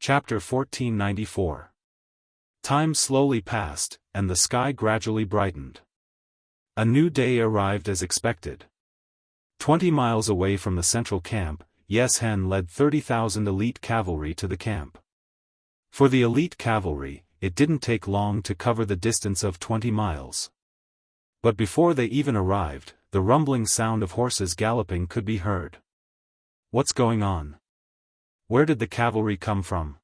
Chapter 1494. Time slowly passed, and the sky gradually brightened. A new day arrived as expected. 20 miles away from the central camp, Yes Hen led 30,000 elite cavalry to the camp. For the elite cavalry, it didn't take long to cover the distance of 20 miles. But before they even arrived, the rumbling sound of horses galloping could be heard. What's going on? Where did the cavalry come from?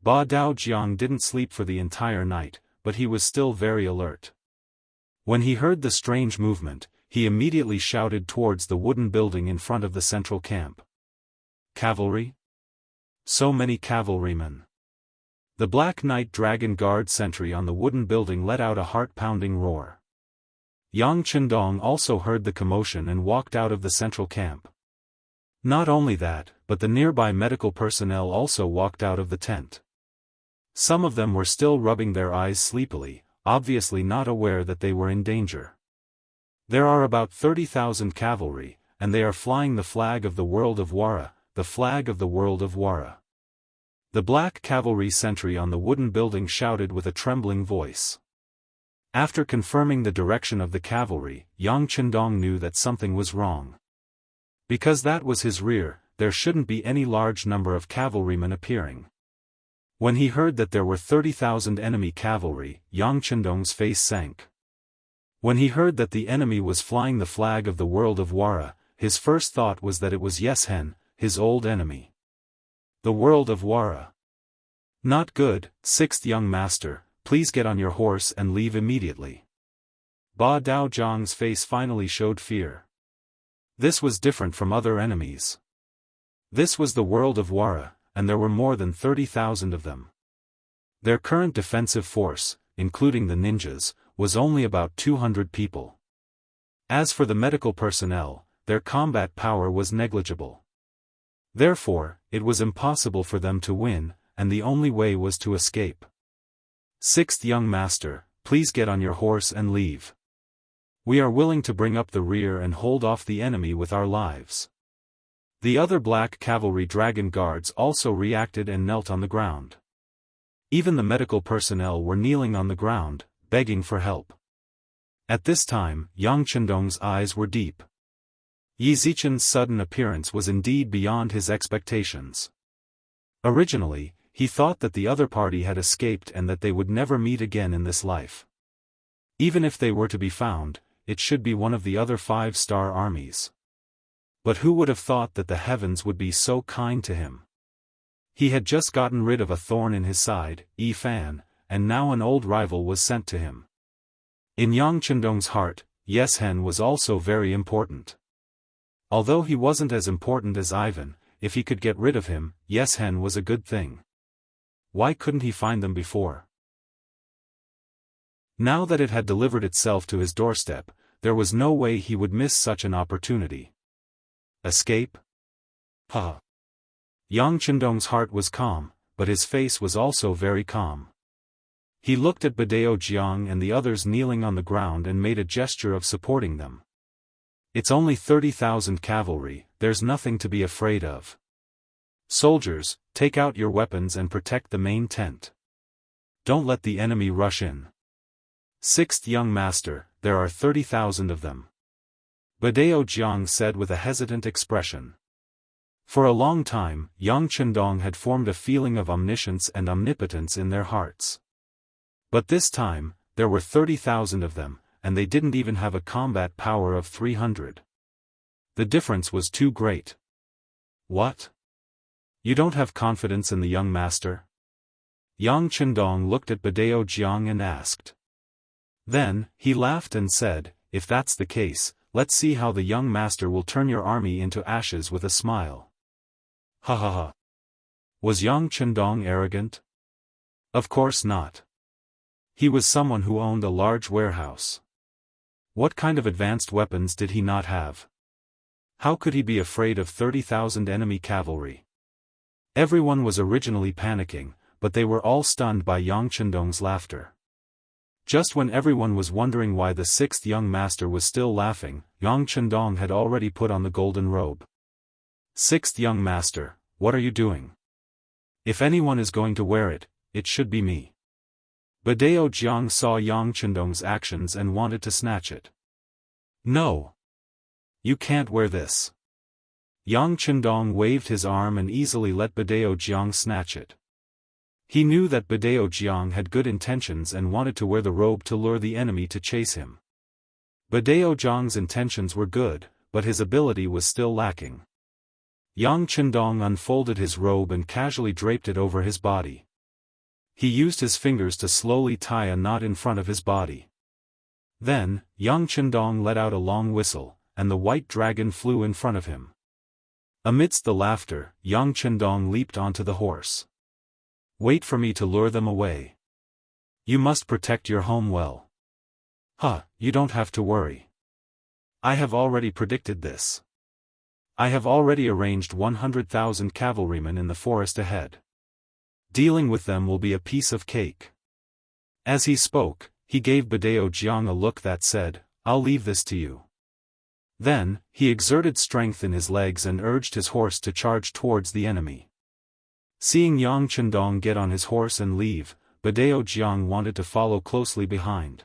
Ba Dao Jiang didn't sleep for the entire night, but he was still very alert. When he heard the strange movement, he immediately shouted towards the wooden building in front of the central camp. Cavalry? So many cavalrymen. The Black Knight Dragon Guard sentry on the wooden building let out a heart-pounding roar. Yang Chendong also heard the commotion and walked out of the central camp. Not only that, but the nearby medical personnel also walked out of the tent. Some of them were still rubbing their eyes sleepily, obviously not aware that they were in danger. There are about 30,000 cavalry, and they are flying the flag of the world of Wara, the flag of the world of Wara. The black cavalry sentry on the wooden building shouted with a trembling voice. After confirming the direction of the cavalry, Yang Chendong knew that something was wrong. Because that was his rear, there shouldn't be any large number of cavalrymen appearing. When he heard that there were 30,000 enemy cavalry, Yang Chendong's face sank. When he heard that the enemy was flying the flag of the world of Wara, his first thought was that it was Yes Hen, his old enemy. The world of Wara. Not good, sixth young master, please get on your horse and leave immediately. Ba Dao Jiang's face finally showed fear. This was different from other enemies. This was the world of Wara, and there were more than 30,000 of them. Their current defensive force, including the ninjas, was only about 200 people. As for the medical personnel, their combat power was negligible. Therefore, it was impossible for them to win, and the only way was to escape. Sixth young master, please get on your horse and leave. We are willing to bring up the rear and hold off the enemy with our lives. The other black cavalry dragon guards also reacted and knelt on the ground. Even the medical personnel were kneeling on the ground, begging for help. At this time, Yang Chendong's eyes were deep. Yi Zichen's sudden appearance was indeed beyond his expectations. Originally, he thought that the other party had escaped and that they would never meet again in this life. Even if they were to be found, it should be one of the other 5-star armies. But who would have thought that the heavens would be so kind to him? He had just gotten rid of a thorn in his side, Yi Fan, and now an old rival was sent to him. In Yang Chendong's heart, Yes Hen was also very important. Although he wasn't as important as Ivan, if he could get rid of him, Yes Hen was a good thing. Why couldn't he find them before? Now that it had delivered itself to his doorstep, there was no way he would miss such an opportunity. Escape? Yang Chendong's heart was calm, but his face was also very calm. He looked at Badao Jiang and the others kneeling on the ground and made a gesture of supporting them. It's only 30,000 cavalry, there's nothing to be afraid of. Soldiers, take out your weapons and protect the main tent. Don't let the enemy rush in. Sixth young master, there are 30,000 of them. Badao Jiang said with a hesitant expression. For a long time, Yang Chendong had formed a feeling of omniscience and omnipotence in their hearts. But this time, there were 30,000 of them, and they didn't even have a combat power of 300. The difference was too great. What? You don't have confidence in the young master? Yang Chendong looked at Badao Jiang and asked. Then, he laughed and said, if that's the case, let's see how the young master will turn your army into ashes with a smile. Ha ha ha. Was Yang Chendong arrogant? Of course not. He was someone who owned a large warehouse. What kind of advanced weapons did he not have? How could he be afraid of 30,000 enemy cavalry? Everyone was originally panicking, but they were all stunned by Yang Chendong's laughter. Just when everyone was wondering why the sixth young master was still laughing, Yang Chendong had already put on the golden robe. Sixth young master, what are you doing? If anyone is going to wear it, it should be me. Badao Jiang saw Yang Chendong's actions and wanted to snatch it. No. You can't wear this. Yang Chendong waved his arm and easily let Badao Jiang snatch it. He knew that Badao Jiang had good intentions and wanted to wear the robe to lure the enemy to chase him. Badao Jiang's intentions were good, but his ability was still lacking. Yang Chendong unfolded his robe and casually draped it over his body. He used his fingers to slowly tie a knot in front of his body. Then, Yang Chendong let out a long whistle, and the white dragon flew in front of him. Amidst the laughter, Yang Chendong leaped onto the horse. Wait for me to lure them away. You must protect your home well. You don't have to worry. I have already predicted this. I have already arranged 100,000 cavalrymen in the forest ahead. Dealing with them will be a piece of cake. As he spoke, he gave Badao Jiang a look that said, I'll leave this to you. Then, he exerted strength in his legs and urged his horse to charge towards the enemy. Seeing Yang Chendong get on his horse and leave, Badao Jiang wanted to follow closely behind.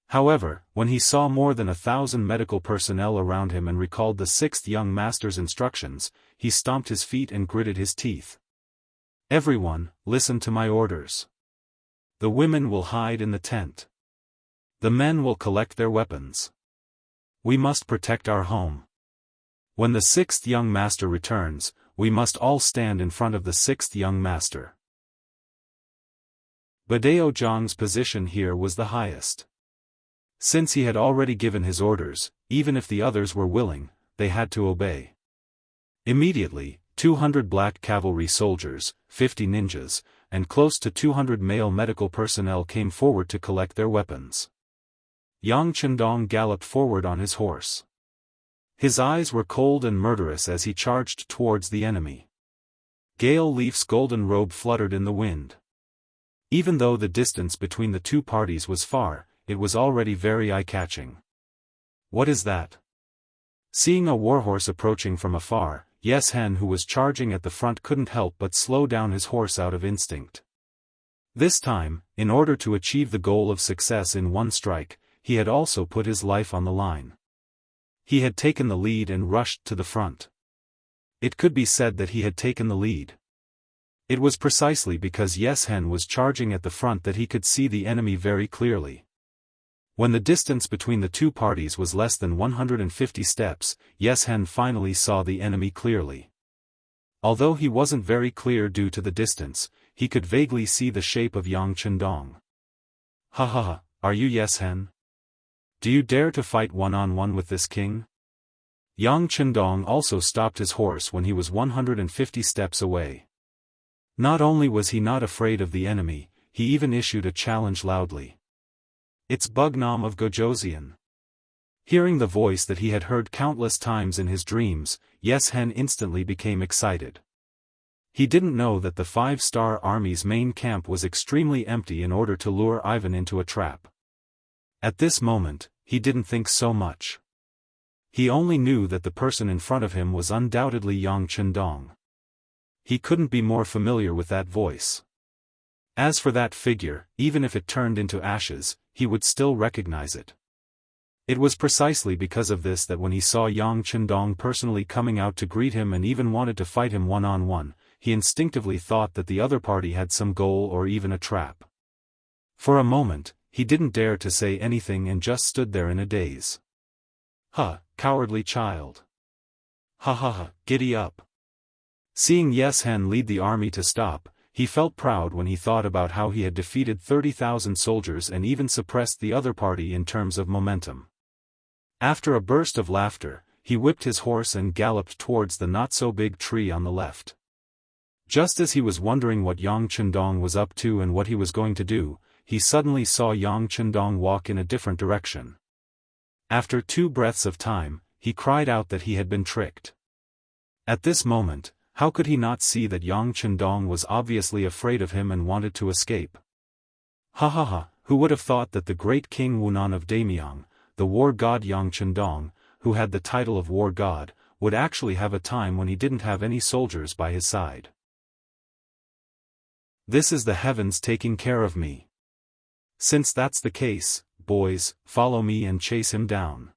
However, when he saw more than 1,000 medical personnel around him and recalled the sixth young master's instructions, he stomped his feet and gritted his teeth. Everyone, listen to my orders. The women will hide in the tent. The men will collect their weapons. We must protect our home. When the sixth young master returns, we must all stand in front of the sixth young master. Badao Jiang's position here was the highest. Since he had already given his orders, even if the others were willing, they had to obey. Immediately, 200 black cavalry soldiers, 50 ninjas, and close to 200 male medical personnel came forward to collect their weapons. Yang Chendong galloped forward on his horse. His eyes were cold and murderous as he charged towards the enemy. Gale Leaf's golden robe fluttered in the wind. Even though the distance between the two parties was far, it was already very eye-catching. What is that? Seeing a warhorse approaching from afar, Yes Hen, who was charging at the front, couldn't help but slow down his horse out of instinct. This time, in order to achieve the goal of success in one strike, he had also put his life on the line. He had taken the lead and rushed to the front. It could be said that he had taken the lead. It was precisely because Yes Hen was charging at the front that he could see the enemy very clearly. When the distance between the two parties was less than 150 steps, Yes Hen finally saw the enemy clearly. Although he wasn't very clear due to the distance, he could vaguely see the shape of Yang Chendong. Are you Yes Hen? Do you dare to fight one-on-one with this king? Yang Chendong also stopped his horse when he was 150 steps away. Not only was he not afraid of the enemy, he even issued a challenge loudly. It's Bugnam of Gojoseon. Hearing the voice that he had heard countless times in his dreams, Yes Hen instantly became excited. He didn't know that the 5-star army's main camp was extremely empty in order to lure Ivan into a trap. At this moment, he didn't think so much. He only knew that the person in front of him was undoubtedly Yang Chendong. He couldn't be more familiar with that voice. As for that figure, even if it turned into ashes, he would still recognize it. It was precisely because of this that when he saw Yang Chendong personally coming out to greet him and even wanted to fight him one-on-one, he instinctively thought that the other party had some goal or even a trap. For a moment, he didn't dare to say anything and just stood there in a daze. Cowardly child. Giddy up. Seeing Yes Hen lead the army to stop, he felt proud when he thought about how he had defeated 30,000 soldiers and even suppressed the other party in terms of momentum. After a burst of laughter, he whipped his horse and galloped towards the not-so-big tree on the left. Just as he was wondering what Yang Chendong was up to and what he was going to do, he suddenly saw Yang Chendong walk in a different direction. After 2 breaths of time, he cried out that he had been tricked. At this moment, how could he not see that Yang Chendong was obviously afraid of him and wanted to escape? Who would have thought that the great King Wunan of Daimyang, the war god Yang Chendong, who had the title of war god, would actually have a time when he didn't have any soldiers by his side. This is the heavens taking care of me. Since that's the case, boys, follow me and chase him down.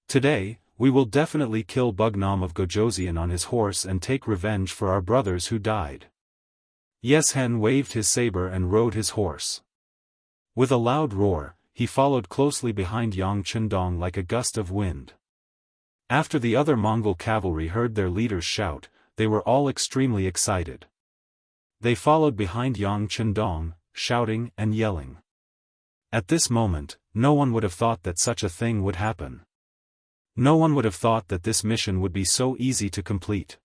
Today, we will definitely kill Bugnam of Gojoseon on his horse and take revenge for our brothers who died. Yeshen waved his saber and rode his horse. With a loud roar, he followed closely behind Yang Chendong like a gust of wind. After the other Mongol cavalry heard their leaders shout, they were all extremely excited. They followed behind Yang Chendong, shouting and yelling. At this moment, no one would have thought that such a thing would happen. No one would have thought that this mission would be so easy to complete.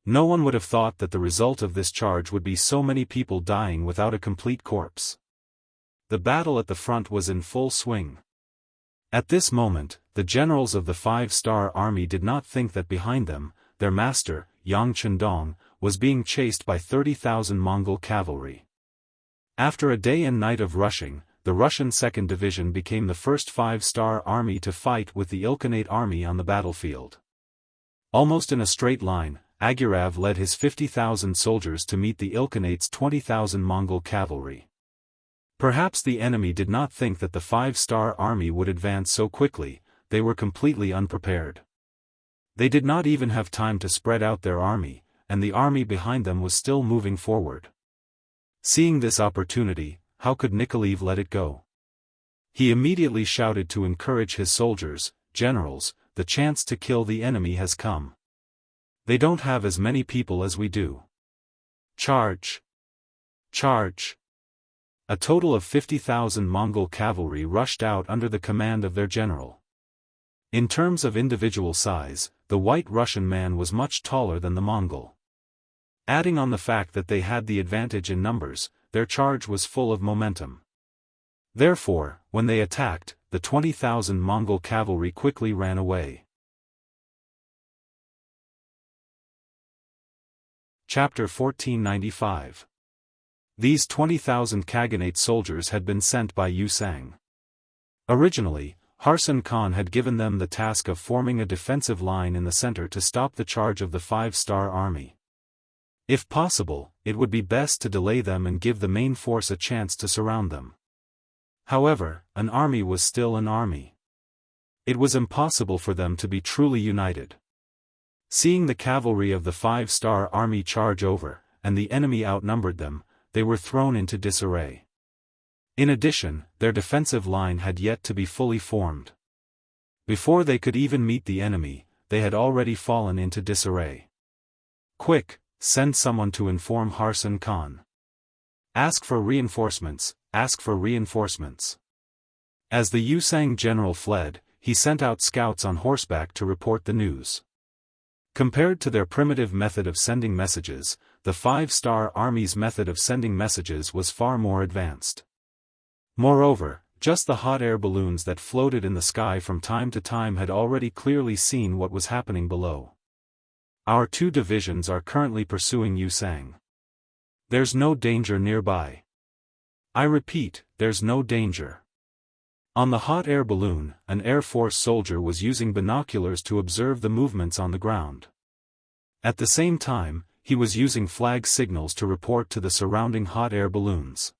No one would have thought that the result of this charge would be so many people dying without a complete corpse. The battle at the front was in full swing. At this moment, the generals of the 5-star army did not think that behind them, their master, Yang Chendong, was being chased by 30,000 Mongol cavalry. After a day and night of rushing, the Russian 2nd Division became the first 5-star army to fight with the Ilkhanate army on the battlefield. Almost in a straight line, Agirav led his 50,000 soldiers to meet the Ilkhanate's 20,000 Mongol cavalry. Perhaps the enemy did not think that the 5-star army would advance so quickly, they were completely unprepared. They did not even have time to spread out their army, and the army behind them was still moving forward. Seeing this opportunity, how could Nikolaev let it go? He immediately shouted to encourage his soldiers, "Generals, the chance to kill the enemy has come. They don't have as many people as we do. Charge! Charge!" A total of 50,000 Mongol cavalry rushed out under the command of their general. In terms of individual size, the White Russian man was much taller than the Mongol. Adding on the fact that they had the advantage in numbers, their charge was full of momentum. Therefore, when they attacked, the 20,000 Mongol cavalry quickly ran away. Chapter 1495. These 20,000 Khaganate soldiers had been sent by Yu Sang. Originally, Harsan Khan had given them the task of forming a defensive line in the center to stop the charge of the 5-star army. If possible, it would be best to delay them and give the main force a chance to surround them. However, an army was still an army. It was impossible for them to be truly united. Seeing the cavalry of the 5-star army charge over, and the enemy outnumbered them, they were thrown into disarray. In addition, their defensive line had yet to be fully formed. Before they could even meet the enemy, they had already fallen into disarray. "Quick, send someone to inform Harsan Khan. Ask for reinforcements, ask for reinforcements." As the Yusang general fled, he sent out scouts on horseback to report the news. Compared to their primitive method of sending messages, the 5-star army's method of sending messages was far more advanced. Moreover, just the hot air balloons that floated in the sky from time to time had already clearly seen what was happening below. "Our 2 divisions are currently pursuing Yu Sang. There's no danger nearby. I repeat, there's no danger." On the hot air balloon, an Air Force soldier was using binoculars to observe the movements on the ground. At the same time, he was using flag signals to report to the surrounding hot air balloons.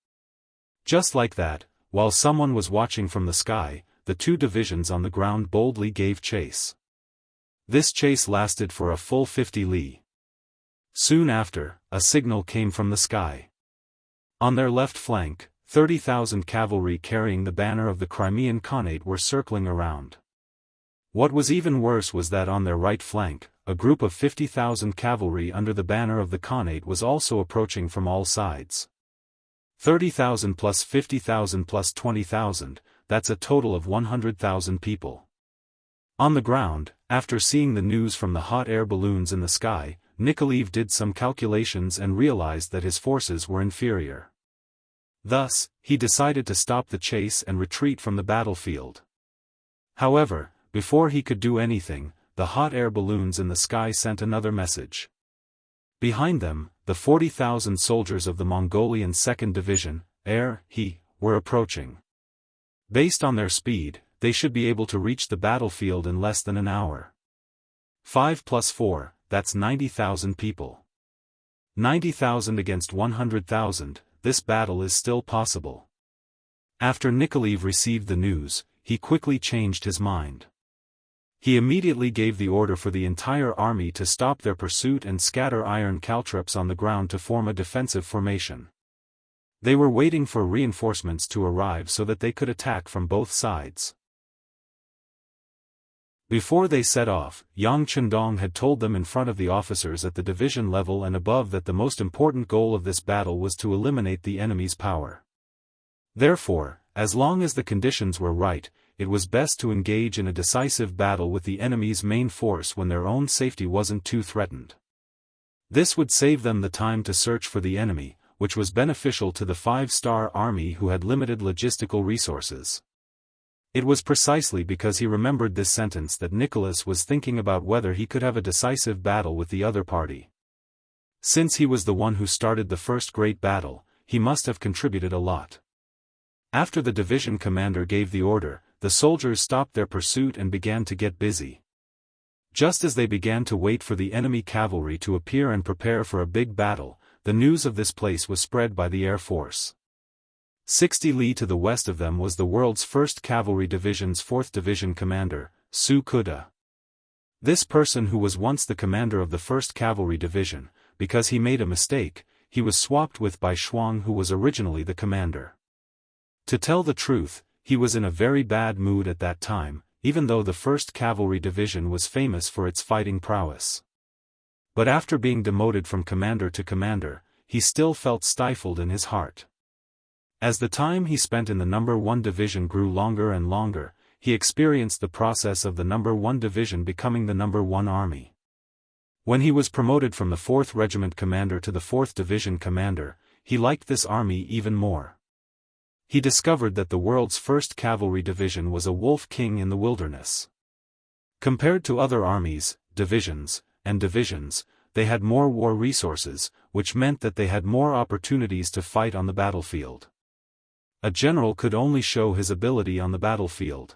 Just like that, while someone was watching from the sky, the 2 divisions on the ground boldly gave chase. This chase lasted for a full 50 li. Soon after, a signal came from the sky. On their left flank, 30,000 cavalry carrying the banner of the Crimean Khanate were circling around. What was even worse was that on their right flank, a group of 50,000 cavalry under the banner of the Khanate was also approaching from all sides. 30,000 plus 50,000 plus 20,000, that's a total of 100,000 people. On the ground, after seeing the news from the hot air balloons in the sky, Nikolaev did some calculations and realized that his forces were inferior. Thus, he decided to stop the chase and retreat from the battlefield. However, before he could do anything, the hot air balloons in the sky sent another message. Behind them, the 40,000 soldiers of the Mongolian 2nd Division, were approaching. Based on their speed, they should be able to reach the battlefield in less than an hour. 5 plus 4, that's 90,000 people. 90,000 against 100,000, this battle is still possible. After Nikolaev received the news, he quickly changed his mind. He immediately gave the order for the entire army to stop their pursuit and scatter iron caltrops on the ground to form a defensive formation. They were waiting for reinforcements to arrive so that they could attack from both sides. Before they set off, Yang Chendong had told them in front of the officers at the division level and above that the most important goal of this battle was to eliminate the enemy's power. Therefore, as long as the conditions were right, it was best to engage in a decisive battle with the enemy's main force when their own safety wasn't too threatened. This would save them the time to search for the enemy, which was beneficial to the 5-star army who had limited logistical resources. It was precisely because he remembered this sentence that Nicholas was thinking about whether he could have a decisive battle with the other party. Since he was the one who started the first great battle, he must have contributed a lot. After the division commander gave the order, the soldiers stopped their pursuit and began to get busy. Just as they began to wait for the enemy cavalry to appear and prepare for a big battle, the news of this place was spread by the Air Force. 60 li to the west of them was the world's 1st Cavalry Division's 4th Division commander, Su Kuda. This person, who was once the commander of the 1st Cavalry Division, because he made a mistake, he was swapped with by Shuang, who was originally the commander. To tell the truth, he was in a very bad mood at that time, even though the 1st Cavalry Division was famous for its fighting prowess. But after being demoted from commander to commander, he still felt stifled in his heart. As the time he spent in the No. 1 Division grew longer and longer, he experienced the process of the No. 1 Division becoming the No. 1 Army. When he was promoted from the 4th Regiment commander to the 4th Division commander, he liked this army even more. He discovered that the world's 1st Cavalry Division was a wolf king in the wilderness. Compared to other armies, divisions, and divisions, they had more war resources, which meant that they had more opportunities to fight on the battlefield. A general could only show his ability on the battlefield.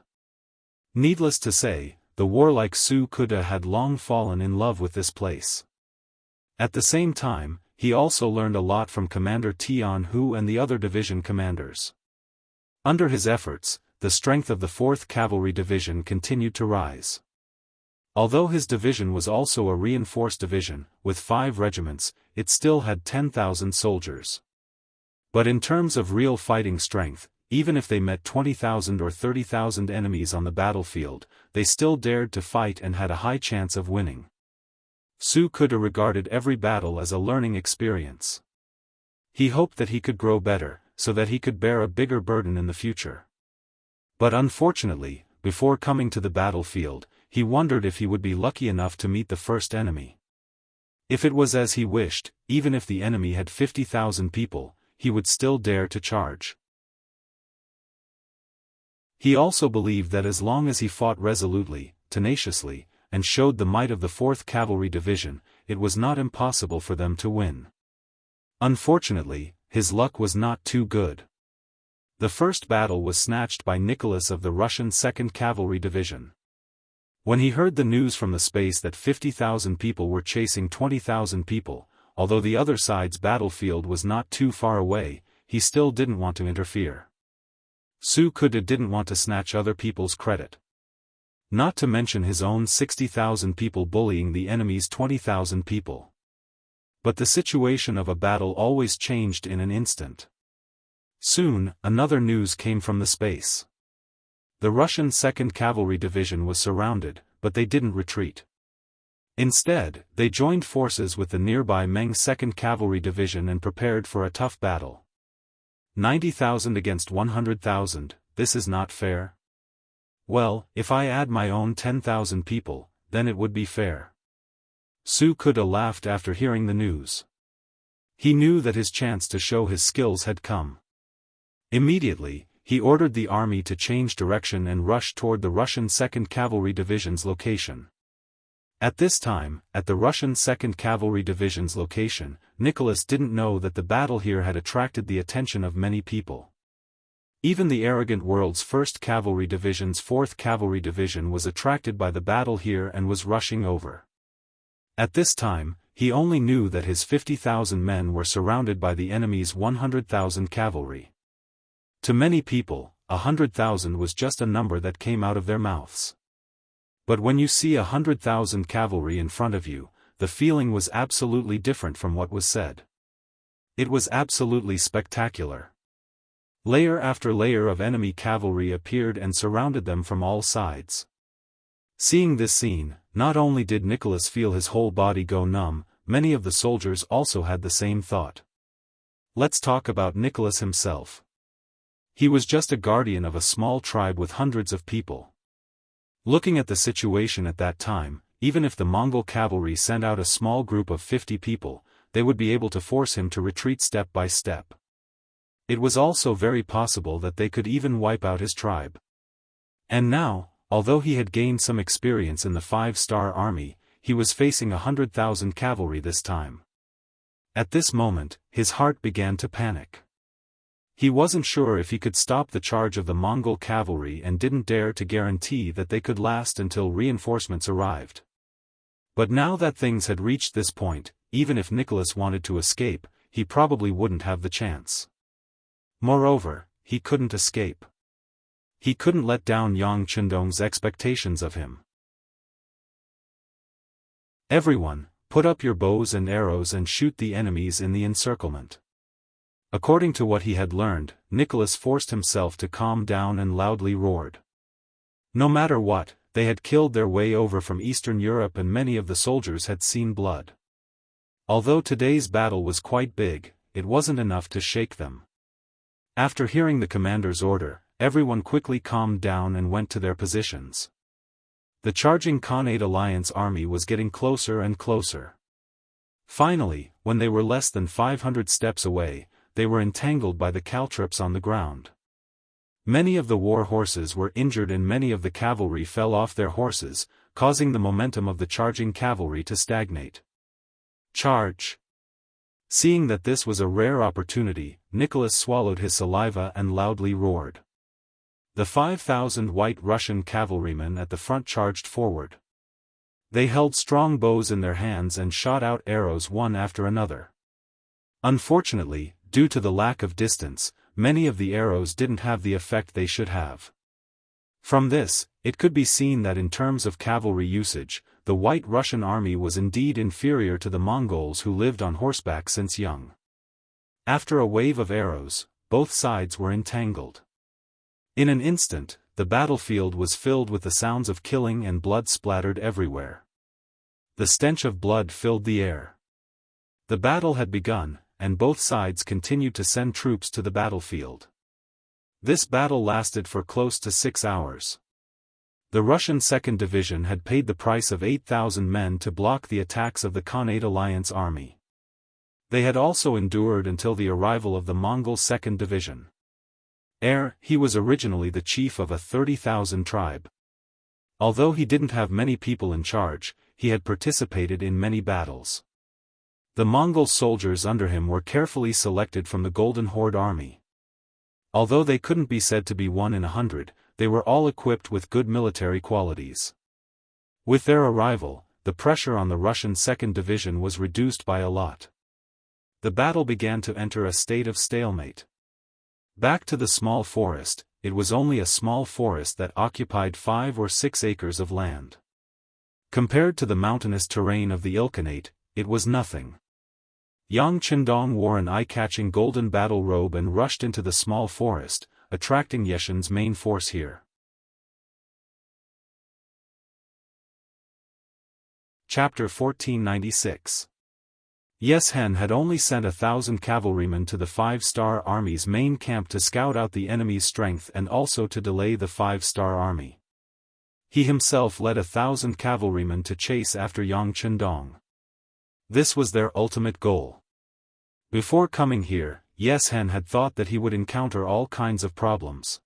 Needless to say, the warlike Su Kuda had long fallen in love with this place. At the same time, he also learned a lot from Commander Tian Hu and the other division commanders. Under his efforts, the strength of the 4th Cavalry Division continued to rise. Although his division was also a reinforced division, with 5 regiments, it still had 10,000 soldiers. But in terms of real fighting strength, even if they met 20,000 or 30,000 enemies on the battlefield, they still dared to fight and had a high chance of winning. Su Kuda regarded every battle as a learning experience. He hoped that he could grow better, so that he could bear a bigger burden in the future. But unfortunately, before coming to the battlefield, he wondered if he would be lucky enough to meet the first enemy. If it was as he wished, even if the enemy had 50,000 people, he would still dare to charge. He also believed that as long as he fought resolutely, tenaciously, and showed the might of the 4th Cavalry Division, it was not impossible for them to win. Unfortunately, his luck was not too good. The first battle was snatched by Nicholas of the Russian 2nd Cavalry Division. When he heard the news from the space that 50,000 people were chasing 20,000 people, although the other side's battlefield was not too far away, he still didn't want to interfere. Su Kuda didn't want to snatch other people's credit. Not to mention his own 60,000 people bullying the enemy's 20,000 people. But the situation of a battle always changed in an instant. Soon, another news came from the space. The Russian 2nd Cavalry Division was surrounded, but they didn't retreat. Instead, they joined forces with the nearby Meng 2nd Cavalry Division and prepared for a tough battle. 90,000 against 100,000, this is not fair. Well, if I add my own 10,000 people, then it would be fair. Su Kuda laughed after hearing the news. He knew that his chance to show his skills had come. Immediately, he ordered the army to change direction and rush toward the Russian 2nd Cavalry Division's location. At this time, at the Russian 2nd Cavalry Division's location, Nicholas didn't know that the battle here had attracted the attention of many people. Even the arrogant world's 1st Cavalry Division's 4th Cavalry Division was attracted by the battle here and was rushing over. At this time, he only knew that his 50,000 men were surrounded by the enemy's 100,000 cavalry. To many people, 100,000 was just a number that came out of their mouths. But when you see 100,000 cavalry in front of you, the feeling was absolutely different from what was said. It was absolutely spectacular. Layer after layer of enemy cavalry appeared and surrounded them from all sides. Seeing this scene, not only did Nicholas feel his whole body go numb, many of the soldiers also had the same thought. Let's talk about Nicholas himself. He was just a guardian of a small tribe with hundreds of people. Looking at the situation at that time, even if the Mongol cavalry sent out a small group of 50 people, they would be able to force him to retreat step by step. It was also very possible that they could even wipe out his tribe. And now, although he had gained some experience in the 5-star army, he was facing 100,000 cavalry this time. At this moment, his heart began to panic. He wasn't sure if he could stop the charge of the Mongol cavalry and didn't dare to guarantee that they could last until reinforcements arrived. But now that things had reached this point, even if Nicholas wanted to escape, he probably wouldn't have the chance. Moreover, he couldn't escape. He couldn't let down Yang Chendong's expectations of him. Everyone, put up your bows and arrows and shoot the enemies in the encirclement. According to what he had learned, Nicholas forced himself to calm down and loudly roared. No matter what, they had killed their way over from Eastern Europe and many of the soldiers had seen blood. Although today's battle was quite big, it wasn't enough to shake them. After hearing the commander's order, everyone quickly calmed down and went to their positions. The charging Khanate Alliance army was getting closer and closer. Finally, when they were less than 500 steps away, they were entangled by the caltrops on the ground. Many of the war horses were injured and many of the cavalry fell off their horses, causing the momentum of the charging cavalry to stagnate. Charge! Seeing that this was a rare opportunity, Nicholas swallowed his saliva and loudly roared. The 5,000 White Russian cavalrymen at the front charged forward. They held strong bows in their hands and shot out arrows one after another. Unfortunately, due to the lack of distance, many of the arrows didn't have the effect they should have. From this, it could be seen that in terms of cavalry usage, the White Russian army was indeed inferior to the Mongols who lived on horseback since young. After a wave of arrows, both sides were entangled. In an instant, the battlefield was filled with the sounds of killing and blood splattered everywhere. The stench of blood filled the air. The battle had begun, and both sides continued to send troops to the battlefield. This battle lasted for close to 6 hours. The Russian 2nd Division had paid the price of 8,000 men to block the attacks of the Khanate Alliance army. They had also endured until the arrival of the Mongol 2nd Division. He was originally the chief of a 30,000 tribe. Although he didn't have many people in charge, he had participated in many battles. The Mongol soldiers under him were carefully selected from the Golden Horde army. Although they couldn't be said to be 1 in 100, they were all equipped with good military qualities. With their arrival, the pressure on the Russian 2nd Division was reduced by a lot. The battle began to enter a state of stalemate. Back to the small forest, it was only a small forest that occupied 5 or 6 acres of land. Compared to the mountainous terrain of the Ilkhanate, it was nothing. Yang Chendong wore an eye-catching golden battle robe and rushed into the small forest, attracting Yeshen's main force here. Chapter 1496. Yeshen had only sent 1,000 cavalrymen to the 5-star army's main camp to scout out the enemy's strength and also to delay the 5-star army. He himself led 1,000 cavalrymen to chase after Yang Chendong. This was their ultimate goal. Before coming here, Yeshen had thought that he would encounter all kinds of problems.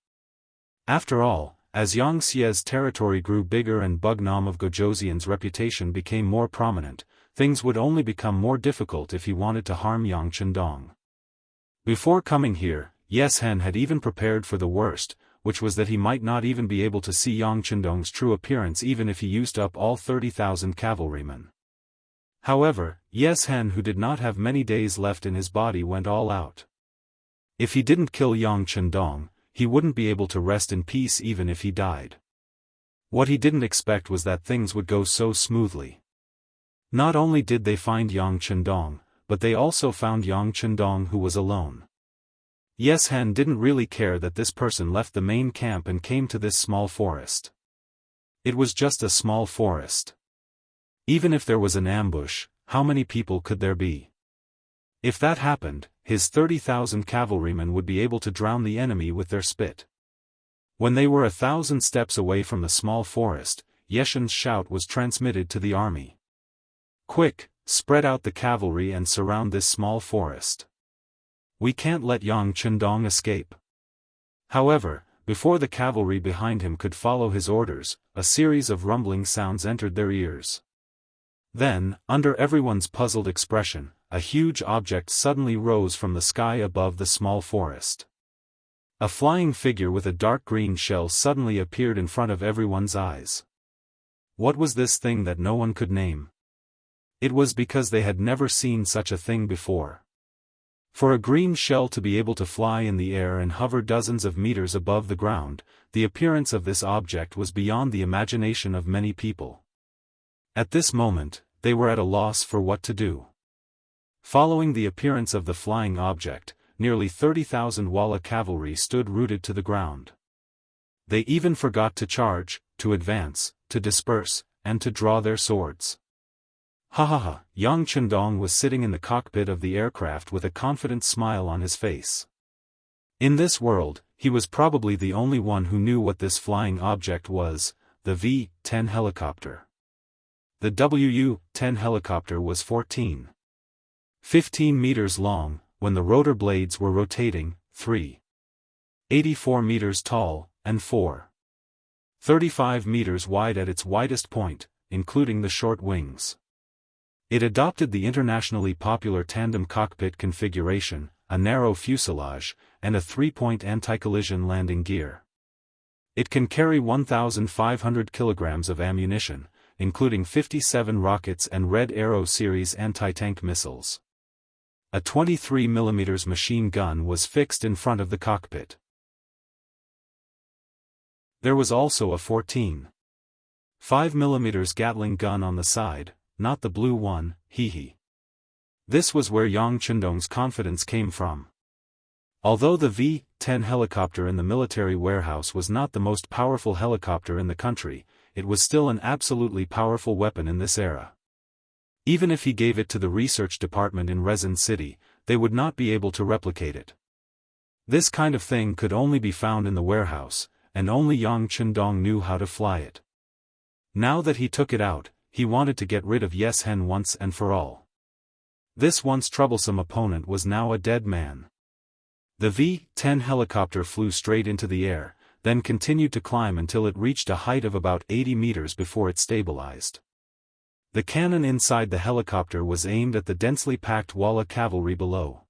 After all, as Yangtze's territory grew bigger and Bugnam of Gojoseon's reputation became more prominent, things would only become more difficult if he wanted to harm Yang Chendong. Before coming here, Yeshen had even prepared for the worst, which was that he might not even be able to see Yang Chendong's true appearance even if he used up all 30,000 cavalrymen. However, Yes Hen, who did not have many days left in his body, went all out. If he didn't kill Yang Chendong, he wouldn't be able to rest in peace even if he died. What he didn't expect was that things would go so smoothly. Not only did they find Yang Chendong, but they also found Yang Chendong, who was alone. Yes Hen didn't really care that this person left the main camp and came to this small forest. It was just a small forest. Even if there was an ambush, how many people could there be? If that happened, his 30,000 cavalrymen would be able to drown the enemy with their spit. When they were 1,000 steps away from the small forest, Yeshen's shout was transmitted to the army. "Quick, spread out the cavalry and surround this small forest. We can't let Yang Chendong escape." However, before the cavalry behind him could follow his orders, a series of rumbling sounds entered their ears. Then, under everyone's puzzled expression, a huge object suddenly rose from the sky above the small forest. A flying figure with a dark green shell suddenly appeared in front of everyone's eyes. What was this thing that no one could name? It was because they had never seen such a thing before. For a green shell to be able to fly in the air and hover dozens of meters above the ground, the appearance of this object was beyond the imagination of many people. At this moment, they were at a loss for what to do. Following the appearance of the flying object, nearly 30,000 Walla cavalry stood rooted to the ground. They even forgot to charge, to advance, to disperse, and to draw their swords. Ha ha ha! Yang Chendong was sitting in the cockpit of the aircraft with a confident smile on his face. In this world, he was probably the only one who knew what this flying object was, the V-10 helicopter. The WU-10 helicopter was 15 meters long, when the rotor blades were rotating, 84 meters tall, and 35 meters wide at its widest point, including the short wings. It adopted the internationally popular tandem cockpit configuration, a narrow fuselage, and a 3-point anti-collision landing gear. It can carry 1,500 kilograms of ammunition, including 57 rockets and Red Arrow series anti-tank missiles. A 23mm machine gun was fixed in front of the cockpit. There was also a 14.5mm Gatling gun on the side, not the blue one, hee. This was where Yang Chendong's confidence came from. Although the V-10 helicopter in the military warehouse was not the most powerful helicopter in the country, it was still an absolutely powerful weapon in this era. Even if he gave it to the research department in Resin City, they would not be able to replicate it. This kind of thing could only be found in the warehouse, and only Yang Chendong knew how to fly it. Now that he took it out, he wanted to get rid of Yes Hen once and for all. This once troublesome opponent was now a dead man. The V-10 helicopter flew straight into the air, then continued to climb until it reached a height of about 80 meters before it stabilized. The cannon inside the helicopter was aimed at the densely packed Walla cavalry below.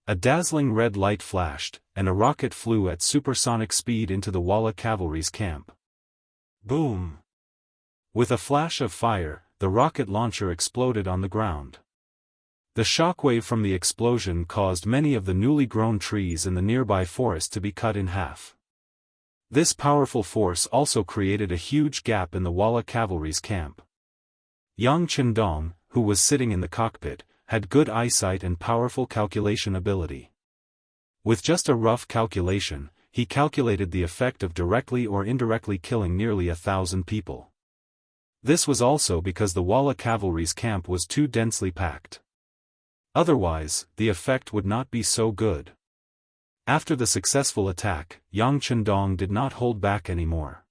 A dazzling red light flashed, and a rocket flew at supersonic speed into the Walla cavalry's camp. Boom! With a flash of fire, the rocket launcher exploded on the ground. The shockwave from the explosion caused many of the newly grown trees in the nearby forest to be cut in half. This powerful force also created a huge gap in the Walla cavalry's camp. Yang Chendong, who was sitting in the cockpit, had good eyesight and powerful calculation ability. With just a rough calculation, he calculated the effect of directly or indirectly killing nearly 1,000 people. This was also because the Walla cavalry's camp was too densely packed. Otherwise, the effect would not be so good. After the successful attack, Yang Chendong did not hold back anymore.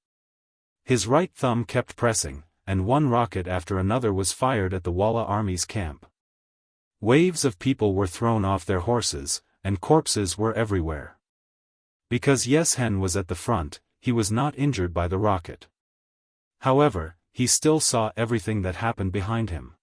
His right thumb kept pressing, and one rocket after another was fired at the Walla army's camp. Waves of people were thrown off their horses, and corpses were everywhere. Because Yes Hen was at the front, he was not injured by the rocket. However, he still saw everything that happened behind him.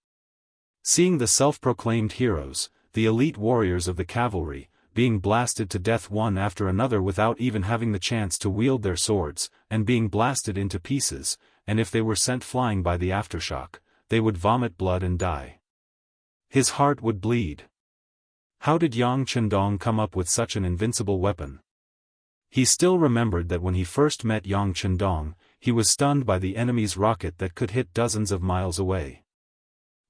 Seeing the self-proclaimed heroes, the elite warriors of the cavalry, being blasted to death one after another without even having the chance to wield their swords, and being blasted into pieces, and if they were sent flying by the aftershock, they would vomit blood and die. His heart would bleed. How did Yang Chendong come up with such an invincible weapon? He still remembered that when he first met Yang Chendong, he was stunned by the enemy's rocket that could hit dozens of miles away.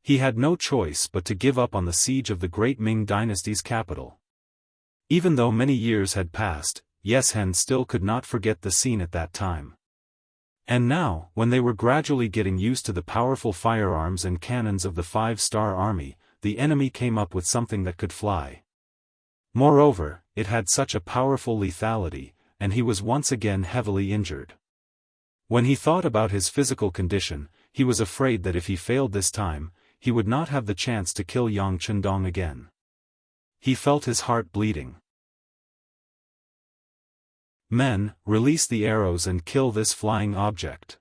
He had no choice but to give up on the siege of the great Ming dynasty's capital. Even though many years had passed, Yeshen still could not forget the scene at that time. And now, when they were gradually getting used to the powerful firearms and cannons of the five-star army, the enemy came up with something that could fly. Moreover, it had such a powerful lethality, and he was once again heavily injured. When he thought about his physical condition, he was afraid that if he failed this time, he would not have the chance to kill Yang Chendong again. He felt his heart bleeding. Men, release the arrows and kill this flying object.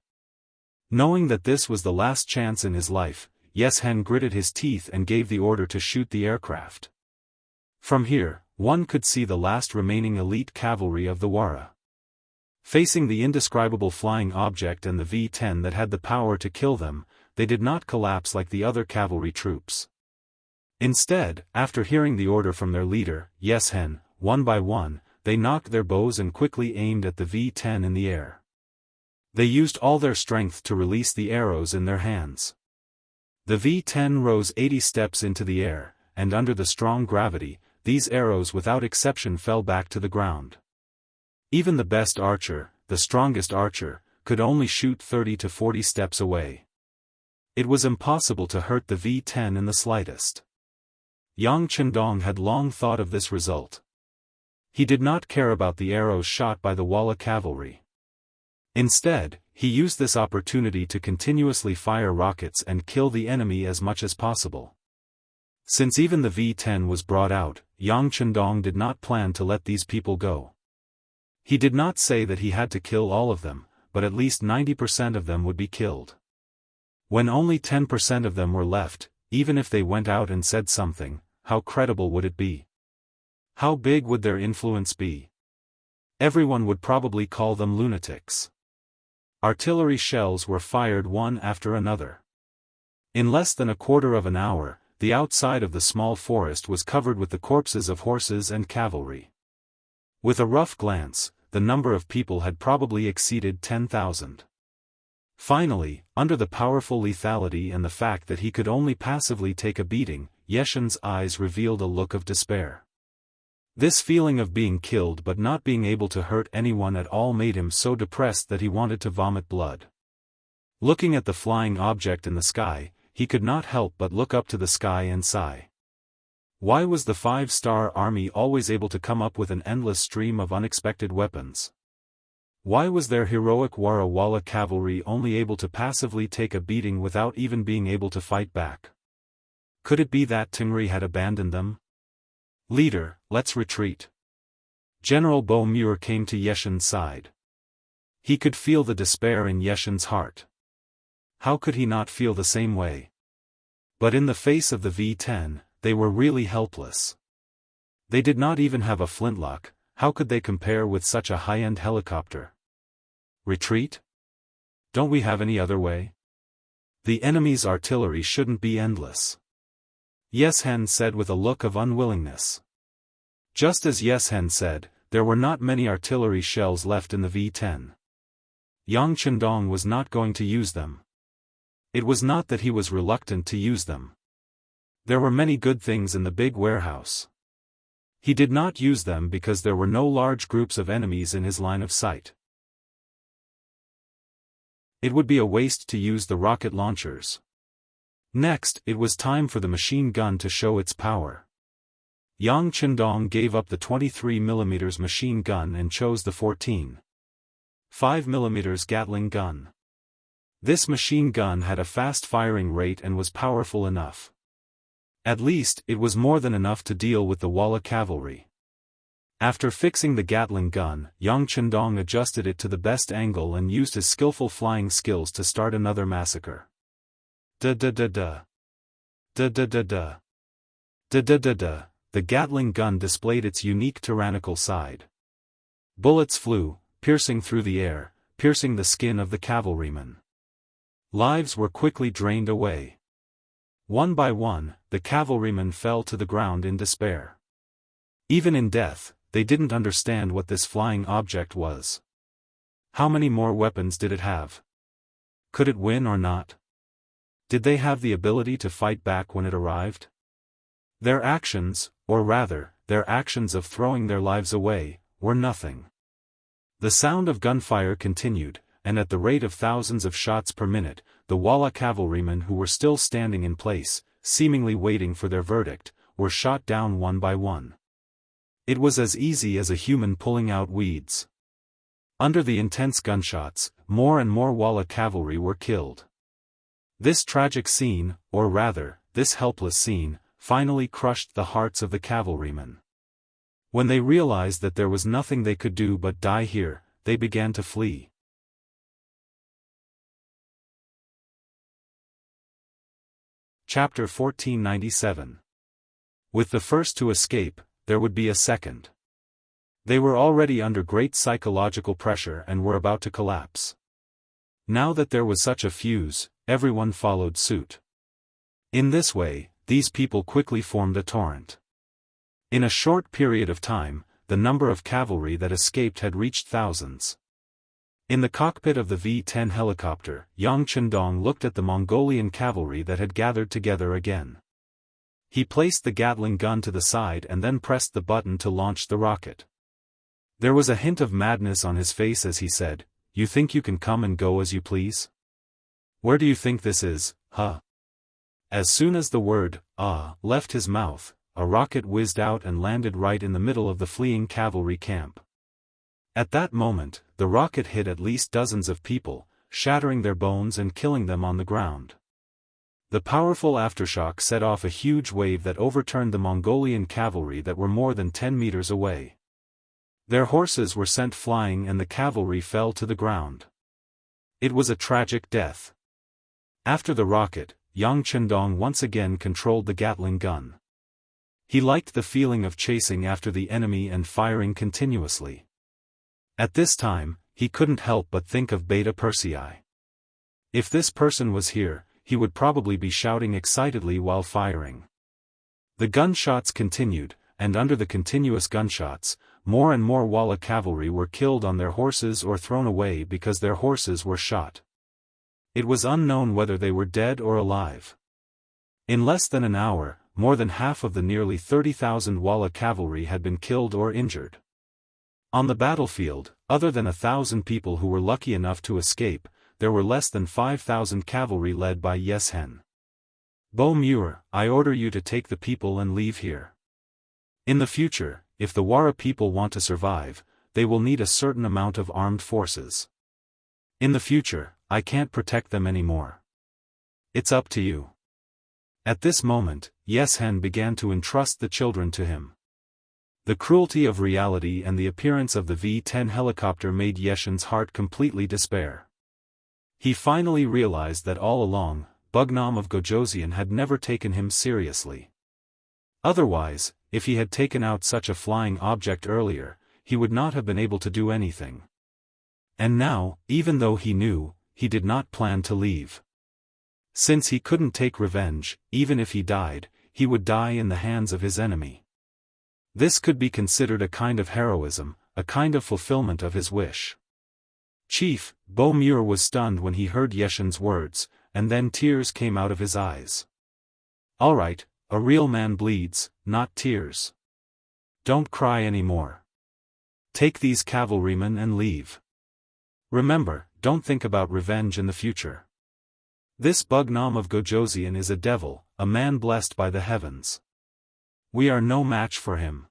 Knowing that this was the last chance in his life, Yeshen gritted his teeth and gave the order to shoot the aircraft. From here, one could see the last remaining elite cavalry of the Wara. Facing the indescribable flying object and the V-10 that had the power to kill them, they did not collapse like the other cavalry troops. Instead, after hearing the order from their leader, Yeshen, one by one, they knocked their bows and quickly aimed at the V-10 in the air. They used all their strength to release the arrows in their hands. The V-10 rose 80 steps into the air, and under the strong gravity, these arrows without exception fell back to the ground. Even the best archer, the strongest archer, could only shoot 30 to 40 steps away. It was impossible to hurt the V-10 in the slightest. Yang Chendong had long thought of this result. He did not care about the arrows shot by the Wala cavalry. Instead, he used this opportunity to continuously fire rockets and kill the enemy as much as possible. Since even the V-10 was brought out, Yang Chendong did not plan to let these people go. He did not say that he had to kill all of them, but at least 90% of them would be killed. When only 10% of them were left, even if they went out and said something, how credible would it be? How big would their influence be? Everyone would probably call them lunatics. Artillery shells were fired one after another. In less than a quarter of an hour, the outside of the small forest was covered with the corpses of horses and cavalry. With a rough glance, the number of people had probably exceeded 10,000. Finally, under the powerful lethality and the fact that he could only passively take a beating, Yeshen's eyes revealed a look of despair. This feeling of being killed but not being able to hurt anyone at all made him so depressed that he wanted to vomit blood. Looking at the flying object in the sky, he could not help but look up to the sky and sigh. Why was the five-star army always able to come up with an endless stream of unexpected weapons? Why was their heroic Warawala cavalry only able to passively take a beating without even being able to fight back? Could it be that Tingri had abandoned them? Leader, let's retreat. General Bo Muir came to Yeshen's side. He could feel the despair in Yeshen's heart. How could he not feel the same way? But in the face of the V-10, they were really helpless. They did not even have a flintlock. How could they compare with such a high-end helicopter? Retreat? Don't we have any other way? The enemy's artillery shouldn't be endless. Yeshen said with a look of unwillingness. Just as Yeshen said, there were not many artillery shells left in the V-10. Yang Chendong was not going to use them. It was not that he was reluctant to use them. There were many good things in the big warehouse. He did not use them because there were no large groups of enemies in his line of sight. It would be a waste to use the rocket launchers. Next, it was time for the machine gun to show its power. Yang Chendong gave up the 23mm machine gun and chose the 14.5 mm Gatling gun. This machine gun had a fast firing rate and was powerful enough. At least, it was more than enough to deal with the Wala cavalry. After fixing the Gatling gun, Yang Chendong adjusted it to the best angle and used his skillful flying skills to start another massacre. Da-da-da-da. Da-da-da-da. Da-da-da-da. The Gatling gun displayed its unique tyrannical side. Bullets flew, piercing through the air, piercing the skin of the cavalryman. Lives were quickly drained away. One by one, the cavalrymen fell to the ground in despair. Even in death, they didn't understand what this flying object was. How many more weapons did it have? Could it win or not? Did they have the ability to fight back when it arrived? Their actions, or rather, their actions of throwing their lives away, were nothing. The sound of gunfire continued, and at the rate of thousands of shots per minute, the Walla cavalrymen who were still standing in place, seemingly waiting for their verdict, were shot down one by one. It was as easy as a human pulling out weeds. Under the intense gunshots, more and more Walla cavalry were killed. This tragic scene, or rather, this helpless scene, finally crushed the hearts of the cavalrymen. When they realized that there was nothing they could do but die here, they began to flee. Chapter 1497. With the first to escape, there would be a second. They were already under great psychological pressure and were about to collapse. Now that there was such a fuse, everyone followed suit. In this way, these people quickly formed a torrent. In a short period of time, the number of cavalry that escaped had reached thousands. In the cockpit of the V-10 helicopter, Yang Chendong looked at the Mongolian cavalry that had gathered together again. He placed the Gatling gun to the side and then pressed the button to launch the rocket. There was a hint of madness on his face as he said, "You think you can come and go as you please? Where do you think this is, huh?" As soon as the word, left his mouth, a rocket whizzed out and landed right in the middle of the fleeing cavalry camp. At that moment, the rocket hit at least dozens of people, shattering their bones and killing them on the ground. The powerful aftershock set off a huge wave that overturned the Mongolian cavalry that were more than 10 meters away. Their horses were sent flying and the cavalry fell to the ground. It was a tragic death. After the rocket, Yang Chendong once again controlled the Gatling gun. He liked the feeling of chasing after the enemy and firing continuously. At this time, he couldn't help but think of Beta Persei. If this person was here, he would probably be shouting excitedly while firing. The gunshots continued, and under the continuous gunshots, more and more Walla cavalry were killed on their horses or thrown away because their horses were shot. It was unknown whether they were dead or alive. In less than an hour, more than half of the nearly 30,000 Walla cavalry had been killed or injured. On the battlefield, other than 1,000 people who were lucky enough to escape, there were less than 5,000 cavalry led by Yeshen. Bo Muir, I order you to take the people and leave here. In the future, if the Wara people want to survive, they will need a certain amount of armed forces. In the future, I can't protect them anymore. It's up to you. At this moment, Yeshen began to entrust the children to him. The cruelty of reality and the appearance of the V-10 helicopter made Yeshen's heart completely despair. He finally realized that all along, Bugnam of Gojosian had never taken him seriously. Otherwise, if he had taken out such a flying object earlier, he would not have been able to do anything. And now, even though he knew, he did not plan to leave. Since he couldn't take revenge, even if he died, he would die in the hands of his enemy. This could be considered a kind of heroism, a kind of fulfillment of his wish. Chief, Bo Muir was stunned when he heard Yeshen's words, and then tears came out of his eyes. All right, a real man bleeds, not tears. Don't cry anymore. Take these cavalrymen and leave. Remember, don't think about revenge in the future. This Bugnam of Gojosian is a devil, a man blessed by the heavens. We are no match for him.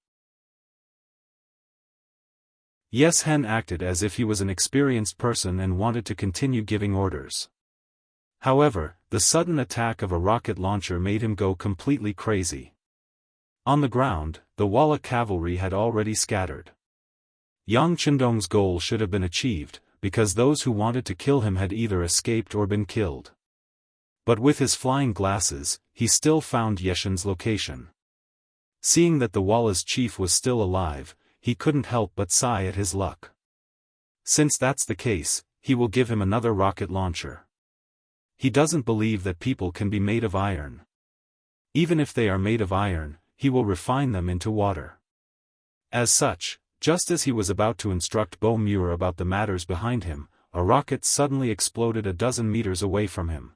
Yeshen acted as if he was an experienced person and wanted to continue giving orders. However, the sudden attack of a rocket launcher made him go completely crazy. On the ground, the Walla cavalry had already scattered. Yang Chendong's goal should have been achieved, because those who wanted to kill him had either escaped or been killed. But with his flying glasses, he still found Yeshen's location. Seeing that the Walla's chief was still alive, he couldn't help but sigh at his luck. Since that's the case, he will give him another rocket launcher. He doesn't believe that people can be made of iron. Even if they are made of iron, he will refine them into water. As such, just as he was about to instruct Bo Muir about the matters behind him, a rocket suddenly exploded a dozen meters away from him.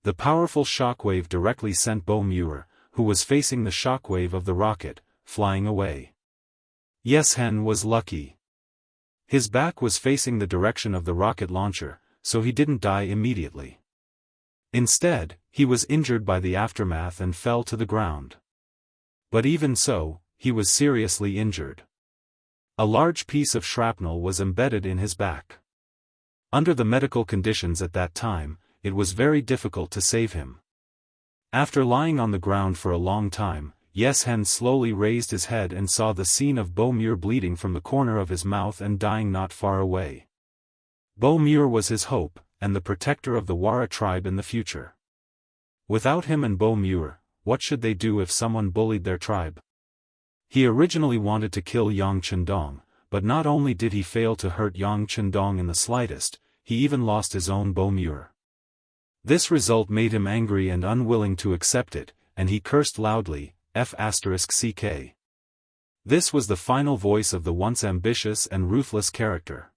The powerful shockwave directly sent Bo Muir, who was facing the shockwave of the rocket, flying away. Yes, Hen was lucky. His back was facing the direction of the rocket launcher, so he didn't die immediately. Instead, he was injured by the aftermath and fell to the ground. But even so, he was seriously injured. A large piece of shrapnel was embedded in his back. Under the medical conditions at that time, it was very difficult to save him. After lying on the ground for a long time, Yes Hen slowly raised his head and saw the scene of Bo Muir bleeding from the corner of his mouth and dying not far away. Bo Muir was his hope, and the protector of the Wara tribe in the future. Without him and Bo Muir, what should they do if someone bullied their tribe? He originally wanted to kill Yang Chendong, but not only did he fail to hurt Yang Chendong in the slightest, he even lost his own Bo Muir. This result made him angry and unwilling to accept it, and he cursed loudly, F***ck. This was the final voice of the once ambitious and ruthless character.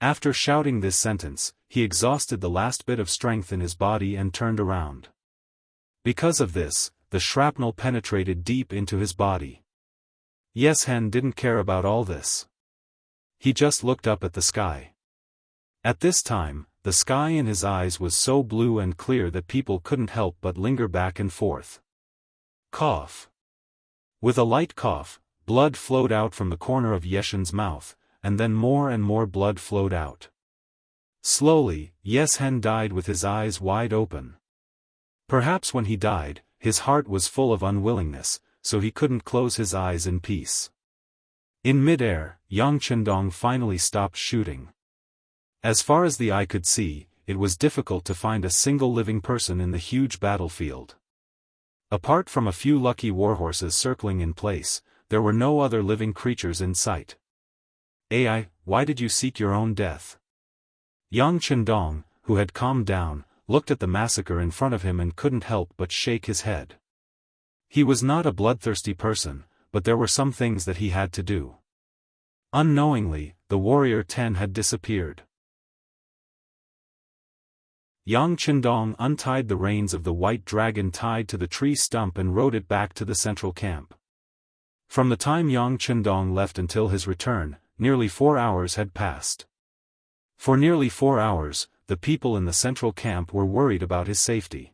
After shouting this sentence, he exhausted the last bit of strength in his body and turned around. Because of this, the shrapnel penetrated deep into his body. Yes Hen didn't care about all this. He just looked up at the sky. At this time, the sky in his eyes was so blue and clear that people couldn't help but linger back and forth. Cough. With a light cough, blood flowed out from the corner of Yeshen's mouth, and then more and more blood flowed out. Slowly, Yes Hen died with his eyes wide open. Perhaps when he died, his heart was full of unwillingness, so he couldn't close his eyes in peace. In mid-air, Yang Chendong finally stopped shooting. As far as the eye could see, it was difficult to find a single living person in the huge battlefield. Apart from a few lucky warhorses circling in place, there were no other living creatures in sight. Ai, why did you seek your own death? Yang Chendong, who had calmed down, looked at the massacre in front of him and couldn't help but shake his head. He was not a bloodthirsty person, but there were some things that he had to do. Unknowingly, the warrior 10 had disappeared. Yang Chendong untied the reins of the white dragon tied to the tree stump and rode it back to the central camp. From the time Yang Chendong left until his return, nearly 4 hours had passed. For nearly 4 hours, the people in the central camp were worried about his safety.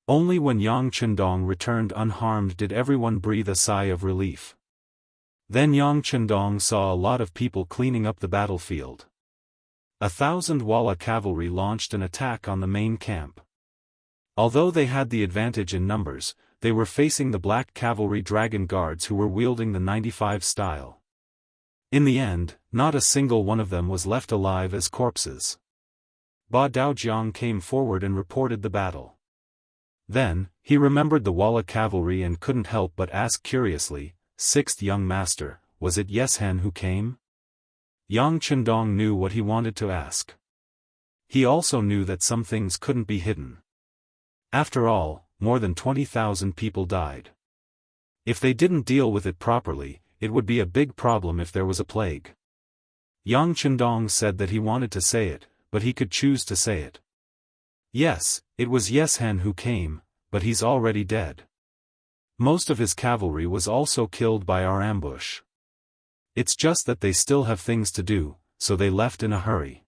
Only when Yang Chendong returned unharmed did everyone breathe a sigh of relief. Then Yang Chendong saw a lot of people cleaning up the battlefield. 1,000 Wala cavalry launched an attack on the main camp. Although they had the advantage in numbers, they were facing the black cavalry dragon guards who were wielding the 95 style. In the end, not a single one of them was left alive as corpses. Ba Daojiang came forward and reported the battle. Then, he remembered the Wala cavalry and couldn't help but ask curiously, "Sixth young master, was it Yes Hen who came?" Yang Chendong knew what he wanted to ask. He also knew that some things couldn't be hidden. After all, more than 20,000 people died. If they didn't deal with it properly, it would be a big problem if there was a plague. Yang Chendong said that he wanted to say it, but he could choose to say it. Yes, it was Yes Hen who came, but he's already dead. Most of his cavalry was also killed by our ambush. It's just that they still have things to do, so they left in a hurry.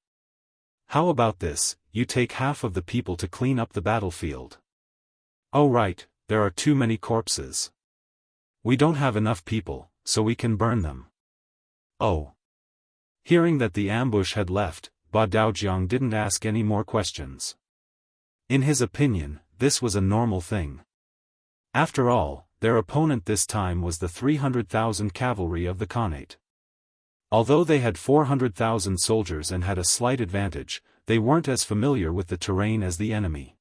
How about this, you take half of the people to clean up the battlefield. Oh right, there are too many corpses. We don't have enough people, so we can burn them. Oh. Hearing that the ambush had left, Ba Daojiang didn't ask any more questions. In his opinion, this was a normal thing. After all, their opponent this time was the 300,000 cavalry of the Khanate. Although they had 400,000 soldiers and had a slight advantage, they weren't as familiar with the terrain as the enemy.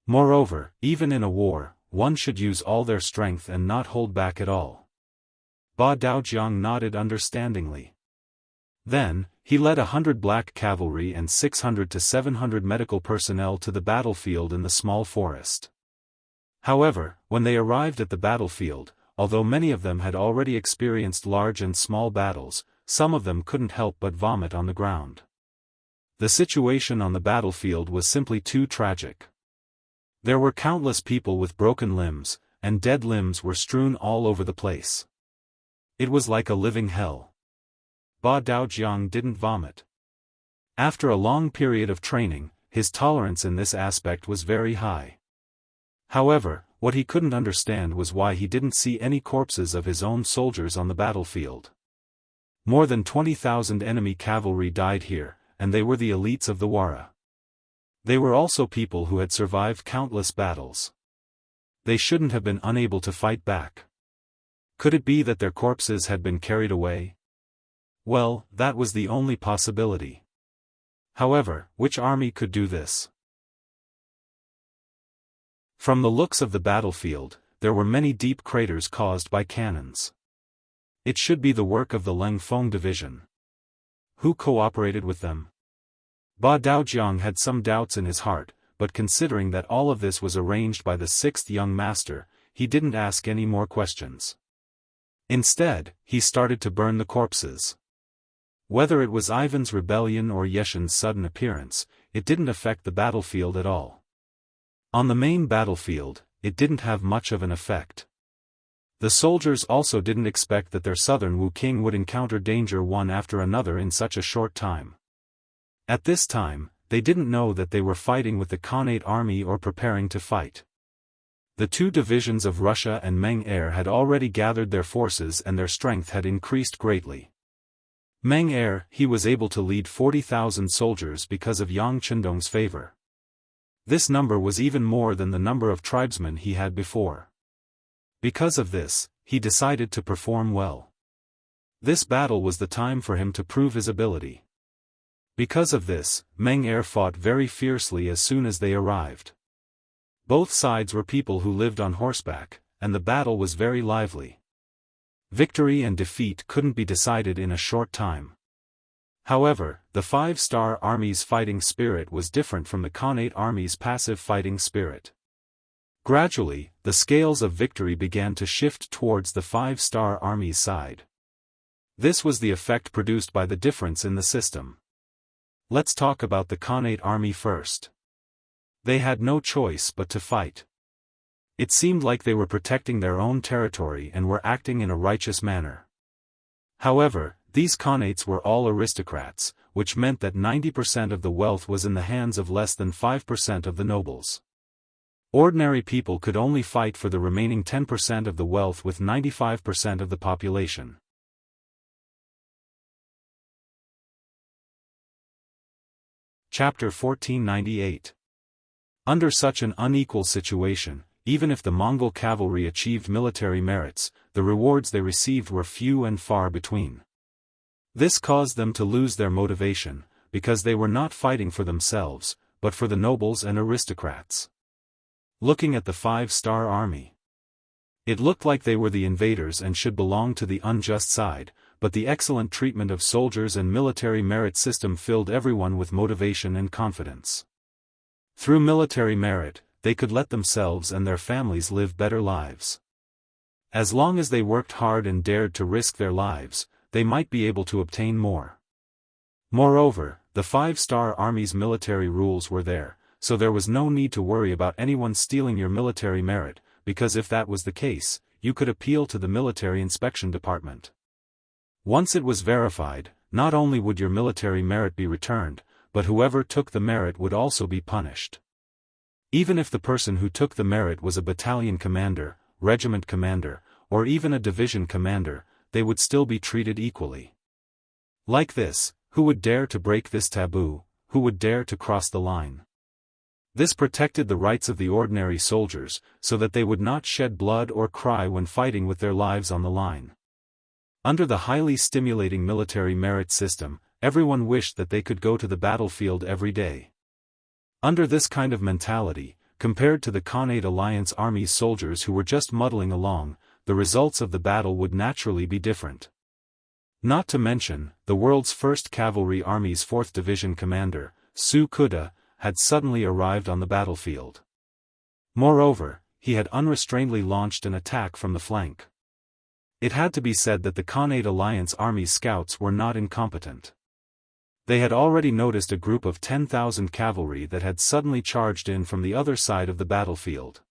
Moreover, even in a war, one should use all their strength and not hold back at all. Ba Daojiang nodded understandingly. Then, he led 100 black cavalry and 600 to 700 medical personnel to the battlefield in the small forest. However, when they arrived at the battlefield, although many of them had already experienced large and small battles, some of them couldn't help but vomit on the ground. The situation on the battlefield was simply too tragic. There were countless people with broken limbs, and dead limbs were strewn all over the place. It was like a living hell. Ba Daojiang didn't vomit. After a long period of training, his tolerance in this aspect was very high. However, what he couldn't understand was why he didn't see any corpses of his own soldiers on the battlefield. More than 20,000 enemy cavalry died here, and they were the elites of the Wara. They were also people who had survived countless battles. They shouldn't have been unable to fight back. Could it be that their corpses had been carried away? Well, that was the only possibility. However, which army could do this? From the looks of the battlefield, there were many deep craters caused by cannons. It should be the work of the Leng Feng division. Who cooperated with them? Ba Daojiang had some doubts in his heart, but considering that all of this was arranged by the sixth young master, he didn't ask any more questions. Instead, he started to burn the corpses. Whether it was Ivan's rebellion or Yeshin's sudden appearance, it didn't affect the battlefield at all. On the main battlefield, it didn't have much of an effect. The soldiers also didn't expect that their southern Wu King would encounter danger one after another in such a short time. At this time, they didn't know that they were fighting with the Khanate army or preparing to fight. The two divisions of Russia and Meng Er had already gathered their forces and their strength had increased greatly. Meng Er, he was able to lead 40,000 soldiers because of Yang Chendong's favor. This number was even more than the number of tribesmen he had before. Because of this, he decided to perform well. This battle was the time for him to prove his ability. Because of this, Meng Er fought very fiercely as soon as they arrived. Both sides were people who lived on horseback, and the battle was very lively. Victory and defeat couldn't be decided in a short time. However, the five-star army's fighting spirit was different from the Khanate army's passive fighting spirit. Gradually, the scales of victory began to shift towards the five-star army's side. This was the effect produced by the difference in the system. Let's talk about the Khanate army first. They had no choice but to fight. It seemed like they were protecting their own territory and were acting in a righteous manner. However, these Khanates were all aristocrats, which meant that 90% of the wealth was in the hands of less than 5% of the nobles. Ordinary people could only fight for the remaining 10% of the wealth with 95% of the population. Chapter 1498. Under such an unequal situation, even if the Mongol cavalry achieved military merits, the rewards they received were few and far between. This caused them to lose their motivation, because they were not fighting for themselves, but for the nobles and aristocrats. Looking at the five-star army, it looked like they were the invaders and should belong to the unjust side, but the excellent treatment of soldiers and military merit system filled everyone with motivation and confidence. Through military merit, they could let themselves and their families live better lives. As long as they worked hard and dared to risk their lives, they might be able to obtain more. Moreover, the five-star army's military rules were there, so there was no need to worry about anyone stealing your military merit, because if that was the case, you could appeal to the military inspection department. Once it was verified, not only would your military merit be returned, but whoever took the merit would also be punished. Even if the person who took the merit was a battalion commander, regiment commander, or even a division commander, they would still be treated equally. Like this, who would dare to break this taboo, who would dare to cross the line? This protected the rights of the ordinary soldiers, so that they would not shed blood or cry when fighting with their lives on the line. Under the highly stimulating military merit system, everyone wished that they could go to the battlefield every day. Under this kind of mentality, compared to the Khanate Alliance Army's soldiers who were just muddling along, the results of the battle would naturally be different. Not to mention, the world's first cavalry army's 4th Division commander, Su Kuda, had suddenly arrived on the battlefield. Moreover, he had unrestrainedly launched an attack from the flank. It had to be said that the Khanate Alliance army's scouts were not incompetent. They had already noticed a group of 10,000 cavalry that had suddenly charged in from the other side of the battlefield.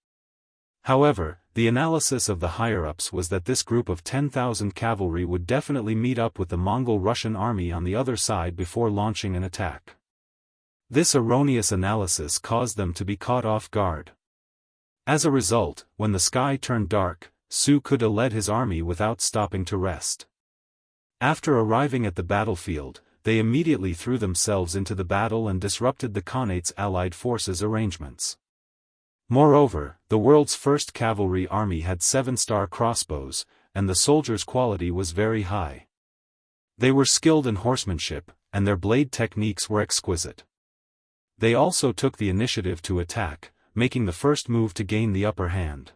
However, the analysis of the higher-ups was that this group of 10,000 cavalry would definitely meet up with the Mongol-Russian army on the other side before launching an attack. This erroneous analysis caused them to be caught off guard. As a result, when the sky turned dark, Su Kuda led his army without stopping to rest. After arriving at the battlefield, they immediately threw themselves into the battle and disrupted the Khanate's allied forces' arrangements. Moreover, the world's first cavalry army had 7-star crossbows, and the soldiers' quality was very high. They were skilled in horsemanship, and their blade techniques were exquisite. They also took the initiative to attack, making the first move to gain the upper hand.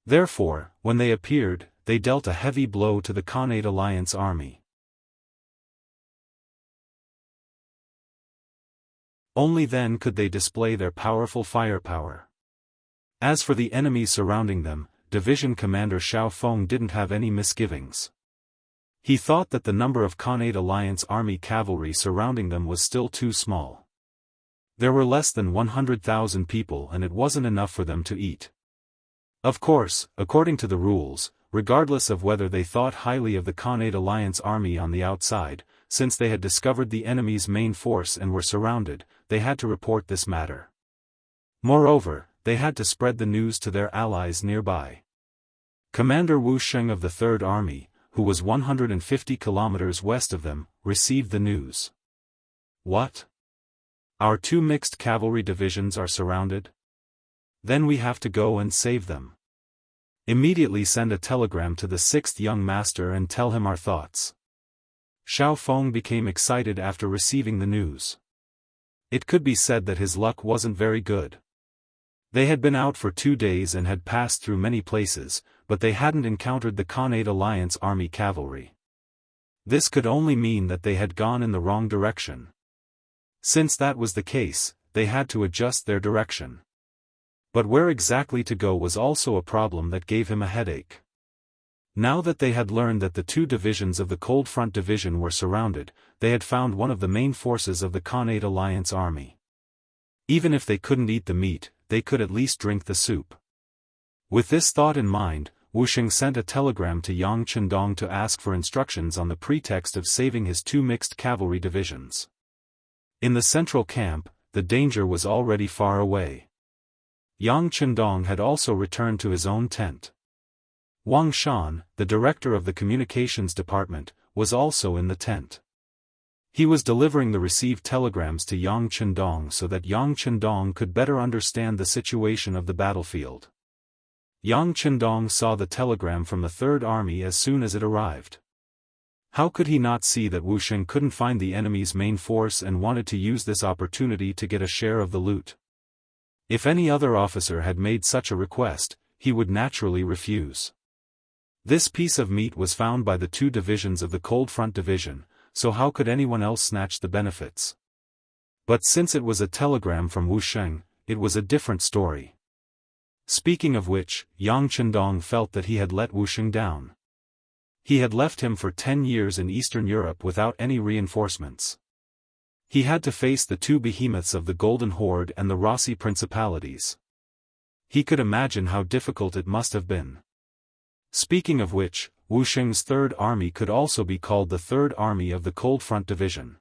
Therefore, when they appeared, they dealt a heavy blow to the Khanate Alliance army. Only then could they display their powerful firepower. As for the enemies surrounding them, Division Commander Xiao Feng didn't have any misgivings. He thought that the number of Khanate Alliance army cavalry surrounding them was still too small. There were less than 100,000 people and it wasn't enough for them to eat. Of course, according to the rules, regardless of whether they thought highly of the Khanate Alliance army on the outside, since they had discovered the enemy's main force and were surrounded, they had to report this matter. Moreover, they had to spread the news to their allies nearby. Commander Wu Sheng of the 3rd Army, who was 150 kilometers west of them, received the news. What? Our 2 mixed cavalry divisions are surrounded? Then we have to go and save them. Immediately send a telegram to the 6th young master and tell him our thoughts. Xiao Feng became excited after receiving the news. It could be said that his luck wasn't very good. They had been out for 2 days and had passed through many places, but they hadn't encountered the Khanate Alliance army cavalry. This could only mean that they had gone in the wrong direction. Since that was the case, they had to adjust their direction. But where exactly to go was also a problem that gave him a headache. Now that they had learned that the 2 divisions of the Cold Front Division were surrounded, they had found one of the main forces of the Khanate Alliance army. Even if they couldn't eat the meat, they could at least drink the soup. With this thought in mind, Wu Sheng sent a telegram to Yang Chendong to ask for instructions on the pretext of saving his 2 mixed cavalry divisions. In the central camp, the danger was already far away. Yang Chendong had also returned to his own tent. Wang Shan, the director of the communications department, was also in the tent. He was delivering the received telegrams to Yang Chendong so that Yang Chendong could better understand the situation of the battlefield. Yang Chendong saw the telegram from the 3rd Army as soon as it arrived. How could he not see that Wu Sheng couldn't find the enemy's main force and wanted to use this opportunity to get a share of the loot? If any other officer had made such a request, he would naturally refuse. This piece of meat was found by the 2 divisions of the Cold Front Division, so how could anyone else snatch the benefits? But since it was a telegram from Wu Sheng, it was a different story. Speaking of which, Yang Chendong felt that he had let Wu Sheng down. He had left him for 10 years in Eastern Europe without any reinforcements. He had to face the 2 behemoths of the Golden Horde and the Rossi Principalities. He could imagine how difficult it must have been. Speaking of which, Wu Sheng's 3rd Army could also be called the 3rd Army of the Cold Front Division.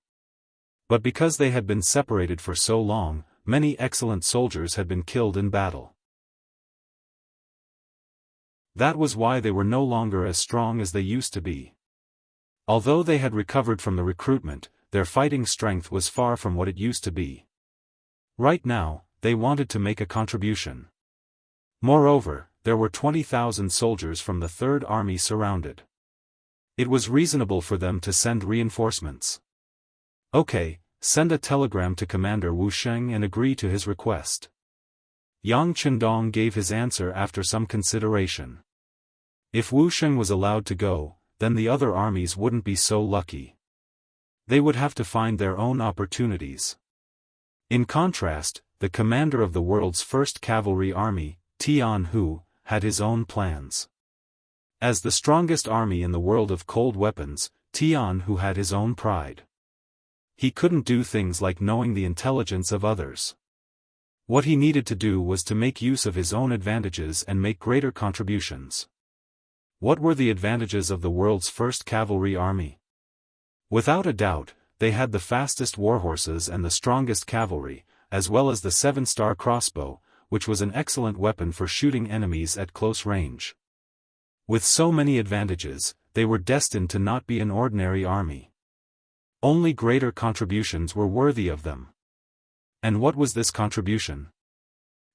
But because they had been separated for so long, many excellent soldiers had been killed in battle. That was why they were no longer as strong as they used to be. Although they had recovered from the recruitment, their fighting strength was far from what it used to be. Right now, they wanted to make a contribution. Moreover, there were 20,000 soldiers from the 3rd Army surrounded. It was reasonable for them to send reinforcements. Okay, send a telegram to Commander Wu Sheng and agree to his request. Yang Chendong gave his answer after some consideration. If Wu Sheng was allowed to go, then the other armies wouldn't be so lucky. They would have to find their own opportunities. In contrast, the commander of the world's first cavalry army, Jianghu, had his own plans. As the strongest army in the world of cold weapons, Jianghu had his own pride. He couldn't do things like knowing the intelligence of others. What he needed to do was to make use of his own advantages and make greater contributions. What were the advantages of the world's first cavalry army? Without a doubt, they had the fastest warhorses and the strongest cavalry, as well as the 7-star crossbow, which was an excellent weapon for shooting enemies at close range. With so many advantages, they were destined to not be an ordinary army. Only greater contributions were worthy of them. And what was this contribution?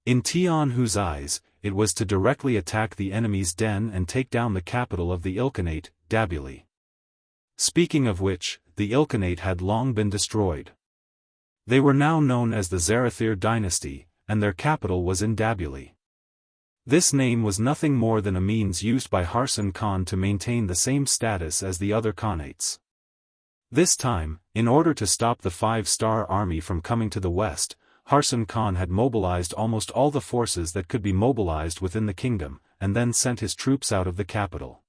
In Jianghu's eyes, it was to directly attack the enemy's den and take down the capital of the Ilkhanate, Dabuli. Speaking of which, the Ilkhanate had long been destroyed. They were now known as the Zarathir Dynasty, and their capital was in Dabuli. This name was nothing more than a means used by Harsan Khan to maintain the same status as the other Khanates. This time, in order to stop the 5-star army from coming to the west, Harsan Khan had mobilized almost all the forces that could be mobilized within the kingdom, and then sent his troops out of the capital.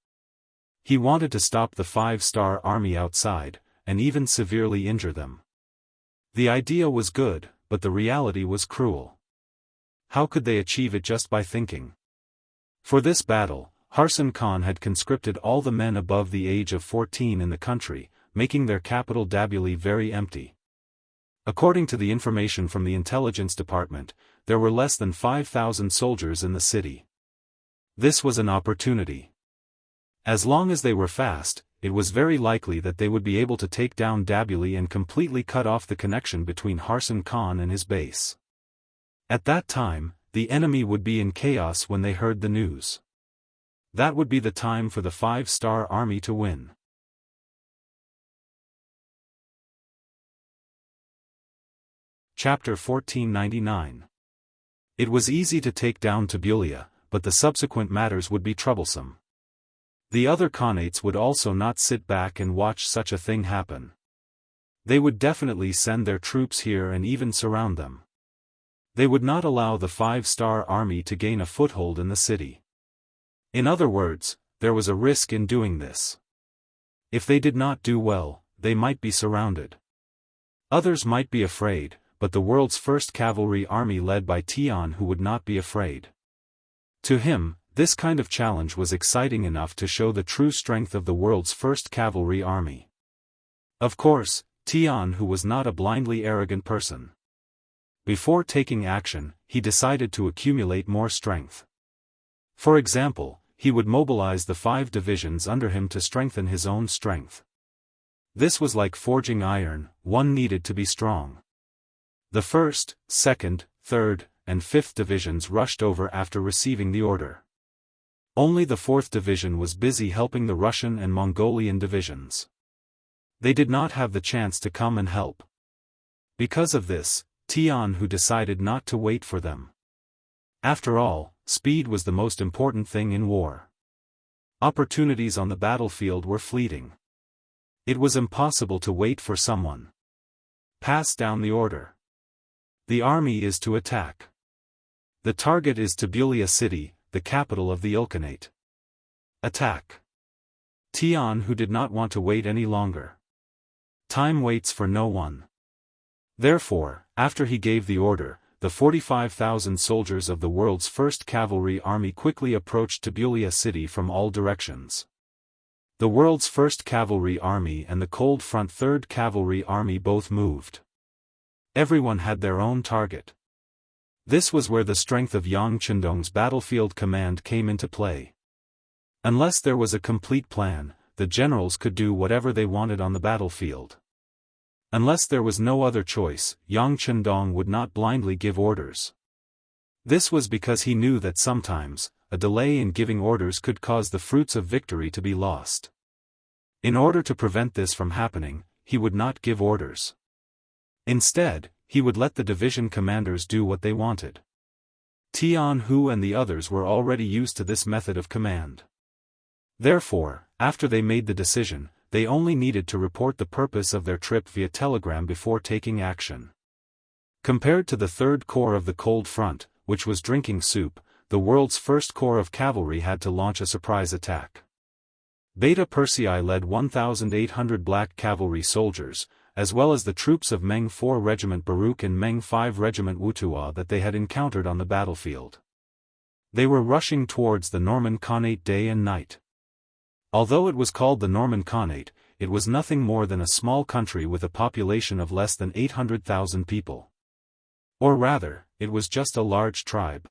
He wanted to stop the 5-star army outside, and even severely injure them. The idea was good, but the reality was cruel. How could they achieve it just by thinking? For this battle, Harsan Khan had conscripted all the men above the age of 14 in the country, making their capital Dabuli very empty. According to the information from the intelligence department, there were less than 5,000 soldiers in the city. This was an opportunity. As long as they were fast, it was very likely that they would be able to take down Dabuli and completely cut off the connection between Harsan Khan and his base. At that time, the enemy would be in chaos when they heard the news. That would be the time for the 5-star army to win. Chapter 1499. It was easy to take down Tabulia, but the subsequent matters would be troublesome. The other Khanates would also not sit back and watch such a thing happen. They would definitely send their troops here and even surround them. They would not allow the 5-star army to gain a foothold in the city. In other words, there was a risk in doing this. If they did not do well, they might be surrounded. Others might be afraid, but the world's first cavalry army led by Jianghu would not be afraid. To him, this kind of challenge was exciting enough to show the true strength of the world's first cavalry army. Of course, Jianghu was not a blindly arrogant person. Before taking action, he decided to accumulate more strength. For example, he would mobilize the 5 divisions under him to strengthen his own strength. This was like forging iron, one needed to be strong. The 1st, 2nd, 3rd, and 5th divisions rushed over after receiving the order. Only the 4th division was busy helping the Russian and Mongolian divisions. They did not have the chance to come and help. Because of this, Jianghu decided not to wait for them. After all, speed was the most important thing in war. Opportunities on the battlefield were fleeting. It was impossible to wait for someone. Pass down the order. The army is to attack. The target is Tabulia city, the capital of the Ilkhanate. Attack. Jianghu did not want to wait any longer. Time waits for no one. Therefore, after he gave the order, the 45,000 soldiers of the world's first cavalry army quickly approached Tabulia city from all directions. The world's first cavalry army and the Cold Front 3rd Cavalry Army both moved. Everyone had their own target. This was where the strength of Yang Chendong's battlefield command came into play. Unless there was a complete plan, the generals could do whatever they wanted on the battlefield. Unless there was no other choice, Yang Chendong would not blindly give orders. This was because he knew that sometimes, a delay in giving orders could cause the fruits of victory to be lost. In order to prevent this from happening, he would not give orders. Instead, he would let the division commanders do what they wanted. Jianghu and the others were already used to this method of command. Therefore, After they made the decision, they only needed to report the purpose of their trip via telegram before taking action. Compared to the Third Corps of the Cold Front, which was drinking soup, the world's first corps of cavalry had to launch a surprise attack. Beta Persei led 1,800 black cavalry soldiers, as well as the troops of Meng 4 Regiment Baruch and Meng 5 Regiment Wutua that they had encountered on the battlefield. They were rushing towards the Norman Khanate day and night. Although it was called the Norman Khanate, it was nothing more than a small country with a population of less than 800,000 people. Or rather, it was just a large tribe.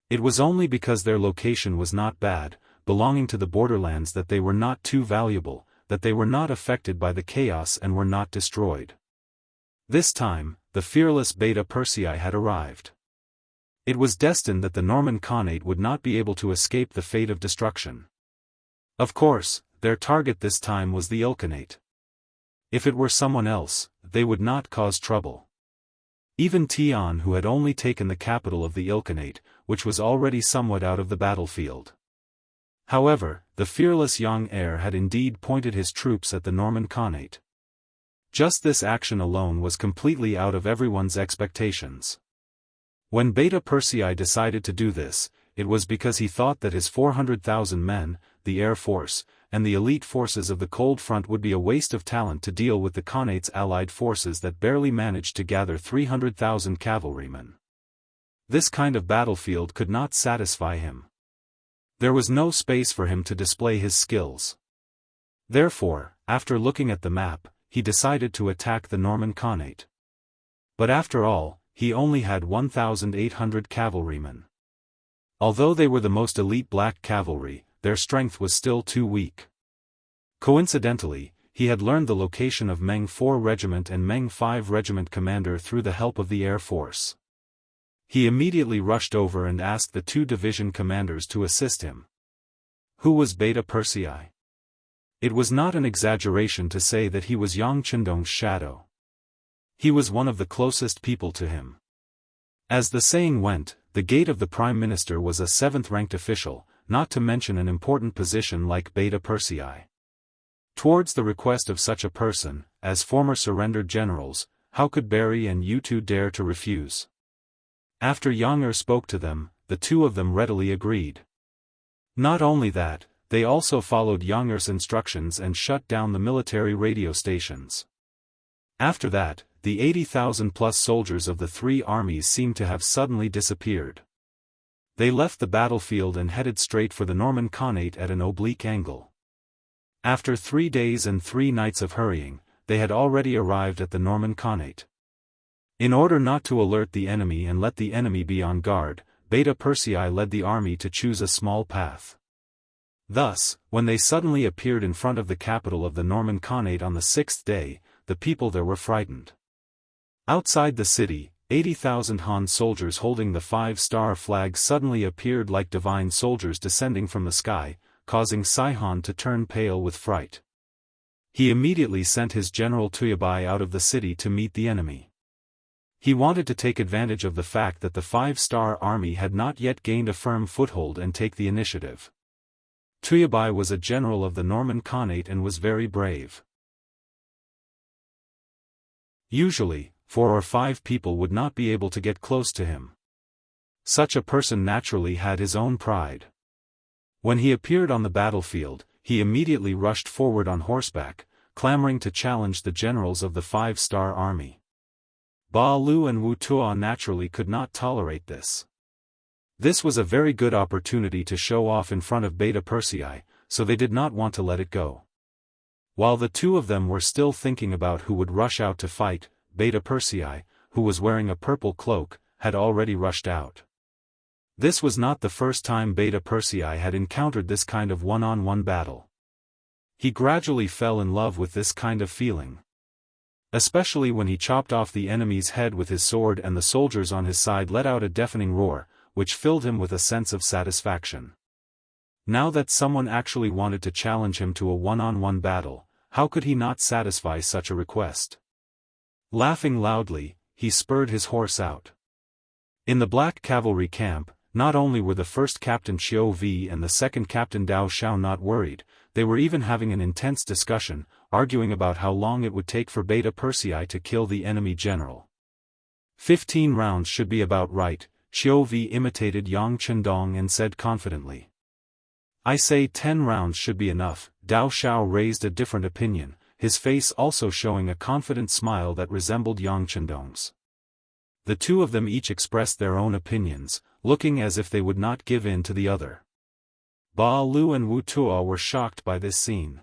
It was only because their location was not bad, belonging to the borderlands, that they were not too valuable, that they were not affected by the chaos and were not destroyed. This time, the fearless Beta Persei had arrived. It was destined that the Norman Khanate would not be able to escape the fate of destruction. Of course, their target this time was the Ilkhanate. If it were someone else, they would not cause trouble. Even Tian, who had only taken the capital of the Ilkhanate, which was already somewhat out of the battlefield. However, the fearless young heir had indeed pointed his troops at the Norman Khanate. Just this action alone was completely out of everyone's expectations. When Beta Persei decided to do this, it was because he thought that his 400,000 men, the Air Force, and the elite forces of the Cold Front would be a waste of talent to deal with the Khanate's allied forces that barely managed to gather 300,000 cavalrymen. This kind of battlefield could not satisfy him. There was no space for him to display his skills. Therefore, after looking at the map, he decided to attack the Norman Khanate. But after all, he only had 1,800 cavalrymen. Although they were the most elite black cavalry, their strength was still too weak. Coincidentally, he had learned the location of Meng 4 Regiment and Meng 5 Regiment commander through the help of the Air Force. He immediately rushed over and asked the 2 division commanders to assist him. Who was Beta Persei? It was not an exaggeration to say that he was Yang Qindong's shadow. He was one of the closest people to him. As the saying went, the gate of the Prime Minister was a 7th-ranked official, not to mention an important position like Beta Persei. Towards the request of such a person, as former surrendered generals, how could Barry and U2 dare to refuse? After Yang spoke to them, the 2 of them readily agreed. Not only that, they also followed Yang's instructions and shut down the military radio stations. After that, the 80,000-plus soldiers of the 3 armies seemed to have suddenly disappeared. They left the battlefield and headed straight for the Norman Khanate at an oblique angle. After 3 days and 3 nights of hurrying, they had already arrived at the Norman Khanate. In order not to alert the enemy and let the enemy be on guard, Beta Persei led the army to choose a small path. Thus, when they suddenly appeared in front of the capital of the Norman Khanate on the 6th day, the people there were frightened. Outside the city, 80,000 Han soldiers holding the 5-star flag suddenly appeared like divine soldiers descending from the sky, causing Saihan to turn pale with fright. He immediately sent his general Tuyabai out of the city to meet the enemy. He wanted to take advantage of the fact that the 5-star army had not yet gained a firm foothold and take the initiative. Tuyabai was a general of the Norman Khanate and was very brave. Usually, 4 or 5 people would not be able to get close to him. Such a person naturally had his own pride. When he appeared on the battlefield, he immediately rushed forward on horseback, clamoring to challenge the generals of the 5-star army. Ba Lu and Wu Tuo naturally could not tolerate this. This was a very good opportunity to show off in front of Beta Persei, so they did not want to let it go. While the 2 of them were still thinking about who would rush out to fight, Beta Persei, who was wearing a purple cloak, had already rushed out. This was not the first time Beta Persei had encountered this kind of one-on-one battle. He gradually fell in love with this kind of feeling. Especially when he chopped off the enemy's head with his sword and the soldiers on his side let out a deafening roar, which filled him with a sense of satisfaction. Now that someone actually wanted to challenge him to a one-on-one battle, how could he not satisfy such a request? Laughing loudly, he spurred his horse out. In the black cavalry camp, not only were the first Captain Xiao Vi and the second Captain Dao Xiao not worried, they were even having an intense discussion, arguing about how long it would take for Beta Persei to kill the enemy general. 15 rounds should be about right, Xiao Vi imitated Yang Chendong and said confidently. I say 10 rounds should be enough. Dao Xiao raised a different opinion, his face also showing a confident smile that resembled Yang Chendong's. The two of them each expressed their own opinions, looking as if they would not give in to the other. Ba Lu and Wu Tuo were shocked by this scene.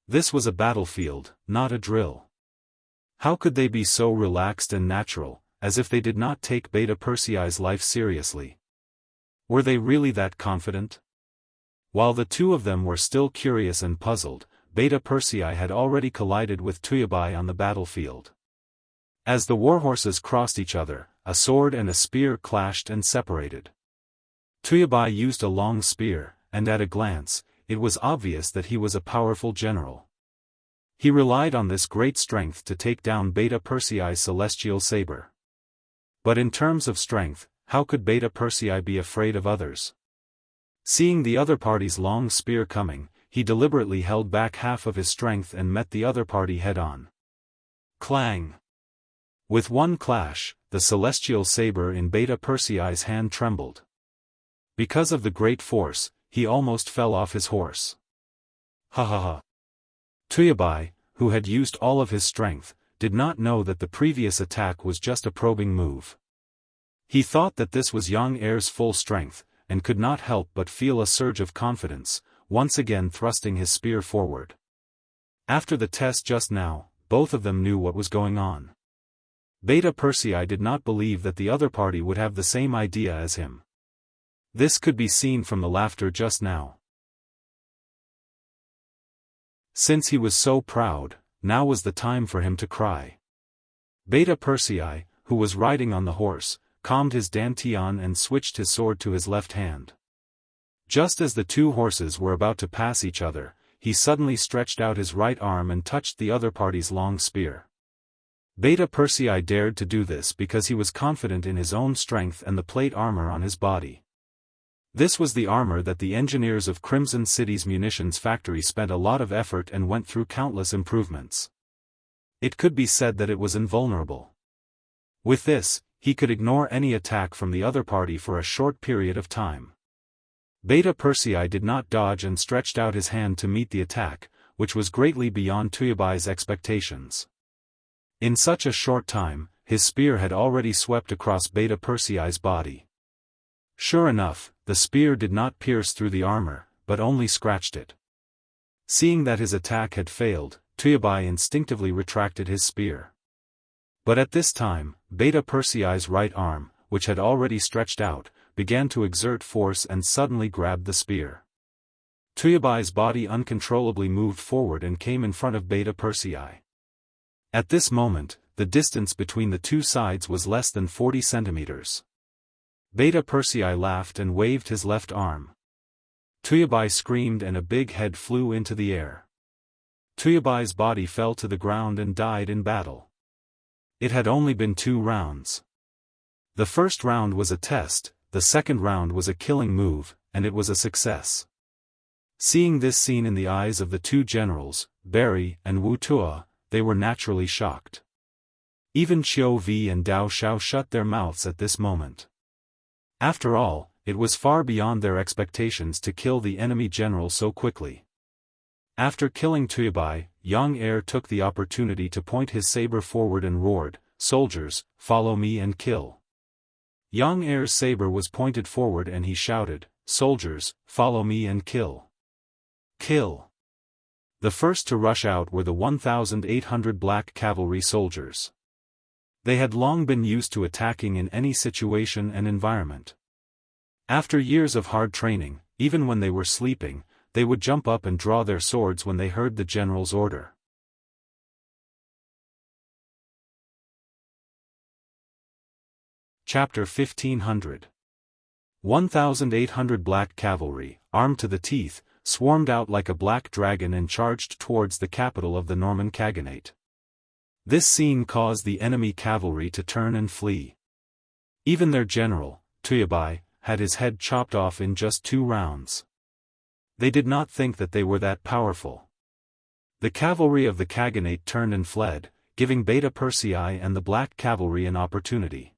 This was a battlefield, not a drill. How could they be so relaxed and natural, as if they did not take Beta Persei's life seriously? Were they really that confident? While the two of them were still curious and puzzled, Beta Persei had already collided with Tuyabai on the battlefield. As the warhorses crossed each other, a sword and a spear clashed and separated. Tuyabai used a long spear, and at a glance, it was obvious that he was a powerful general. He relied on this great strength to take down Beta Persei's celestial saber. But in terms of strength, how could Beta Persei be afraid of others? Seeing the other party's long spear coming, he deliberately held back half of his strength and met the other party head-on. Clang! With one clash, the celestial saber in Beta Persei's hand trembled. Because of the great force, he almost fell off his horse. Ha ha ha! Tuyabai, who had used all of his strength, did not know that the previous attack was just a probing move. He thought that this was Yang Er's full strength, and could not help but feel a surge of confidence, once again thrusting his spear forward. After the test just now, both of them knew what was going on. Beta Persei did not believe that the other party would have the same idea as him. This could be seen from the laughter just now. Since he was so proud, now was the time for him to cry. Beta Persei, who was riding on the horse, calmed his dantian and switched his sword to his left hand. Just as the two horses were about to pass each other, he suddenly stretched out his right arm and touched the other party's long spear. Beta Persei dared to do this because he was confident in his own strength and the plate armor on his body. This was the armor that the engineers of Crimson City's munitions factory spent a lot of effort and went through countless improvements. It could be said that it was invulnerable. With this, he could ignore any attack from the other party for a short period of time. Beta Persei did not dodge and stretched out his hand to meet the attack, which was greatly beyond Tuyabai's expectations. In such a short time, his spear had already swept across Beta Persei's body. Sure enough, the spear did not pierce through the armor, but only scratched it. Seeing that his attack had failed, Tuyabai instinctively retracted his spear. But at this time, Beta Persei's right arm, which had already stretched out, began to exert force and suddenly grabbed the spear. Tuyabai's body uncontrollably moved forward and came in front of Beta Persei. At this moment, the distance between the two sides was less than 40 centimeters. Beta Persei laughed and waved his left arm. Tuyabai screamed and a big head flew into the air. Tuyabai's body fell to the ground and died in battle. It had only been 2 rounds. The first round was a test, the second round was a killing move, and it was a success. Seeing this scene in the eyes of the two generals, Barry and Wu Tuo, they were naturally shocked. Even Xiao Vi and Dao Xiao shut their mouths at this moment. After all, it was far beyond their expectations to kill the enemy general so quickly. After killing Tuyabai, Yang Er took the opportunity to point his saber forward and roared, "Soldiers, follow me and kill." Yang Er's saber was pointed forward and he shouted, "Soldiers, follow me and kill. Kill." The first to rush out were the 1,800 black cavalry soldiers. They had long been used to attacking in any situation and environment. After years of hard training, even when they were sleeping, they would jump up and draw their swords when they heard the general's order. Chapter 1500. 1,800 black cavalry, armed to the teeth, swarmed out like a black dragon and charged towards the capital of the Norman Khaganate. This scene caused the enemy cavalry to turn and flee. Even their general, Tuyabai, had his head chopped off in just 2 rounds. They did not think that they were that powerful. The cavalry of the Khaganate turned and fled, giving Beta Persei and the Black Cavalry an opportunity.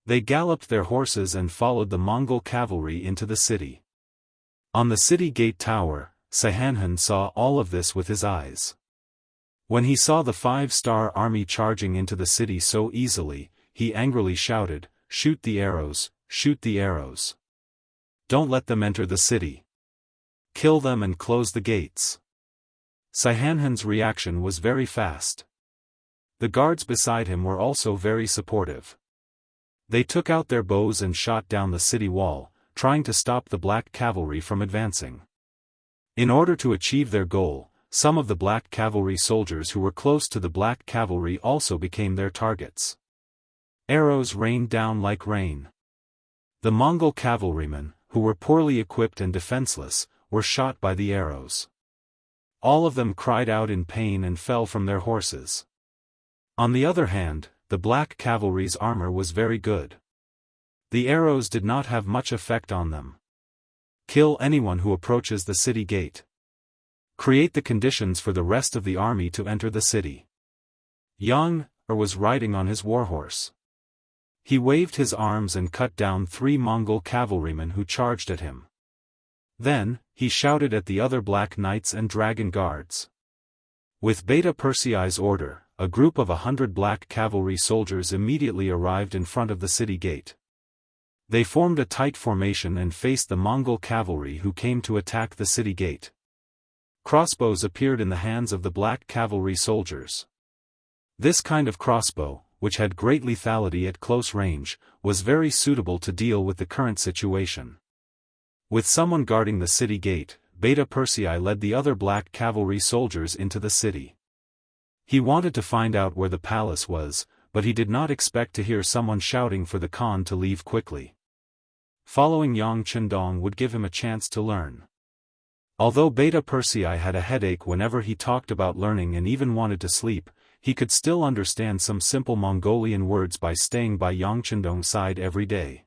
They galloped their horses and followed the Mongol cavalry into the city. On the city gate tower, Xianxia saw all of this with his eyes. When he saw the 5-star army charging into the city so easily, he angrily shouted, "Shoot the arrows, shoot the arrows. Don't let them enter the city. Kill them and close the gates." Xianxia's reaction was very fast. The guards beside him were also very supportive. They took out their bows and shot down the city wall, trying to stop the Black Cavalry from advancing. In order to achieve their goal, some of the Black Cavalry soldiers who were close to the Black Cavalry also became their targets. Arrows rained down like rain. The Mongol cavalrymen, who were poorly equipped and defenseless, were shot by the arrows. All of them cried out in pain and fell from their horses. On the other hand, the Black Cavalry's armor was very good. The arrows did not have much effect on them. Kill anyone who approaches the city gate. Create the conditions for the rest of the army to enter the city. Yuan was riding on his warhorse. He waved his arms and cut down 3 Mongol cavalrymen who charged at him. Then, he shouted at the other Black Knights and Dragon Guards. With Beta Persei's order, a group of 100 Black Cavalry soldiers immediately arrived in front of the city gate. They formed a tight formation and faced the Mongol cavalry who came to attack the city gate. Crossbows appeared in the hands of the Black Cavalry soldiers. This kind of crossbow, which had great lethality at close range, was very suitable to deal with the current situation. With someone guarding the city gate, Beta Persei led the other Black Cavalry soldiers into the city. He wanted to find out where the palace was, but he did not expect to hear someone shouting for the Khan to leave quickly. Following Yang Chendong would give him a chance to learn. Although Beta Persei had a headache whenever he talked about learning and even wanted to sleep, he could still understand some simple Mongolian words by staying by Yang Chendong's side every day.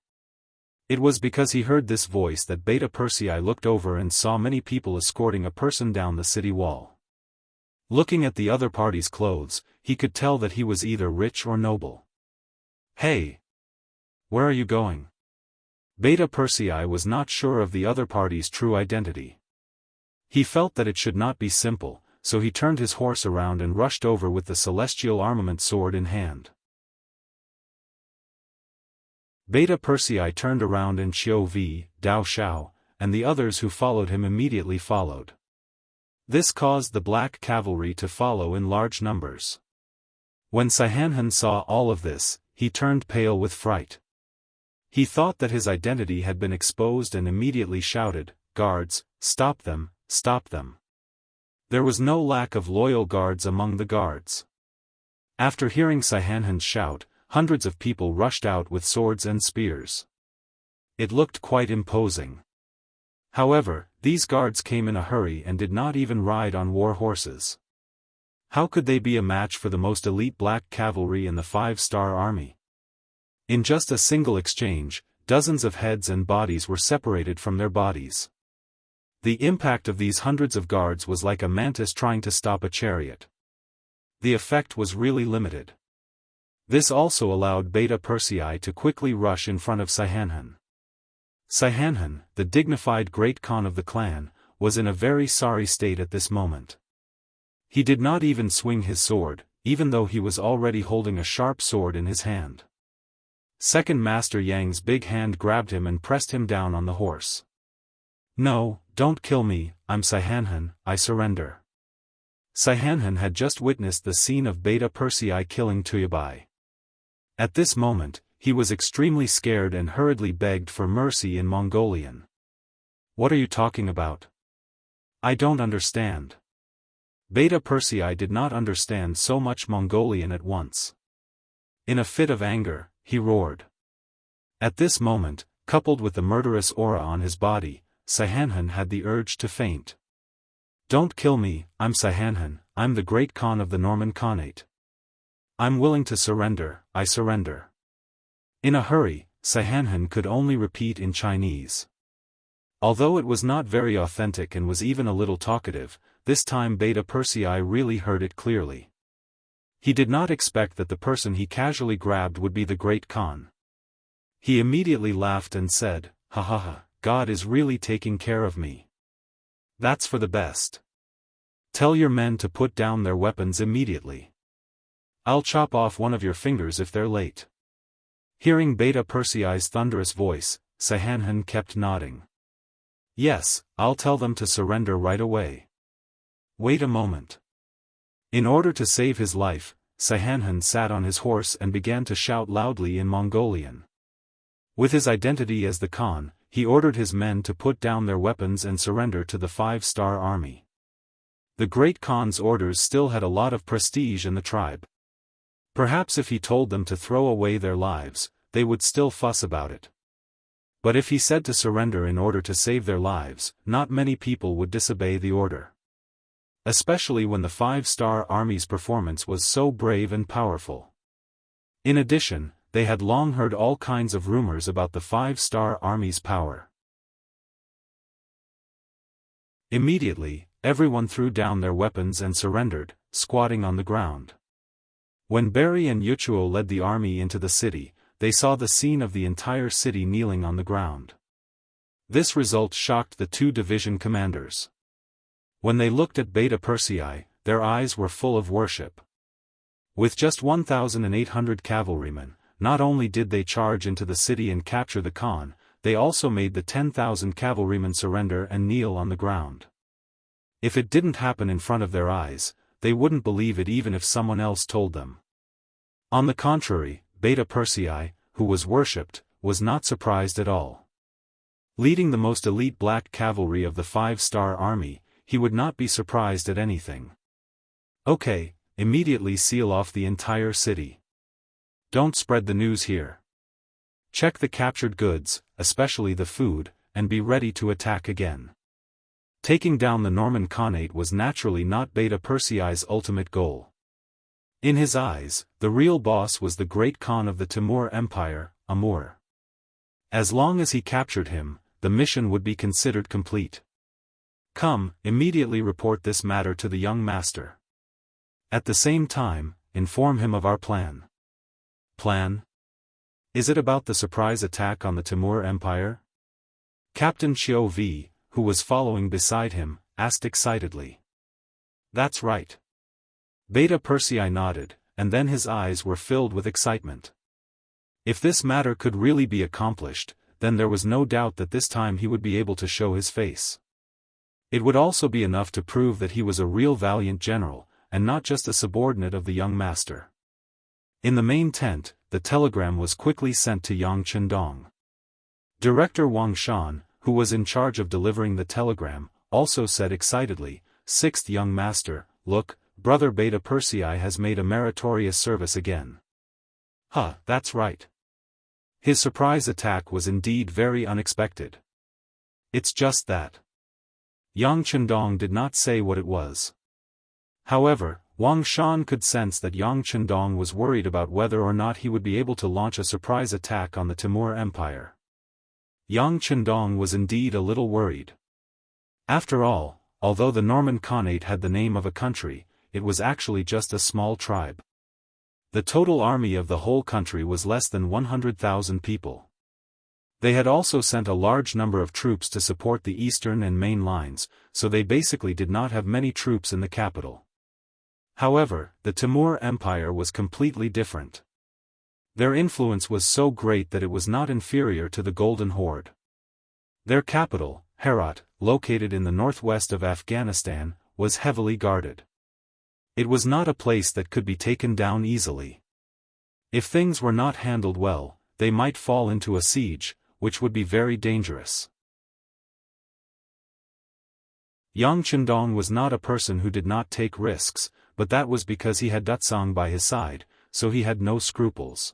It was because he heard this voice that Beta Persei looked over and saw many people escorting a person down the city wall. Looking at the other party's clothes, he could tell that he was either rich or noble. "Hey! Where are you going?" Beta Persei was not sure of the other party's true identity. He felt that it should not be simple, so he turned his horse around and rushed over with the celestial armament sword in hand. Beta Persei turned around and Xiu Vi, Dao Shao, and the others who followed him immediately followed. This caused the Black Cavalry to follow in large numbers. When Xianxia saw all of this, he turned pale with fright. He thought that his identity had been exposed and immediately shouted, "Guards, stop them, stop them." There was no lack of loyal guards among the guards. After hearing Xianxia's shout, hundreds of people rushed out with swords and spears. It looked quite imposing. However, these guards came in a hurry and did not even ride on war horses. How could they be a match for the most elite Black Cavalry in the 5-star army? In just a single exchange, dozens of heads and bodies were separated from their bodies. The impact of these hundreds of guards was like a mantis trying to stop a chariot. The effect was really limited. This also allowed Beta Persei to quickly rush in front of Xianxia. Xianxia, the dignified great Khan of the clan, was in a very sorry state at this moment. He did not even swing his sword, even though he was already holding a sharp sword in his hand. Second Master Yang's big hand grabbed him and pressed him down on the horse. "No, don't kill me, I'm Xianxia, I surrender." Xianxia had just witnessed the scene of Beta Persei killing Tuyabai. At this moment, he was extremely scared and hurriedly begged for mercy in Mongolian. "What are you talking about? I don't understand." Beta Persei did not understand so much Mongolian at once. In a fit of anger, he roared. At this moment, coupled with the murderous aura on his body, Xianxia had the urge to faint. "Don't kill me, I'm Xianxia, I'm the great Khan of the Norman Khanate. I'm willing to surrender, I surrender." In a hurry, Xianxia could only repeat in Chinese. Although it was not very authentic and was even a little talkative, this time Beta Persei really heard it clearly. He did not expect that the person he casually grabbed would be the Great Khan. He immediately laughed and said, "Ha ha ha, God is really taking care of me. That's for the best. Tell your men to put down their weapons immediately. I'll chop off one of your fingers if they're late." Hearing Beta Persei's thunderous voice, Xianxia kept nodding. "Yes, I'll tell them to surrender right away. Wait a moment." In order to save his life, Xianxia sat on his horse and began to shout loudly in Mongolian. With his identity as the Khan, he ordered his men to put down their weapons and surrender to the 5-star army. The Great Khan's orders still had a lot of prestige in the tribe. Perhaps if he told them to throw away their lives, they would still fuss about it. But if he said to surrender in order to save their lives, not many people would disobey the order. Especially when the 5-star army's performance was so brave and powerful. In addition, they had long heard all kinds of rumors about the 5-star army's power. Immediately, everyone threw down their weapons and surrendered, squatting on the ground. When Barry and Yuchuo led the army into the city, they saw the scene of the entire city kneeling on the ground. This result shocked the 2 division commanders. When they looked at Beta Persei, their eyes were full of worship. With just 1,800 cavalrymen, not only did they charge into the city and capture the Khan, they also made the 10,000 cavalrymen surrender and kneel on the ground. If it didn't happen in front of their eyes, they wouldn't believe it even if someone else told them. On the contrary, Beta Persei, who was worshipped, was not surprised at all. Leading the most elite black cavalry of the 5-star army, he would not be surprised at anything. Okay, immediately seal off the entire city. Don't spread the news here. Check the captured goods, especially the food, and be ready to attack again. Taking down the Norman Khanate was naturally not Beta Persei's ultimate goal. In his eyes, the real boss was the Great Khan of the Timur Empire, Amur. As long as he captured him, the mission would be considered complete. Come, immediately report this matter to the young master. At the same time, inform him of our plan. Plan? Is it about the surprise attack on the Timur Empire? Captain Xiao V, who was following beside him, asked excitedly. That's right. Beta Persei nodded, and then his eyes were filled with excitement. If this matter could really be accomplished, then there was no doubt that this time he would be able to show his face. It would also be enough to prove that he was a real valiant general, and not just a subordinate of the young master. In the main tent, the telegram was quickly sent to Yang Chendong. Director Wang Shan, who was in charge of delivering the telegram, also said excitedly, "Sixth young master, look, Brother Beta Persei has made a meritorious service again." That's right. His surprise attack was indeed very unexpected. It's just that. Yang Chendong did not say what it was. However, Wang Shan could sense that Yang Chendong was worried about whether or not he would be able to launch a surprise attack on the Timur Empire. Yang Chendong was indeed a little worried. After all, although the Norman Khanate had the name of a country, it was actually just a small tribe. The total army of the whole country was less than 100,000 people. They had also sent a large number of troops to support the eastern and main lines, so they basically did not have many troops in the capital. However, the Timur Empire was completely different. Their influence was so great that it was not inferior to the Golden Horde. Their capital, Herat, located in the northwest of Afghanistan, was heavily guarded. It was not a place that could be taken down easily. If things were not handled well, they might fall into a siege, which would be very dangerous. Yang Chendong was not a person who did not take risks, but that was because he had Dutsang by his side, so he had no scruples.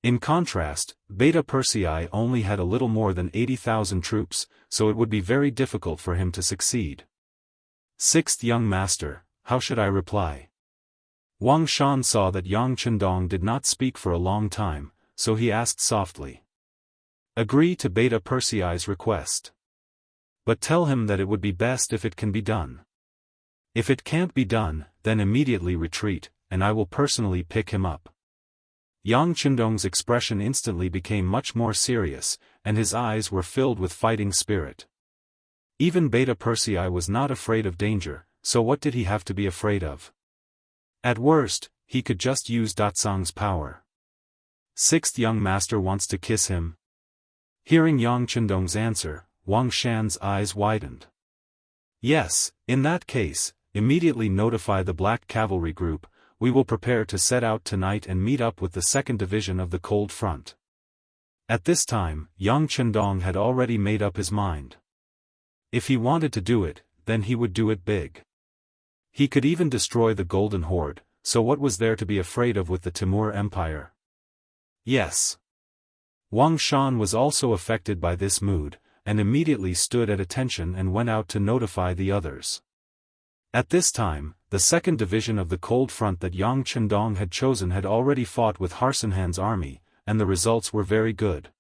In contrast, Beta Persei only had a little more than 80,000 troops, so it would be very difficult for him to succeed. Sixth young master, how should I reply? Wang Shan saw that Yang Chendong did not speak for a long time, so he asked softly. Agree to Beta Persei's request. But tell him that it would be best if it can be done. If it can't be done, then immediately retreat, and I will personally pick him up. Yang Qindong's expression instantly became much more serious, and his eyes were filled with fighting spirit. Even Beta Persei was not afraid of danger, so what did he have to be afraid of? At worst, he could just use Datsang's power. Sixth young master wants to kiss him. Hearing Yang Qindong's answer, Wang Shan's eyes widened. Yes, in that case, immediately notify the Black Cavalry Group. We will prepare to set out tonight and meet up with the 2nd Division of the Cold Front. At this time, Yang Qindong had already made up his mind. If he wanted to do it, then he would do it big. He could even destroy the Golden Horde, so what was there to be afraid of with the Timur Empire? Yes. Wang Shan was also affected by this mood, and immediately stood at attention and went out to notify the others. At this time, the 2nd Division of the Cold Front that Yang Qindong had chosen had already fought with Harsenhan's army, and the results were very good.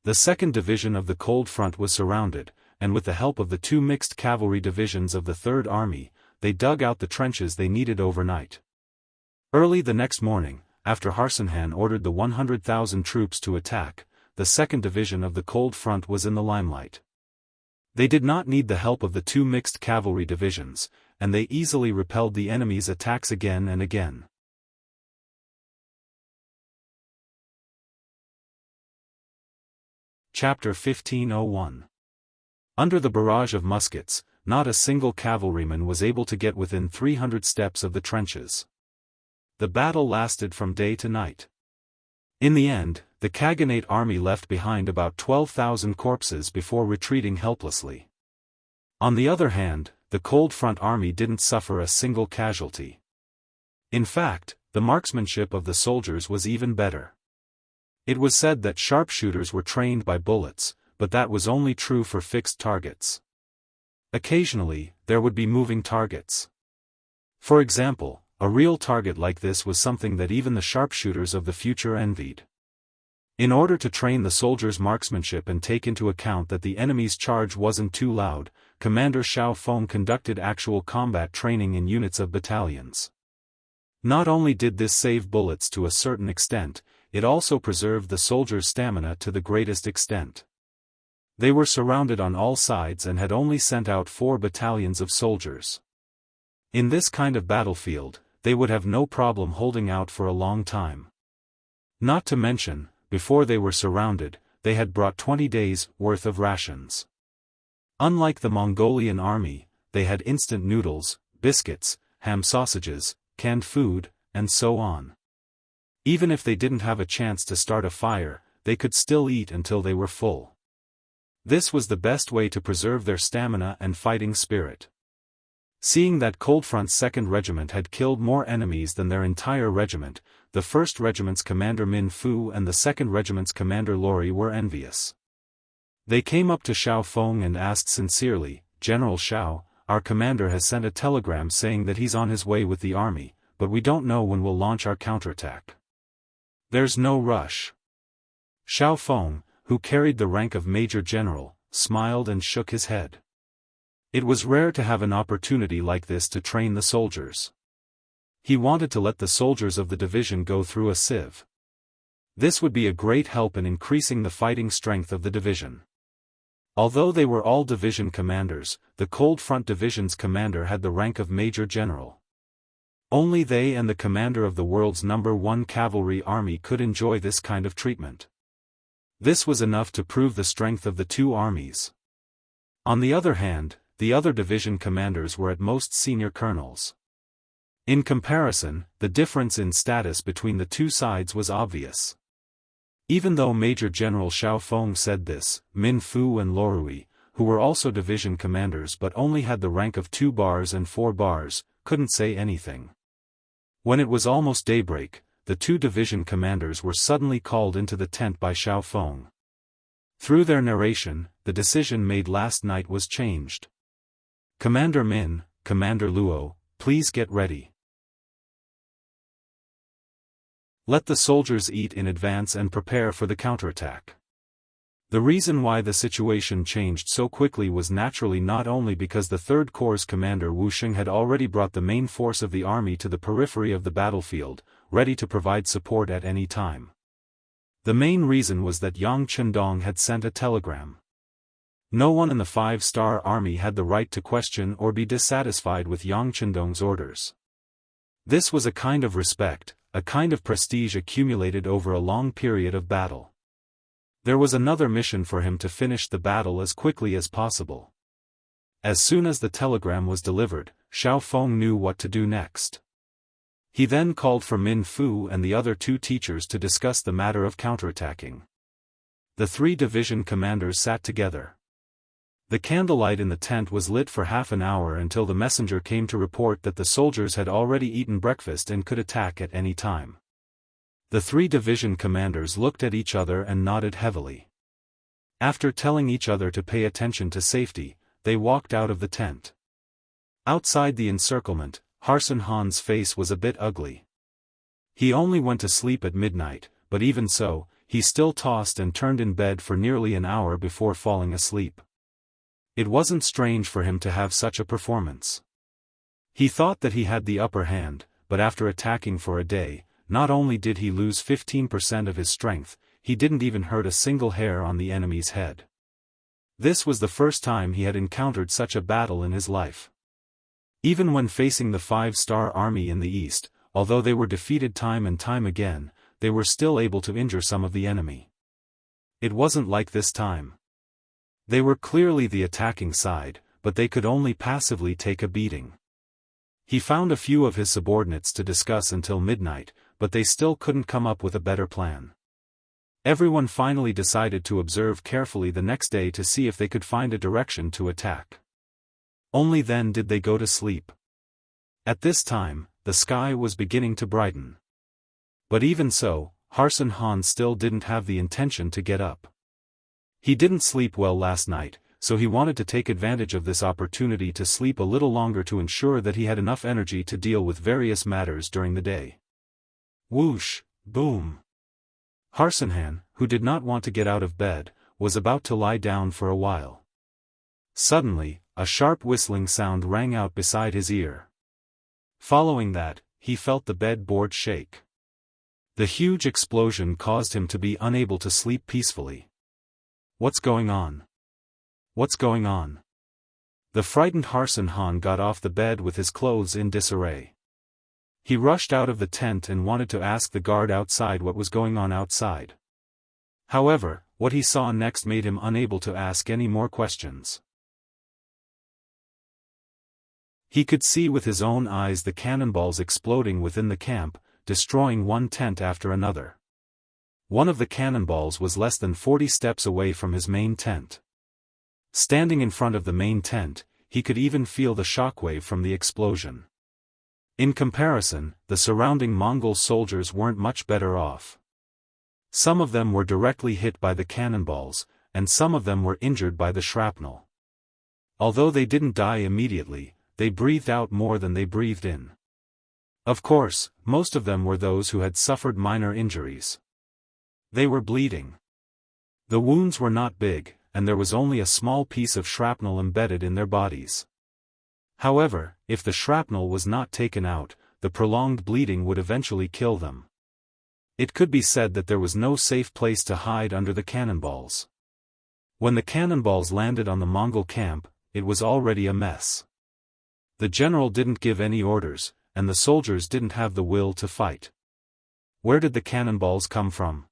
The 2nd Division of the Cold Front was surrounded, and with the help of the 2 mixed cavalry divisions of the 3rd Army, they dug out the trenches they needed overnight. Early the next morning, after Harsenhan ordered the 100,000 troops to attack, the 2nd Division of the Cold Front was in the limelight. They did not need the help of the 2 mixed cavalry divisions, and they easily repelled the enemy's attacks again and again. Chapter 1501. Under the barrage of muskets, not a single cavalryman was able to get within 300 steps of the trenches. The battle lasted from day to night. In the end, the Khaganate army left behind about 12,000 corpses before retreating helplessly. On the other hand, the Cold Front army didn't suffer a single casualty. In fact, the marksmanship of the soldiers was even better. It was said that sharpshooters were trained by bullets, but that was only true for fixed targets. Occasionally, there would be moving targets. For example, a real target like this was something that even the sharpshooters of the future envied. In order to train the soldiers' marksmanship and take into account that the enemy's charge wasn't too loud, Commander Xiao Feng conducted actual combat training in units of battalions. Not only did this save bullets to a certain extent, it also preserved the soldiers' stamina to the greatest extent. They were surrounded on all sides and had only sent out 4 battalions of soldiers. In this kind of battlefield, they would have no problem holding out for a long time. Not to mention, before they were surrounded, they had brought 20 days' worth of rations. Unlike the Mongolian army, they had instant noodles, biscuits, ham sausages, canned food, and so on. Even if they didn't have a chance to start a fire, they could still eat until they were full. This was the best way to preserve their stamina and fighting spirit. Seeing that Cold Front's 2nd Regiment had killed more enemies than their entire regiment, the 1st Regiment's commander Min Fu and the 2nd Regiment's commander Lori were envious. They came up to Xiao Feng and asked sincerely, "General Xiao, our commander has sent a telegram saying that he's on his way with the army, but we don't know when we'll launch our counterattack." "There's no rush." Xiao Feng, who carried the rank of Major General, smiled and shook his head. It was rare to have an opportunity like this to train the soldiers. He wanted to let the soldiers of the division go through a sieve. This would be a great help in increasing the fighting strength of the division. Although they were all division commanders, the Cold Front Division's commander had the rank of Major General. Only they and the commander of the world's #1 cavalry army could enjoy this kind of treatment. This was enough to prove the strength of the 2 armies. On the other hand, the other division commanders were at most senior colonels. In comparison, the difference in status between the 2 sides was obvious. Even though Major General Xiao Feng said this, Min Fu and Lorui, who were also division commanders but only had the rank of 2 bars and 4 bars, couldn't say anything. When it was almost daybreak, the 2 division commanders were suddenly called into the tent by Xiao Feng. Through their narration, the decision made last night was changed. "Commander Min, Commander Luo, please get ready. Let the soldiers eat in advance and prepare for the counterattack. The reason why the situation changed so quickly was naturally not only because the 3rd Corps commander Wu Xing had already brought the main force of the army to the periphery of the battlefield, ready to provide support at any time. The main reason was that Yang Chendong had sent a telegram. No one in the 5-star army had the right to question or be dissatisfied with Yang Chendong's orders. This was a kind of respect, a kind of prestige accumulated over a long period of battle. There was another mission for him to finish the battle as quickly as possible. As soon as the telegram was delivered, Xiao Feng knew what to do next. He then called for Min Fu and the other 2 teachers to discuss the matter of counterattacking. The 3 division commanders sat together. The candlelight in the tent was lit for half an hour until the messenger came to report that the soldiers had already eaten breakfast and could attack at any time. The 3 division commanders looked at each other and nodded heavily. After telling each other to pay attention to safety, they walked out of the tent. Outside the encirclement, Harsun Han's face was a bit ugly. He only went to sleep at midnight, but even so, he still tossed and turned in bed for nearly an hour before falling asleep. It wasn't strange for him to have such a performance. He thought that he had the upper hand, but after attacking for a day, not only did he lose 15% of his strength, he didn't even hurt a single hair on the enemy's head. This was the first time he had encountered such a battle in his life. Even when facing the 5-star army in the east, although they were defeated time and time again, they were still able to injure some of the enemy. It wasn't like this time. They were clearly the attacking side, but they could only passively take a beating. He found a few of his subordinates to discuss until midnight, but they still couldn't come up with a better plan. Everyone finally decided to observe carefully the next day to see if they could find a direction to attack. Only then did they go to sleep. At this time, the sky was beginning to brighten. But even so, Harsun Han still didn't have the intention to get up. He didn't sleep well last night, so he wanted to take advantage of this opportunity to sleep a little longer to ensure that he had enough energy to deal with various matters during the day. Whoosh, boom. Harsun Han, who did not want to get out of bed, was about to lie down for a while. Suddenly, a sharp whistling sound rang out beside his ear. Following that, he felt the bed board shake. The huge explosion caused him to be unable to sleep peacefully. What's going on? What's going on? The frightened Harsun Han got off the bed with his clothes in disarray. He rushed out of the tent and wanted to ask the guard outside what was going on outside. However, what he saw next made him unable to ask any more questions. He could see with his own eyes the cannonballs exploding within the camp, destroying one tent after another. One of the cannonballs was less than 40 steps away from his main tent. Standing in front of the main tent, he could even feel the shockwave from the explosion. In comparison, the surrounding Mongol soldiers weren't much better off. Some of them were directly hit by the cannonballs, and some of them were injured by the shrapnel. Although they didn't die immediately, they breathed out more than they breathed in. Of course, most of them were those who had suffered minor injuries. They were bleeding. The wounds were not big, and there was only a small piece of shrapnel embedded in their bodies. However, if the shrapnel was not taken out, the prolonged bleeding would eventually kill them. It could be said that there was no safe place to hide under the cannonballs. When the cannonballs landed on the Mongol camp, it was already a mess. The general didn't give any orders, and the soldiers didn't have the will to fight. Where did the cannonballs come from?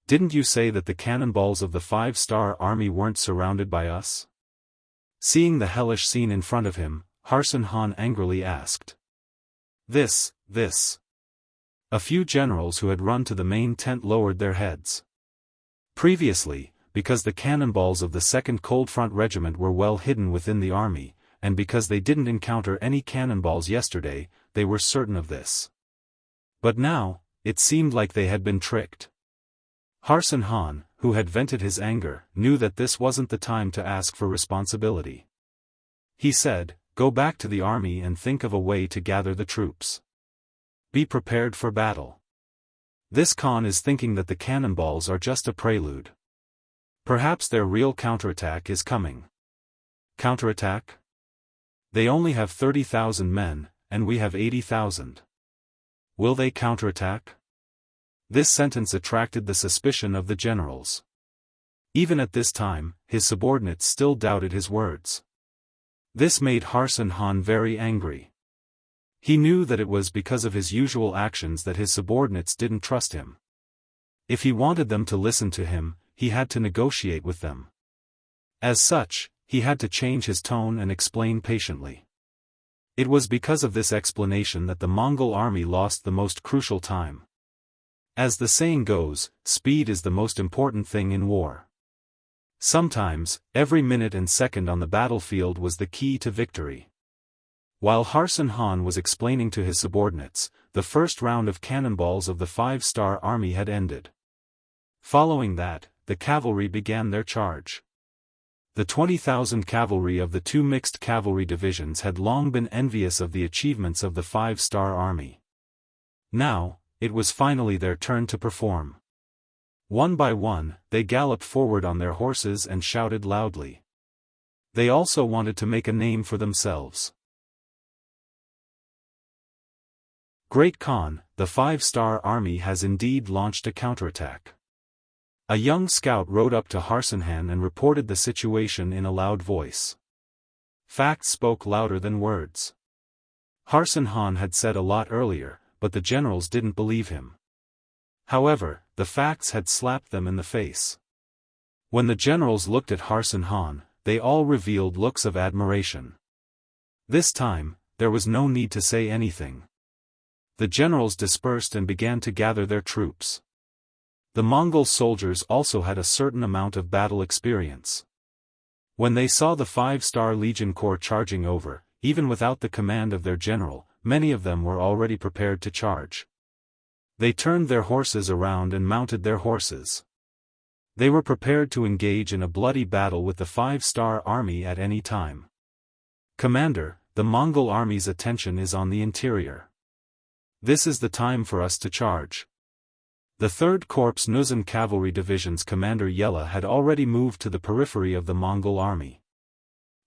Didn't you say that the cannonballs of the 5-star army weren't surrounded by us? Seeing the hellish scene in front of him, Harsun Han angrily asked. This. A few generals who had run to the main tent lowered their heads. Previously, because the cannonballs of the 2nd Cold Front Regiment were well hidden within the army, and because they didn't encounter any cannonballs yesterday, they were certain of this. But now, it seemed like they had been tricked. Harsun Han, who had vented his anger, knew that this wasn't the time to ask for responsibility. He said, "Go back to the army and think of a way to gather the troops. Be prepared for battle. This Khan is thinking that the cannonballs are just a prelude. Perhaps their real counterattack is coming. Counterattack? They only have 30,000 men, and we have 80,000. Will they counterattack? This sentence attracted the suspicion of the generals. Even at this time, his subordinates still doubted his words. This made Harsan Han very angry. He knew that it was because of his usual actions that his subordinates didn't trust him. If he wanted them to listen to him, he had to negotiate with them. As such, he had to change his tone and explain patiently. It was because of this explanation that the Mongol army lost the most crucial time. As the saying goes, speed is the most important thing in war. Sometimes, every minute and second on the battlefield was the key to victory. While Harsan Han was explaining to his subordinates, the first round of cannonballs of the 5-star army had ended. Following that, the cavalry began their charge. The 20,000 cavalry of the two mixed cavalry divisions had long been envious of the achievements of the 5-star army. Now, it was finally their turn to perform. One by one, they galloped forward on their horses and shouted loudly. They also wanted to make a name for themselves. Great Khan, the 5-star army has indeed launched a counterattack. A young scout rode up to Harsan Han and reported the situation in a loud voice. Facts spoke louder than words. Harsan Han had said a lot earlier, but the generals didn't believe him. However, the facts had slapped them in the face. When the generals looked at Harsan Han, they all revealed looks of admiration. This time, there was no need to say anything. The generals dispersed and began to gather their troops. The Mongol soldiers also had a certain amount of battle experience. When they saw the 5-star Legion Corps charging over, even without the command of their general, many of them were already prepared to charge. They turned their horses around and mounted their horses. They were prepared to engage in a bloody battle with the 5-star army at any time. Commander, the Mongol army's attention is on the interior. This is the time for us to charge. The 3rd Corps Nuzan Cavalry Division's commander Yella had already moved to the periphery of the Mongol army.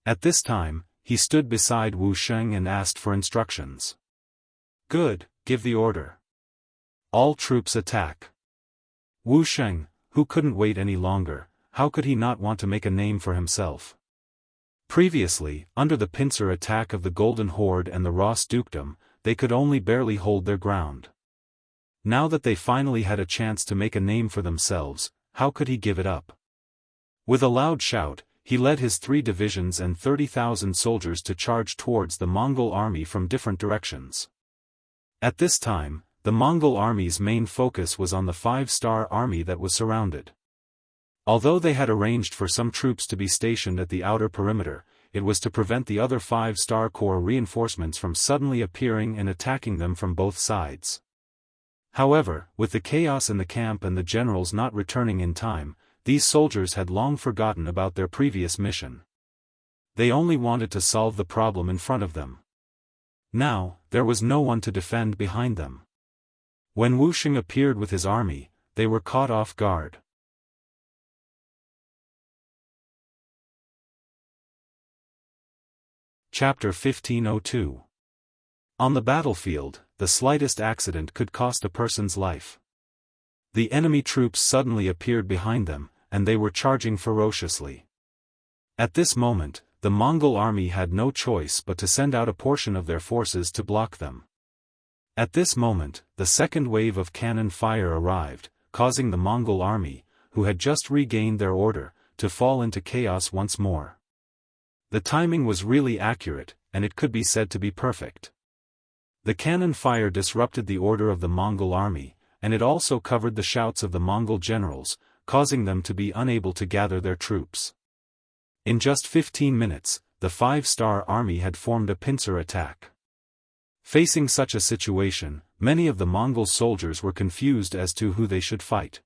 At this time, he stood beside Wu Sheng and asked for instructions. Good, give the order. All troops attack. Wu Sheng, who couldn't wait any longer, how could he not want to make a name for himself? Previously, under the pincer attack of the Golden Horde and the Ross Dukedom, they could only barely hold their ground. Now that they finally had a chance to make a name for themselves, how could he give it up? With a loud shout, he led his 3 divisions and 30,000 soldiers to charge towards the Mongol army from different directions. At this time, the Mongol army's main focus was on the 5-star army that was surrounded. Although they had arranged for some troops to be stationed at the outer perimeter, it was to prevent the other 5-star corps reinforcements from suddenly appearing and attacking them from both sides. However, with the chaos in the camp and the generals not returning in time, these soldiers had long forgotten about their previous mission. They only wanted to solve the problem in front of them. Now, there was no one to defend behind them. When Wu Sheng appeared with his army, they were caught off guard. Chapter 1502. On the battlefield, the slightest accident could cost a person's life. The enemy troops suddenly appeared behind them, and they were charging ferociously. At this moment, the Mongol army had no choice but to send out a portion of their forces to block them. At this moment, the second wave of cannon fire arrived, causing the Mongol army, who had just regained their order, to fall into chaos once more. The timing was really accurate, and it could be said to be perfect. The cannon fire disrupted the order of the Mongol army, and it also covered the shouts of the Mongol generals, causing them to be unable to gather their troops. In just 15 minutes, the 5-star army had formed a pincer attack. Facing such a situation, many of the Mongol soldiers were confused as to who they should fight.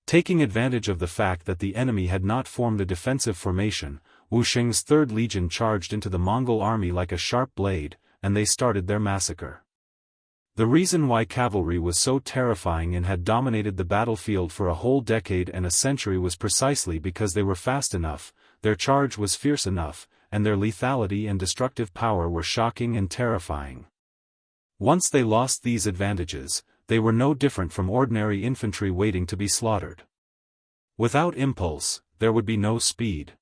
Taking advantage of the fact that the enemy had not formed a defensive formation, Wu Sheng's 3rd Legion charged into the Mongol army like a sharp blade, and they started their massacre. The reason why cavalry was so terrifying and had dominated the battlefield for a whole decade and a century was precisely because they were fast enough, their charge was fierce enough, and their lethality and destructive power were shocking and terrifying. Once they lost these advantages, they were no different from ordinary infantry waiting to be slaughtered. Without impulse, there would be no speed.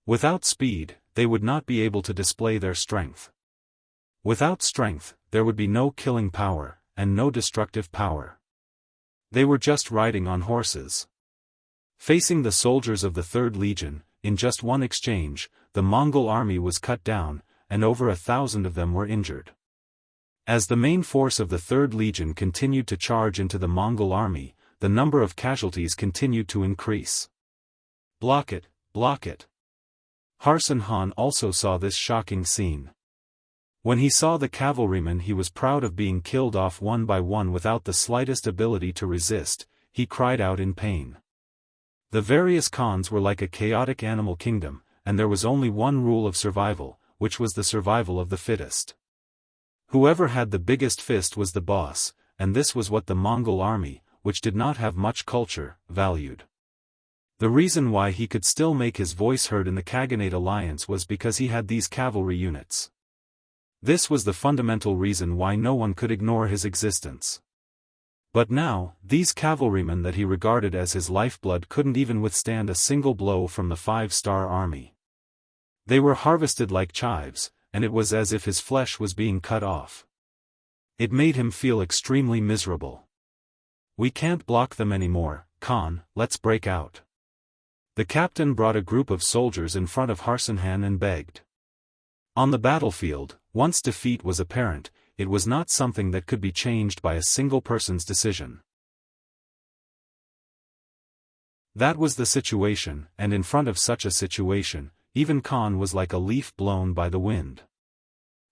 Without speed, they would not be able to display their strength. Without strength, there would be no killing power, and no destructive power. They were just riding on horses. Facing the soldiers of the Third Legion, in just one exchange, the Mongol army was cut down, and over 1,000 of them were injured. As the main force of the Third Legion continued to charge into the Mongol army, the number of casualties continued to increase. Block it, block it. Harsan Han also saw this shocking scene. When he saw the cavalrymen he was proud of being killed off one by one without the slightest ability to resist, he cried out in pain. The various khans were like a chaotic animal kingdom, and there was only one rule of survival, which was the survival of the fittest. Whoever had the biggest fist was the boss, and this was what the Mongol army, which did not have much culture, valued. The reason why he could still make his voice heard in the Khaganate alliance was because he had these cavalry units. This was the fundamental reason why no one could ignore his existence. But now, these cavalrymen that he regarded as his lifeblood couldn't even withstand a single blow from the 5-star army. They were harvested like chives, and it was as if his flesh was being cut off. It made him feel extremely miserable. We can't block them anymore, Khan, let's break out. The captain brought a group of soldiers in front of Harsan Han and begged. On the battlefield, once defeat was apparent, it was not something that could be changed by a single person's decision. That was the situation, and in front of such a situation, even Khan was like a leaf blown by the wind.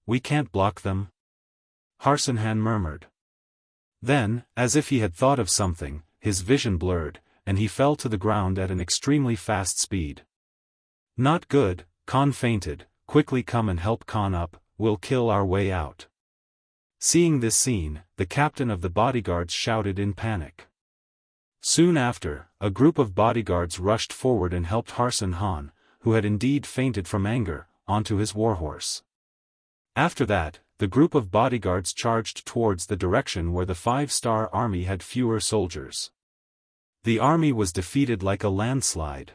We can't block them? Harsan Han murmured. Then, as if he had thought of something, his vision blurred, and he fell to the ground at an extremely fast speed. Not good, Khan fainted. Quickly come and help Khan up, we'll kill our way out. Seeing this scene, the captain of the bodyguards shouted in panic. Soon after, a group of bodyguards rushed forward and helped Harsan Han, who had indeed fainted from anger, onto his warhorse. After that, the group of bodyguards charged towards the direction where the 5-star army had fewer soldiers. The army was defeated like a landslide.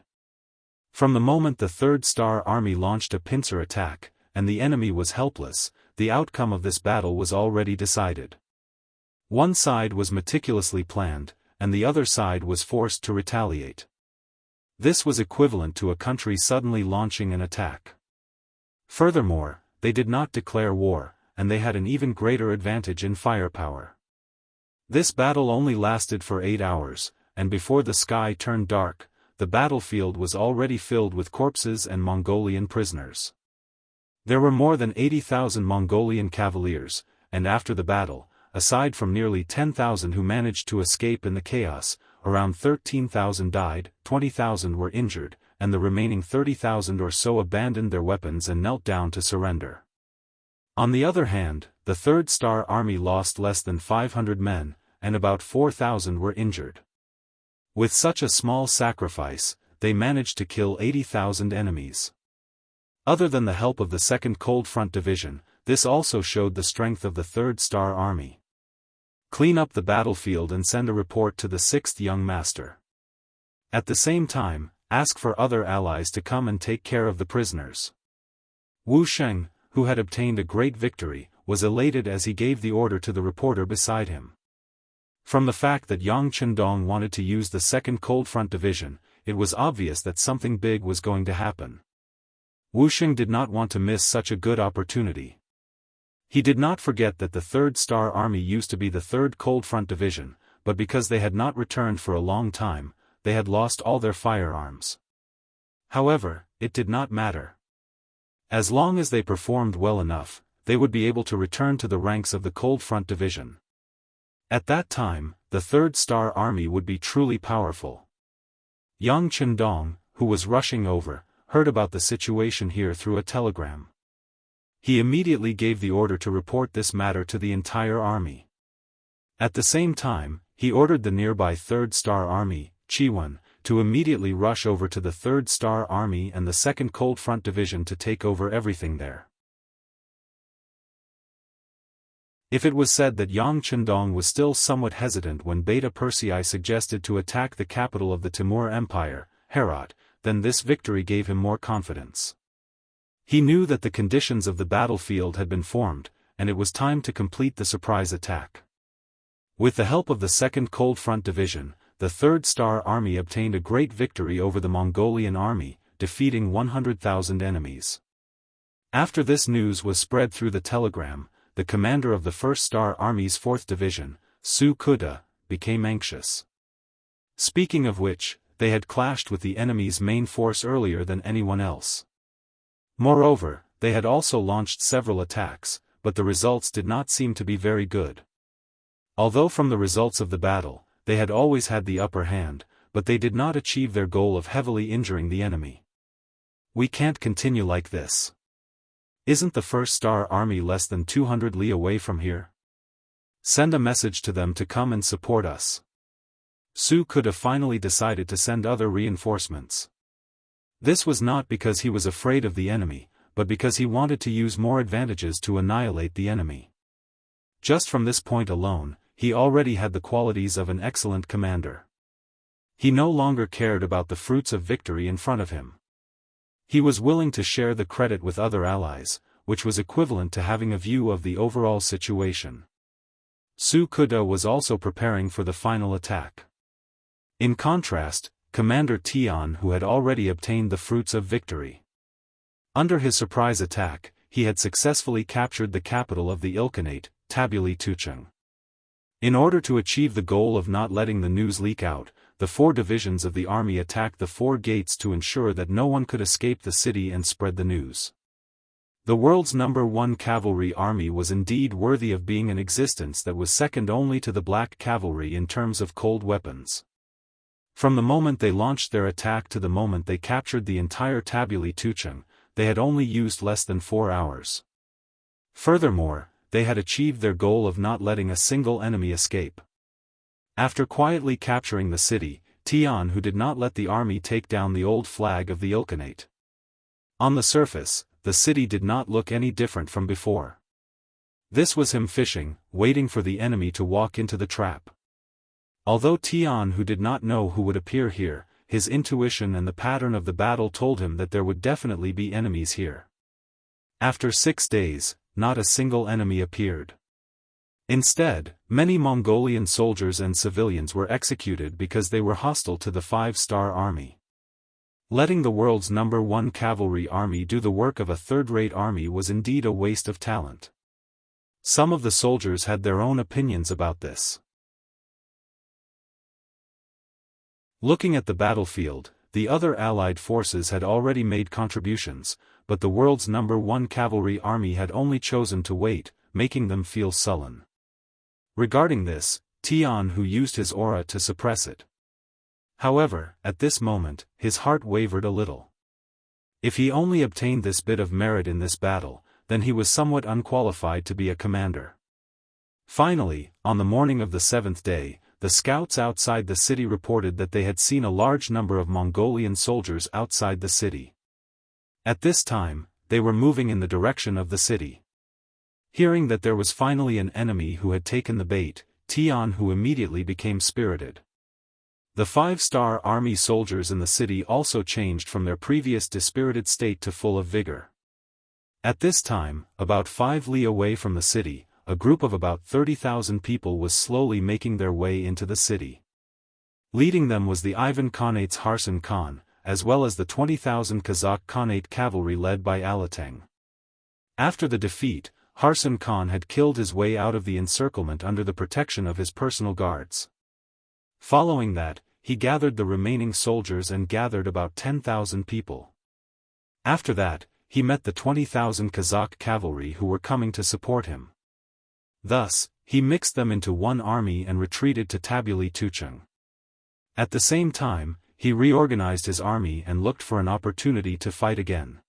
From the moment the 3rd-star army launched a pincer attack, and the enemy was helpless, the outcome of this battle was already decided. One side was meticulously planned, and the other side was forced to retaliate. This was equivalent to a country suddenly launching an attack. Furthermore, they did not declare war, and they had an even greater advantage in firepower. This battle only lasted for 8 hours, and before the sky turned dark, the battlefield was already filled with corpses and Mongolian prisoners. There were more than 80,000 Mongolian cavaliers, and after the battle, aside from nearly 10,000 who managed to escape in the chaos, around 13,000 died, 20,000 were injured, and the remaining 30,000 or so abandoned their weapons and knelt down to surrender. On the other hand, the 3rd-star army lost less than 500 men, and about 4,000 were injured. With such a small sacrifice, they managed to kill 80,000 enemies. Other than the help of the 2nd Cold Front Division, this also showed the strength of the 3rd-star army. Clean up the battlefield and send a report to the 6th Young Master. At the same time, ask for other allies to come and take care of the prisoners. Wu Sheng, who had obtained a great victory, was elated as he gave the order to the reporter beside him. From the fact that Yang Chendong wanted to use the 2nd Cold Front Division, it was obvious that something big was going to happen. Wu Sheng did not want to miss such a good opportunity. He did not forget that the 3rd-star army used to be the 3rd Cold Front Division, but because they had not returned for a long time, they had lost all their firearms. However, it did not matter. As long as they performed well enough, they would be able to return to the ranks of the Cold Front Division. At that time, the 3rd-star army would be truly powerful. Yang Chendong, who was rushing over, heard about the situation here through a telegram. He immediately gave the order to report this matter to the entire army. At the same time, he ordered the nearby 3rd Star Army, Yuan, to immediately rush over to the 3rd Star Army and the 2nd Cold Front Division to take over everything there. If it was said that Yang Chendong was still somewhat hesitant when Beta Persei suggested to attack the capital of the Timur Empire, Herat, then this victory gave him more confidence. He knew that the conditions of the battlefield had been formed, and it was time to complete the surprise attack. With the help of the 2nd Cold Front Division, the 3rd Star Army obtained a great victory over the Mongolian army, defeating 100,000 enemies. After this news was spread through the telegram, the commander of the 1st Star Army's 4th Division, Su Kuda, became anxious. Speaking of which, they had clashed with the enemy's main force earlier than anyone else. Moreover, they had also launched several attacks, but the results did not seem to be very good. Although from the results of the battle, they had always had the upper hand, but they did not achieve their goal of heavily injuring the enemy. We can't continue like this. Isn't the 1st Star Army less than 200 li away from here? Send a message to them to come and support us. Su Kuda finally decided to send other reinforcements. This was not because he was afraid of the enemy, but because he wanted to use more advantages to annihilate the enemy. Just from this point alone, he already had the qualities of an excellent commander. He no longer cared about the fruits of victory in front of him. He was willing to share the credit with other allies, which was equivalent to having a view of the overall situation. Su Kuda was also preparing for the final attack. In contrast, Commander Tian who had already obtained the fruits of victory. Under his surprise attack, he had successfully captured the capital of the Ilkhanate, Tabuli Tucheng. In order to achieve the goal of not letting the news leak out, the 4 divisions of the army attacked the 4 gates to ensure that no one could escape the city and spread the news. The world's #1 cavalry army was indeed worthy of being an existence that was second only to the Black Cavalry in terms of cold weapons. From the moment they launched their attack to the moment they captured the entire Tabuli Tucheng, they had only used less than 4 hours. Furthermore, they had achieved their goal of not letting a single enemy escape. After quietly capturing the city, Tian who did not let the army take down the old flag of the Ilkhanate. On the surface, the city did not look any different from before. This was him fishing, waiting for the enemy to walk into the trap. Although Tian who did not know who would appear here, his intuition and the pattern of the battle told him that there would definitely be enemies here. After 6 days, not a single enemy appeared. Instead, many Mongolian soldiers and civilians were executed because they were hostile to the 5-Star Army. Letting the world's #1 cavalry army do the work of a third-rate army was indeed a waste of talent. Some of the soldiers had their own opinions about this. Looking at the battlefield, the other allied forces had already made contributions, but the world's #1 cavalry army had only chosen to wait, making them feel sullen. Regarding this, Tian who used his aura to suppress it. However, at this moment, his heart wavered a little. If he only obtained this bit of merit in this battle, then he was somewhat unqualified to be a commander. Finally, on the morning of the 7th day, the scouts outside the city reported that they had seen a large number of Mongolian soldiers outside the city. At this time, they were moving in the direction of the city. Hearing that there was finally an enemy who had taken the bait, Tian who immediately became spirited. The 5-Star Army soldiers in the city also changed from their previous dispirited state to full of vigor. At this time, about 5 li away from the city, a group of about 30,000 people was slowly making their way into the city. Leading them was the Ivan Khanate's Harsan Khan, as well as the 20,000 Kazakh Khanate cavalry led by Alateng. After the defeat, Harsan Khan had killed his way out of the encirclement under the protection of his personal guards. Following that, he gathered the remaining soldiers and gathered about 10,000 people. After that, he met the 20,000 Kazakh cavalry who were coming to support him. Thus, he mixed them into one army and retreated to Tabuli Tucheng. At the same time, he reorganized his army and looked for an opportunity to fight again.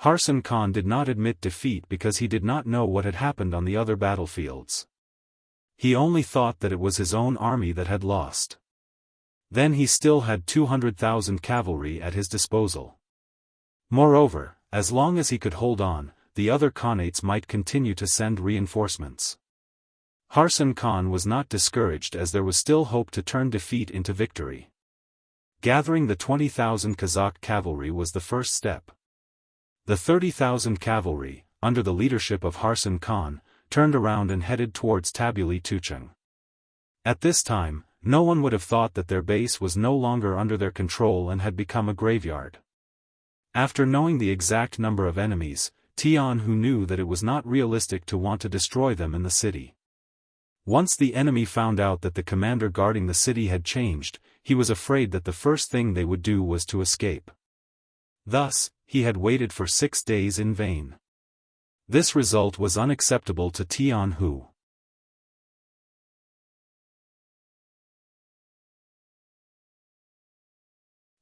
Harsan Khan did not admit defeat because he did not know what had happened on the other battlefields. He only thought that it was his own army that had lost. Then he still had 200,000 cavalry at his disposal. Moreover, as long as he could hold on, the other Khanates might continue to send reinforcements. Harsan Khan was not discouraged as there was still hope to turn defeat into victory. Gathering the 20,000 Kazakh cavalry was the first step. The 30,000 cavalry, under the leadership of Harsan Khan, turned around and headed towards Tabuli Tucheng. At this time, no one would have thought that their base was no longer under their control and had become a graveyard. After knowing the exact number of enemies, Jianghu knew that it was not realistic to want to destroy them in the city. Once the enemy found out that the commander guarding the city had changed, he was afraid that the first thing they would do was to escape. Thus, he had waited for 6 days in vain. This result was unacceptable to Jianghu.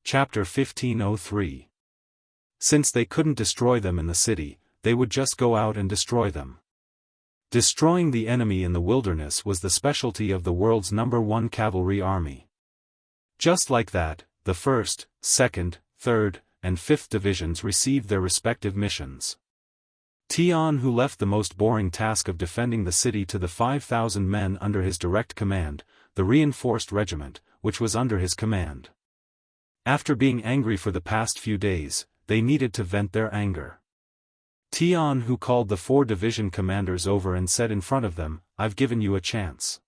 Chapter 1503. Since they couldn't destroy them in the city, they would just go out and destroy them. Destroying the enemy in the wilderness was the specialty of the world's #1 cavalry army. Just like that, the 1st, 2nd, 3rd, and 5th divisions received their respective missions. Jianghu left the most boring task of defending the city to the 5,000 men under his direct command, the reinforced regiment, which was under his command. After being angry for the past few days, they needed to vent their anger. Jianghu called the 4 division commanders over and said in front of them, "I've given you a chance.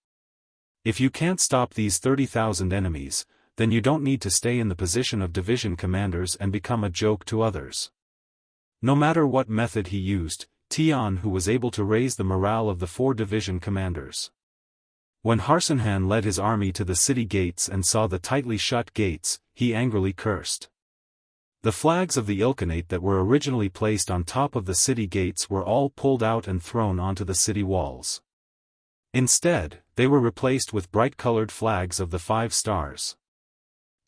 If you can't stop these 30,000 enemies, then you don't need to stay in the position of division commanders and become a joke to others." No matter what method he used, Jianghu was able to raise the morale of the 4 division commanders. When Harsan led his army to the city gates and saw the tightly shut gates, he angrily cursed. The flags of the Ilkhanate that were originally placed on top of the city gates were all pulled out and thrown onto the city walls. Instead, they were replaced with bright-colored flags of the 5 stars.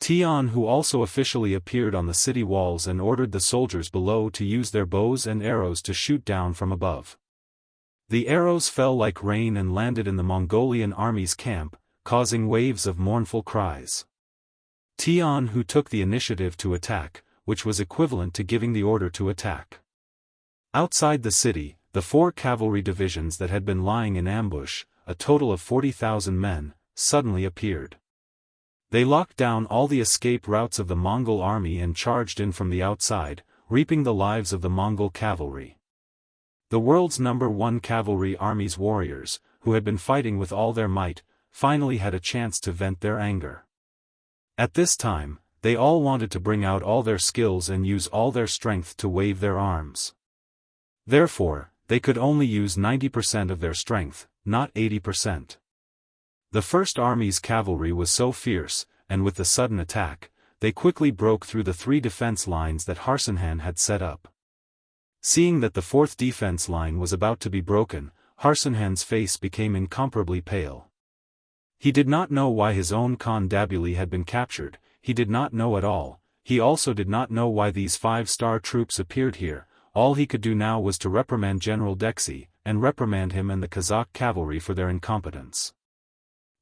Jianghu also officially appeared on the city walls and ordered the soldiers below to use their bows and arrows to shoot down from above. The arrows fell like rain and landed in the Mongolian army's camp, causing waves of mournful cries. Jianghu took the initiative to attack, which was equivalent to giving the order to attack. Outside the city, the 4 cavalry divisions that had been lying in ambush, a total of 40,000 men, suddenly appeared. They locked down all the escape routes of the Mongol army and charged in from the outside, reaping the lives of the Mongol cavalry. The world's #1 cavalry army's warriors, who had been fighting with all their might, finally had a chance to vent their anger. At this time, they all wanted to bring out all their skills and use all their strength to wave their arms. Therefore, they could only use 90% of their strength, not 80%. The First Army's cavalry was so fierce, and with the sudden attack, they quickly broke through the 3 defense lines that Harsan had set up. Seeing that the 4th defense line was about to be broken, Harsan's face became incomparably pale. He did not know why his own Khan Dabuli had been captured. He did not know at all. He also did not know why these 5-star troops appeared here. All he could do now was to reprimand General Dexy, and reprimand him and the Kazakh cavalry for their incompetence.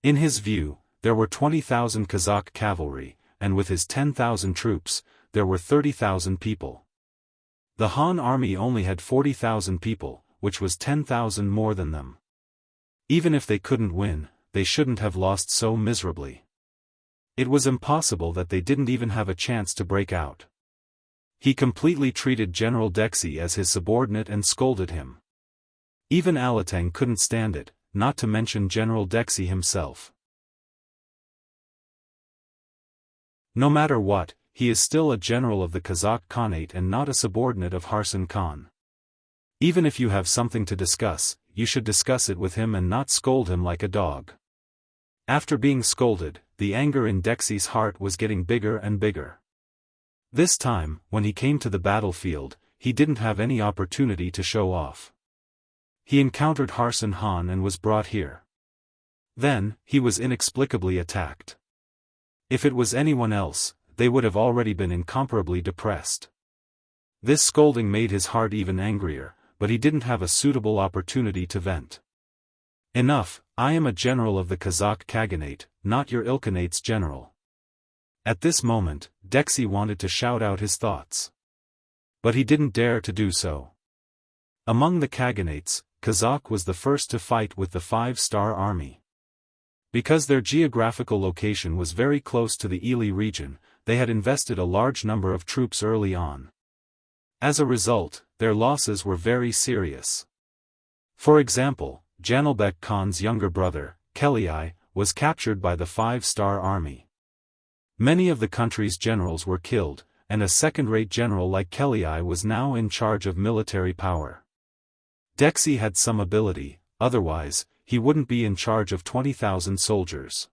In his view, there were 20,000 Kazakh cavalry, and with his 10,000 troops, there were 30,000 people. The Han army only had 40,000 people, which was 10,000 more than them. Even if they couldn't win, they shouldn't have lost so miserably. It was impossible that they didn't even have a chance to break out. He completely treated General Dexy as his subordinate and scolded him. Even Alateng couldn't stand it, not to mention General Dexy himself. No matter what, he is still a general of the Kazakh Khanate and not a subordinate of Harsan Khan. Even if you have something to discuss, you should discuss it with him and not scold him like a dog. After being scolded, the anger in Dexy's heart was getting bigger and bigger. This time, when he came to the battlefield, he didn't have any opportunity to show off. He encountered Harsan and was brought here. Then, he was inexplicably attacked. If it was anyone else, they would have already been incomparably depressed. This scolding made his heart even angrier, but he didn't have a suitable opportunity to vent. Enough, I am a general of the Kazakh Khaganate, not your Ilkhanate's general. At this moment, Dexy wanted to shout out his thoughts. But he didn't dare to do so. Among the Khaganates, Kazakh was the first to fight with the 5-star army. Because their geographical location was very close to the Ili region, they had invested a large number of troops early on. As a result, their losses were very serious. For example, Janelbek Khan's younger brother, Kelii, was captured by the 5-star army. Many of the country's generals were killed, and a second-rate general like Kelii was now in charge of military power. Dexy had some ability, otherwise, he wouldn't be in charge of 20,000 soldiers.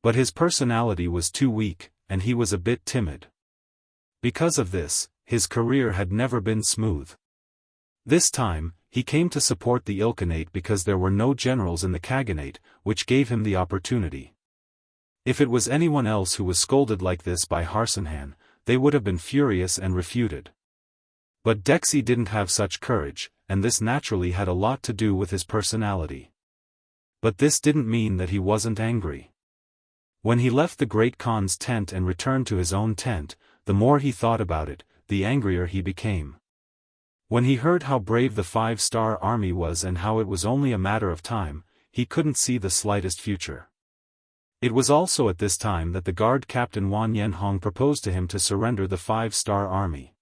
But his personality was too weak, and he was a bit timid. Because of this, his career had never been smooth. This time, he came to support the Ilkhanate because there were no generals in the Khaganate, which gave him the opportunity. If it was anyone else who was scolded like this by Harsanhan, they would have been furious and refuted. But Dexy didn't have such courage, and this naturally had a lot to do with his personality. But this didn't mean that he wasn't angry. When he left the Great Khan's tent and returned to his own tent, the more he thought about it, the angrier he became. When he heard how brave the 5-star army was and how it was only a matter of time, he couldn't see the slightest future. It was also at this time that the guard captain Wan Yanhong proposed to him to surrender the 5-star army.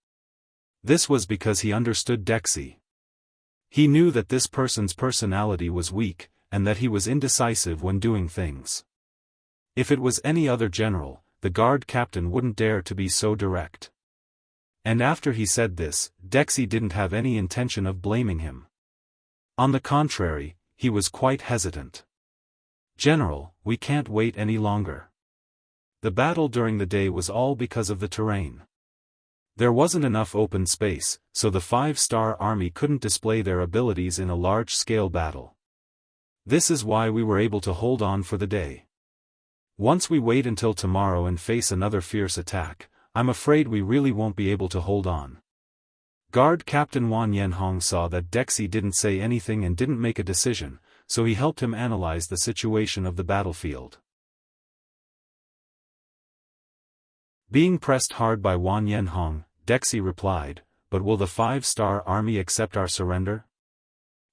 This was because he understood Dexy. He knew that this person's personality was weak, and that he was indecisive when doing things. If it was any other general, the guard captain wouldn't dare to be so direct. And after he said this, Dexy didn't have any intention of blaming him. On the contrary, he was quite hesitant. "General, we can't wait any longer." The battle during the day was all because of the terrain. There wasn't enough open space, so the 5-star army couldn't display their abilities in a large-scale battle. This is why we were able to hold on for the day. Once we wait until tomorrow and face another fierce attack, I'm afraid we really won't be able to hold on. Guard Captain Wan Yanhong saw that Dexy didn't say anything and didn't make a decision, so he helped him analyze the situation of the battlefield. Being pressed hard by Wan Yanhong, Dexy replied, "But will the 5-star army accept our surrender?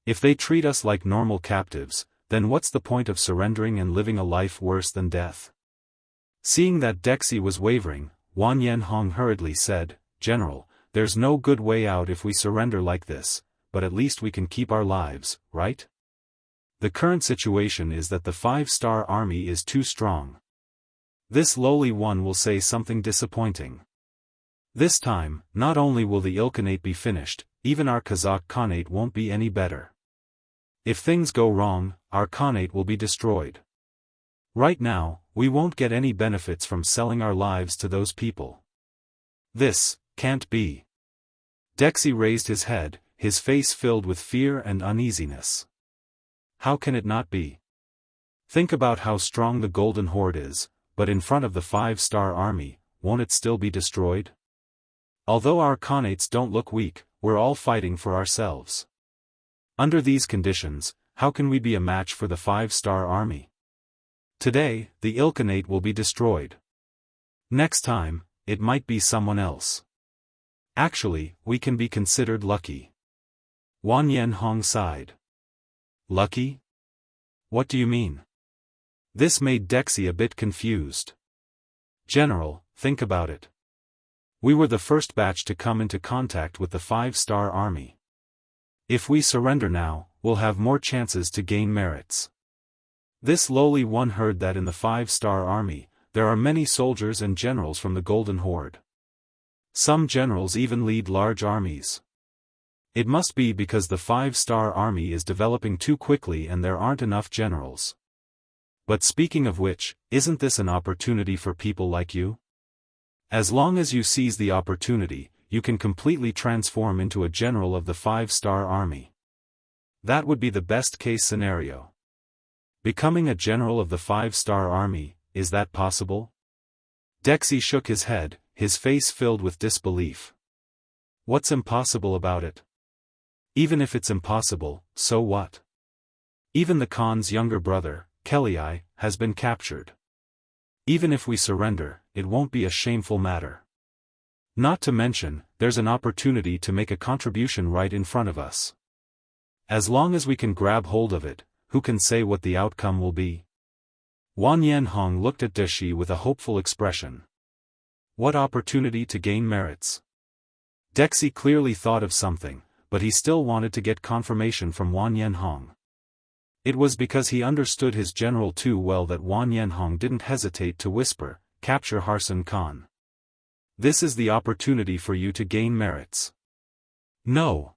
If they treat us like normal captives, then what's the point of surrendering and living a life worse than death?" Seeing that Dexy was wavering, Wan Yanhong hurriedly said, "General, there's no good way out if we surrender like this, but at least we can keep our lives, right? The current situation is that the 5-star army is too strong. This lowly one will say something disappointing. This time, not only will the Ilkhanate be finished, even our Kazakh Khanate won't be any better. If things go wrong, our Khanate will be destroyed. Right now, we won't get any benefits from selling our lives to those people. This can't be." Dexy raised his head, his face filled with fear and uneasiness. "How can it not be? Think about how strong the Golden Horde is, but in front of the 5-star army, won't it still be destroyed? Although our Khanates don't look weak, we're all fighting for ourselves. Under these conditions, how can we be a match for the 5-star army? Today, the Ilkhanate will be destroyed. Next time, it might be someone else. Actually, we can be considered lucky." Wan Yanhong sighed. "Lucky? What do you mean?" This made Dexy a bit confused. "General, think about it. We were the first batch to come into contact with the 5-star army. If we surrender now, we'll have more chances to gain merits." This lowly one heard that in the 5-star army, there are many soldiers and generals from the Golden Horde. Some generals even lead large armies. It must be because the 5-star army is developing too quickly and there aren't enough generals. But speaking of which, isn't this an opportunity for people like you? As long as you seize the opportunity, you can completely transform into a general of the 5-star army. That would be the best-case scenario. Becoming a general of the 5-star army, is that possible? Dexy shook his head, his face filled with disbelief. What's impossible about it? Even if it's impossible, so what? Even the Khan's younger brother, Kelii, has been captured. Even if we surrender, it won't be a shameful matter. Not to mention, there's an opportunity to make a contribution right in front of us. As long as we can grab hold of it, who can say what the outcome will be? Wang Yanhong looked at Daoist with a hopeful expression. What opportunity to gain merits? Daoist clearly thought of something, but he still wanted to get confirmation from Wang Yanhong. It was because he understood his general too well that Wang Yanhong didn't hesitate to whisper, "Capture Harsan Khan. This is the opportunity for you to gain merits." No.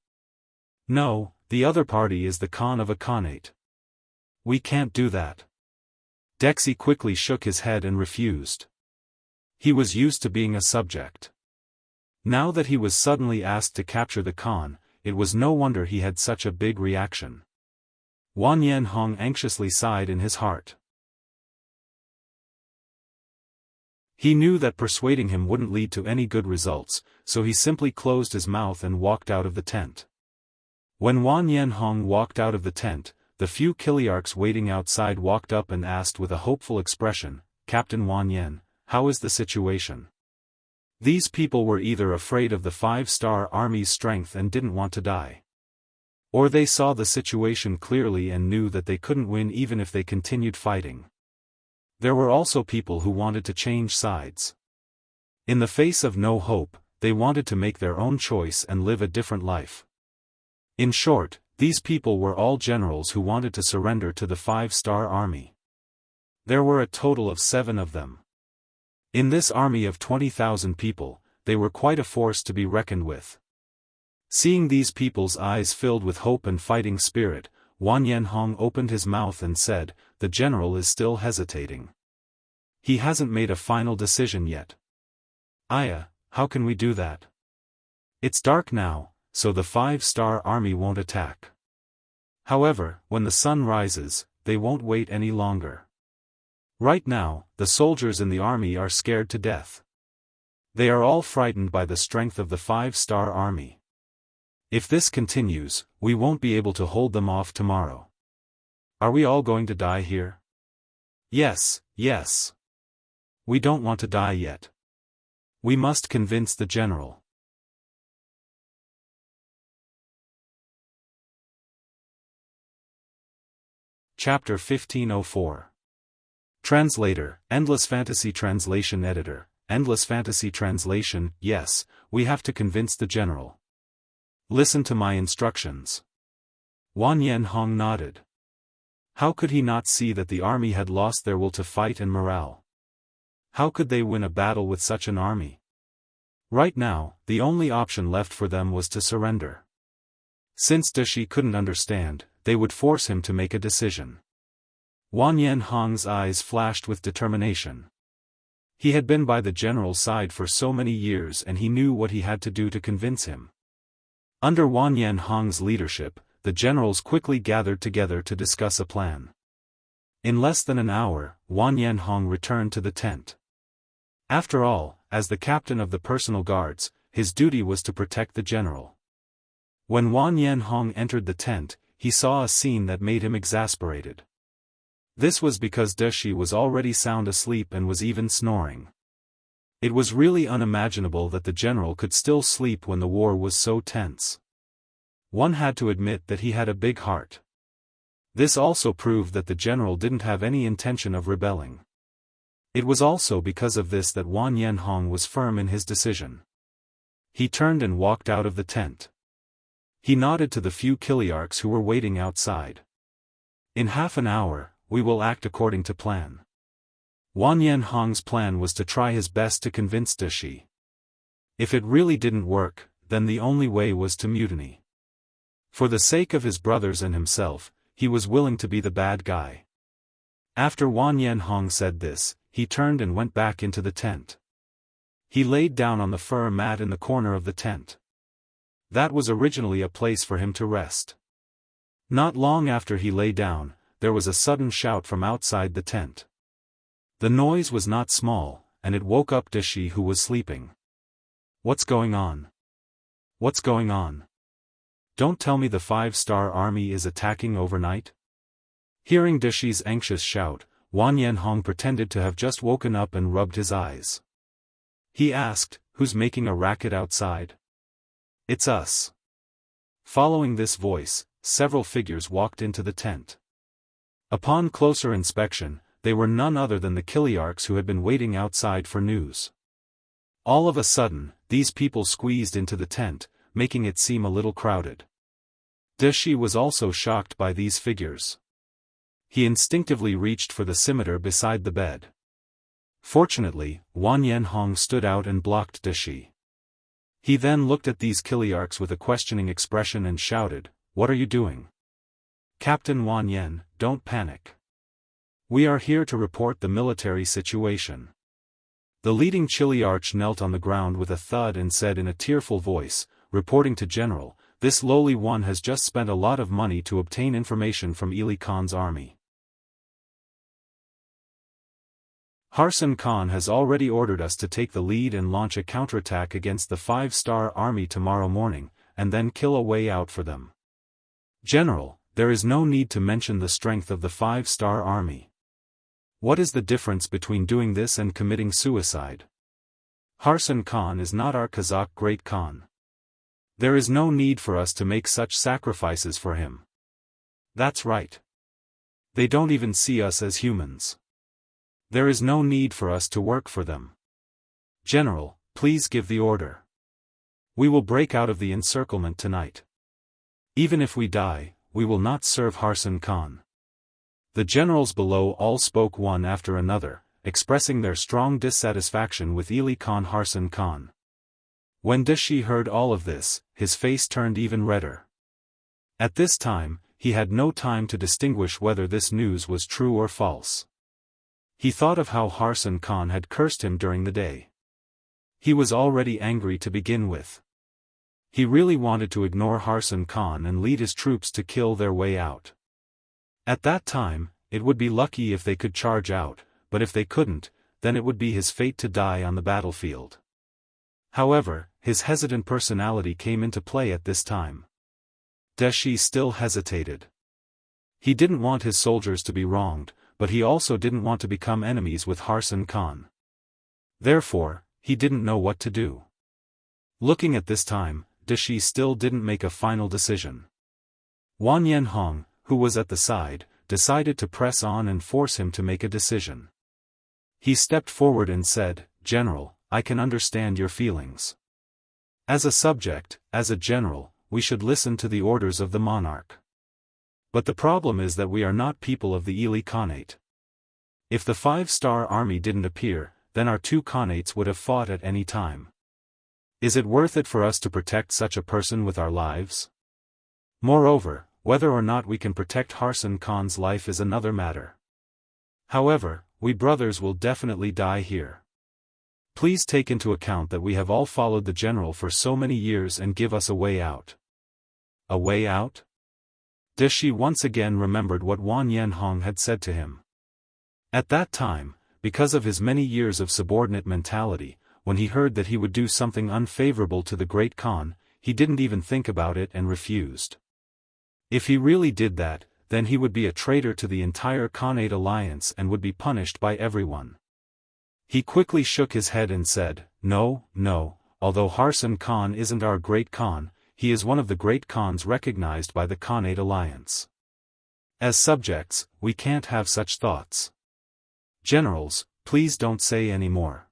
No, the other party is the Khan of a Khanate. We can't do that. Daoist quickly shook his head and refused. He was used to being a subject. Now that he was suddenly asked to capture the Khan, it was no wonder he had such a big reaction. Wang Yanhong anxiously sighed in his heart. He knew that persuading him wouldn't lead to any good results, so he simply closed his mouth and walked out of the tent. When Wang Yanhong walked out of the tent, the few Kiliarchs waiting outside walked up and asked with a hopeful expression, "Captain Wang Yan, how is the situation?" These people were either afraid of the 5-star army's strength and didn't want to die. Or they saw the situation clearly and knew that they couldn't win even if they continued fighting. There were also people who wanted to change sides. In the face of no hope, they wanted to make their own choice and live a different life. In short, these people were all generals who wanted to surrender to the 5-star army. There were a total of 7 of them. In this army of 20,000 people, they were quite a force to be reckoned with. Seeing these people's eyes filled with hope and fighting spirit, Wang Yanhong opened his mouth and said, "The general is still hesitating. He hasn't made a final decision yet." "Aya, how can we do that? It's dark now, so the 5-star army won't attack. However, when the sun rises, they won't wait any longer. Right now, the soldiers in the army are scared to death. They are all frightened by the strength of the 5-star army. If this continues, we won't be able to hold them off tomorrow. Are we all going to die here?" "Yes, yes. We don't want to die yet. We must convince the general." Chapter 1504. Translator, Endless Fantasy Translation Editor, Endless Fantasy Translation. Yes, we have to convince the general. Listen to my instructions. Wang Yanhong nodded. How could he not see that the army had lost their will to fight and morale? How could they win a battle with such an army? Right now, the only option left for them was to surrender. Since Daoist couldn't understand, they would force him to make a decision. Wang Yanhong's eyes flashed with determination. He had been by the general's side for so many years and he knew what he had to do to convince him. Under Wang Yanhong's leadership, the generals quickly gathered together to discuss a plan. In less than an hour, Wang Yanhong returned to the tent. After all, as the captain of the personal guards, his duty was to protect the general. When Wang Yanhong entered the tent, he saw a scene that made him exasperated. This was because Daoist was already sound asleep and was even snoring. It was really unimaginable that the general could still sleep when the war was so tense. One had to admit that he had a big heart. This also proved that the general didn't have any intention of rebelling. It was also because of this that Wang Yanhong was firm in his decision. He turned and walked out of the tent. He nodded to the few Kiliarchs who were waiting outside. "In half an hour, we will act according to plan." Wang Yanhong's plan was to try his best to convince Daoist. If it really didn't work, then the only way was to mutiny. For the sake of his brothers and himself, he was willing to be the bad guy. After Wang Yanhong said this, he turned and went back into the tent. He laid down on the fur mat in the corner of the tent. That was originally a place for him to rest. Not long after he lay down, there was a sudden shout from outside the tent. The noise was not small, and it woke up Daoist who was sleeping. "What's going on?" What's going on? Don't tell me the 5-star army is attacking overnight? Hearing Dishi's anxious shout, Wang Yanhong pretended to have just woken up and rubbed his eyes. He asked, "Who's making a racket outside?" "It's us." Following this voice, several figures walked into the tent. Upon closer inspection, they were none other than the Kiliarchs who had been waiting outside for news. All of a sudden, these people squeezed into the tent, making it seem a little crowded. Dishi was also shocked by these figures. He instinctively reached for the scimitar beside the bed. Fortunately, Wang Yanhong stood out and blocked Dishi. He then looked at these Kiliarchs with a questioning expression and shouted, "What are you doing?" "Captain Wang Yan, don't panic. We are here to report the military situation." The leading Kiliarch knelt on the ground with a thud and said in a tearful voice, reporting to General, "This lowly one has just spent a lot of money to obtain information from Ili Khan's army. Harsan Khan has already ordered us to take the lead and launch a counterattack against the 5-star army tomorrow morning, and then kill a way out for them. General, there is no need to mention the strength of the 5-star army. What is the difference between doing this and committing suicide? Harsan Khan is not our Kazakh great Khan. There is no need for us to make such sacrifices for him." "That's right. They don't even see us as humans. There is no need for us to work for them. General, please give the order. We will break out of the encirclement tonight. Even if we die, we will not serve Harsan Khan." The generals below all spoke one after another, expressing their strong dissatisfaction with Ili Khan Harsan Khan. When Dishi heard all of this, his face turned even redder. At this time, he had no time to distinguish whether this news was true or false. He thought of how Harsan Khan had cursed him during the day. He was already angry to begin with. He really wanted to ignore Harsan Khan and lead his troops to kill their way out. At that time, it would be lucky if they could charge out, but if they couldn't, then it would be his fate to die on the battlefield. However, his hesitant personality came into play at this time. Dishi still hesitated. He didn't want his soldiers to be wronged, but he also didn't want to become enemies with Harsan Khan. Therefore, he didn't know what to do. Looking at this time, Dishi still didn't make a final decision. Wang Yanhong, who was at the side, decided to press on and force him to make a decision. He stepped forward and said, "General, I can understand your feelings. As a subject, as a general, we should listen to the orders of the monarch. But the problem is that we are not people of the Ili Khanate. If the 5-star army didn't appear, then our 2 Khanates would have fought at any time. Is it worth it for us to protect such a person with our lives? Moreover, whether or not we can protect Harsan Khan's life is another matter. However, we brothers will definitely die here. Please take into account that we have all followed the general for so many years and give us a way out." A way out? Dishi once again remembered what Wang Yanhong had said to him. At that time, because of his many years of subordinate mentality, when he heard that he would do something unfavorable to the great Khan, he didn't even think about it and refused. If he really did that, then he would be a traitor to the entire Khanate alliance and would be punished by everyone. He quickly shook his head and said, No, although Harsan Khan isn't our great Khan, he is one of the great Khans recognized by the Khanate alliance. As subjects, we can't have such thoughts. Generals, please don't say any more.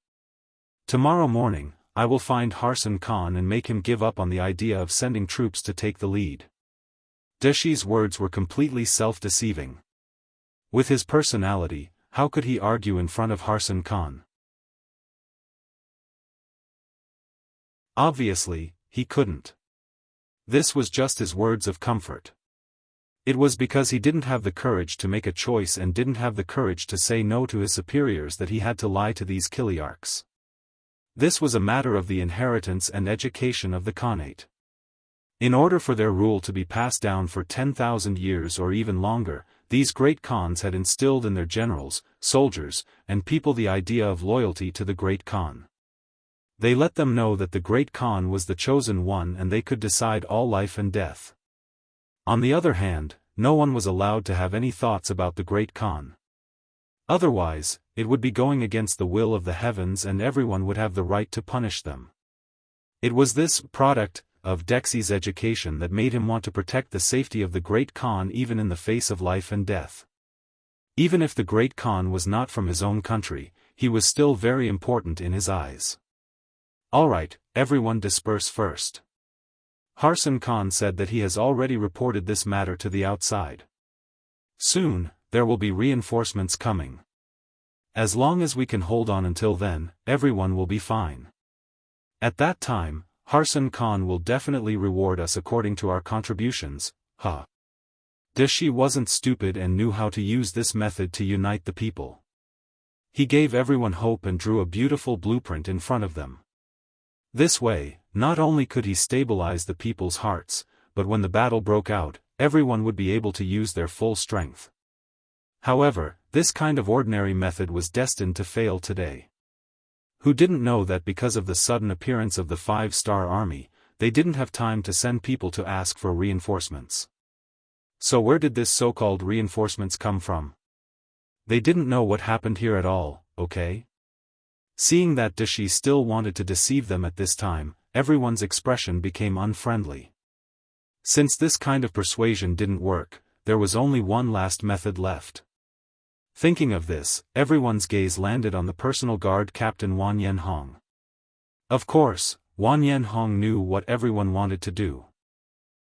Tomorrow morning, I will find Harsan Khan and make him give up on the idea of sending troops to take the lead." Dishi's words were completely self-deceiving. With his personality, how could he argue in front of Harsan Khan? Obviously, he couldn't. This was just his words of comfort. It was because he didn't have the courage to make a choice and didn't have the courage to say no to his superiors that he had to lie to these Kiliarchs. This was a matter of the inheritance and education of the Khanate. In order for their rule to be passed down for 10,000 years or even longer, these great Khans had instilled in their generals, soldiers, and people the idea of loyalty to the great Khan. They let them know that the Great Khan was the chosen one and they could decide all life and death. On the other hand, no one was allowed to have any thoughts about the Great Khan. Otherwise, it would be going against the will of the heavens and everyone would have the right to punish them. It was this product of Dexi's education that made him want to protect the safety of the Great Khan even in the face of life and death. Even if the Great Khan was not from his own country, he was still very important in his eyes. Alright, everyone disperse first. Harsan Khan said that he has already reported this matter to the outside. Soon, there will be reinforcements coming. As long as we can hold on until then, everyone will be fine. At that time, Harsan Khan will definitely reward us according to our contributions, Daoist wasn't stupid and knew how to use this method to unite the people. He gave everyone hope and drew a beautiful blueprint in front of them. This way, not only could he stabilize the people's hearts, but when the battle broke out, everyone would be able to use their full strength. However, this kind of ordinary method was destined to fail today. Who didn't know that because of the sudden appearance of the 5-star army, they didn't have time to send people to ask for reinforcements. So where did this so-called reinforcements come from? They didn't know what happened here at all, okay? Seeing that Daoist still wanted to deceive them at this time, everyone's expression became unfriendly. Since this kind of persuasion didn't work, there was only one last method left. Thinking of this, everyone's gaze landed on the personal guard captain Wan Yanhong. Of course, Wan Yanhong knew what everyone wanted to do.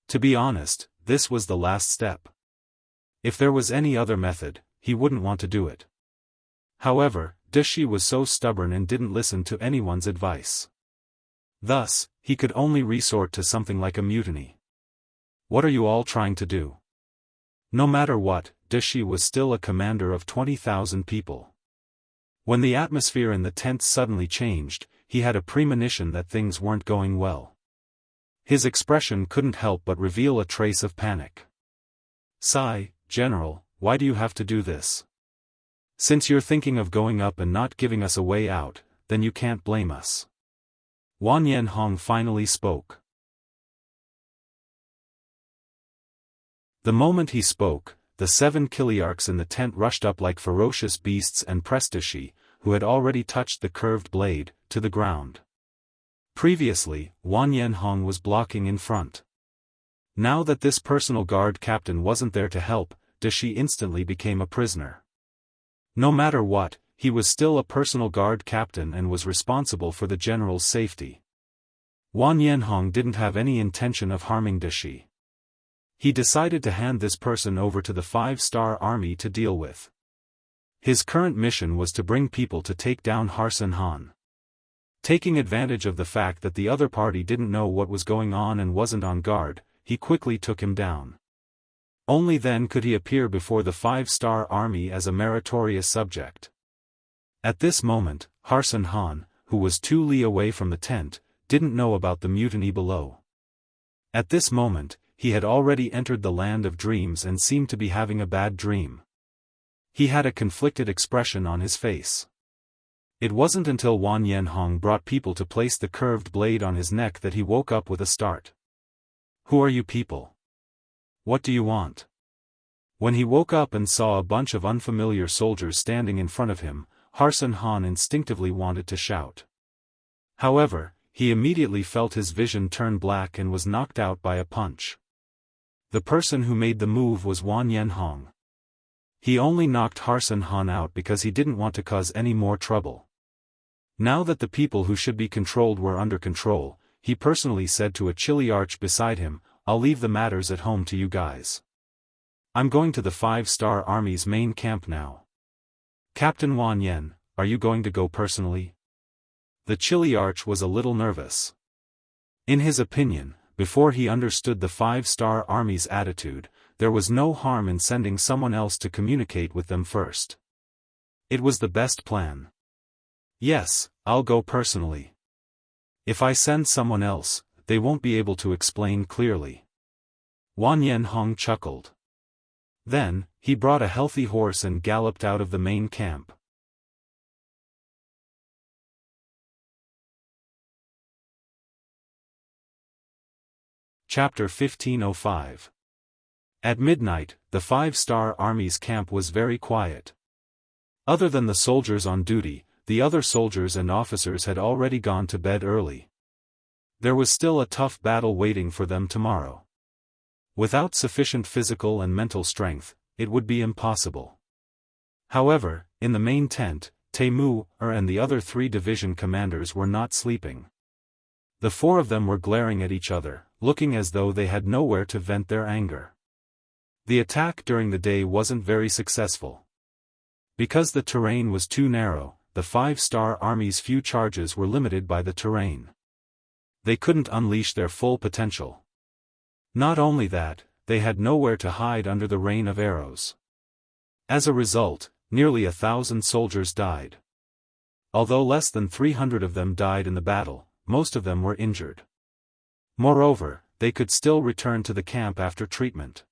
To be honest, this was the last step. If there was any other method, he wouldn't want to do it. However, Daoist was so stubborn and didn't listen to anyone's advice. Thus, he could only resort to something like a mutiny. What are you all trying to do? No matter what, Daoist was still a commander of 20,000 people. When the atmosphere in the tent suddenly changed, he had a premonition that things weren't going well. His expression couldn't help but reveal a trace of panic. General, why do you have to do this? Since you're thinking of going up and not giving us a way out, then you can't blame us. Wan Yanhong finally spoke. The moment he spoke, the 7 Kiliarchs in the tent rushed up like ferocious beasts and pressed Daoist, who had already touched the curved blade, to the ground. Previously, Wan Yanhong was blocking in front. Now that this personal guard captain wasn't there to help, Daoist instantly became a prisoner. No matter what, he was still a personal guard captain and was responsible for the general's safety. Wan Yanhong didn't have any intention of harming Daoist. He decided to hand this person over to the 5-star army to deal with. His current mission was to bring people to take down Harsan Khan. Taking advantage of the fact that the other party didn't know what was going on and wasn't on guard, he quickly took him down. Only then could he appear before the 5-star army as a meritorious subject. At this moment, Harsan Khan, who was 2 li away from the tent, didn't know about the mutiny below. At this moment, he had already entered the land of dreams and seemed to be having a bad dream. He had a conflicted expression on his face. It wasn't until Wan Yanhong brought people to place the curved blade on his neck that he woke up with a start. Who are you people? What do you want? When he woke up and saw a bunch of unfamiliar soldiers standing in front of him, Harsan Khan instinctively wanted to shout. However, he immediately felt his vision turn black and was knocked out by a punch. The person who made the move was Wan Yanhong. He only knocked Harsan Khan out because he didn't want to cause any more trouble. Now that the people who should be controlled were under control, he personally said to a Chiliarch beside him, "I'll leave the matters at home to you guys. I'm going to the 5-star army's main camp now. Captain Wan Yan, are you going to go personally?" The Chiliarch was a little nervous. In his opinion, before he understood the 5-star army's attitude, there was no harm in sending someone else to communicate with them first. It was the best plan. Yes, I'll go personally. If I send someone else, they won't be able to explain clearly. Wan Yanhong chuckled. Then, he brought a healthy horse and galloped out of the main camp. Chapter 1505. At midnight, the 5-star Army's camp was very quiet. Other than the soldiers on duty, the other soldiers and officers had already gone to bed early. There was still a tough battle waiting for them tomorrow. Without sufficient physical and mental strength, it would be impossible. However, in the main tent, Temu and the other 3 division commanders were not sleeping. The 4 of them were glaring at each other, looking as though they had nowhere to vent their anger. The attack during the day wasn't very successful. Because the terrain was too narrow, the 5-star Army's few charges were limited by the terrain. They couldn't unleash their full potential. Not only that, they had nowhere to hide under the rain of arrows. As a result, nearly 1,000 soldiers died. Although less than 300 of them died in the battle, most of them were injured. Moreover, they could still return to the camp after treatment.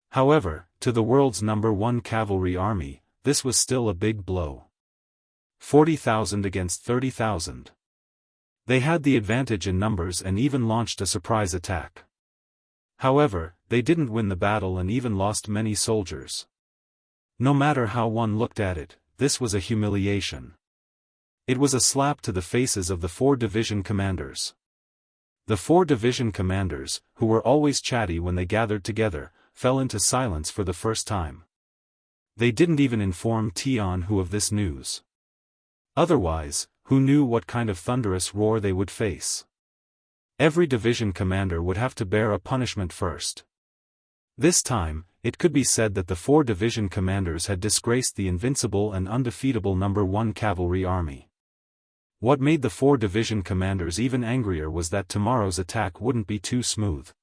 However, to the world's #1 cavalry army, this was still a big blow. 40,000 against 30,000. They had the advantage in numbers and even launched a surprise attack. However, they didn't win the battle and even lost many soldiers. No matter how one looked at it, this was a humiliation. It was a slap to the faces of the 4 division commanders. The 4 division commanders, who were always chatty when they gathered together, fell into silence for the first time. They didn't even inform Tianhu of this news. Otherwise, who knew what kind of thunderous roar they would face? Every division commander would have to bear a punishment first. This time, it could be said that the 4 division commanders had disgraced the invincible and undefeatable #1 cavalry army. What made the 4 division commanders even angrier was that tomorrow's attack wouldn't be too smooth.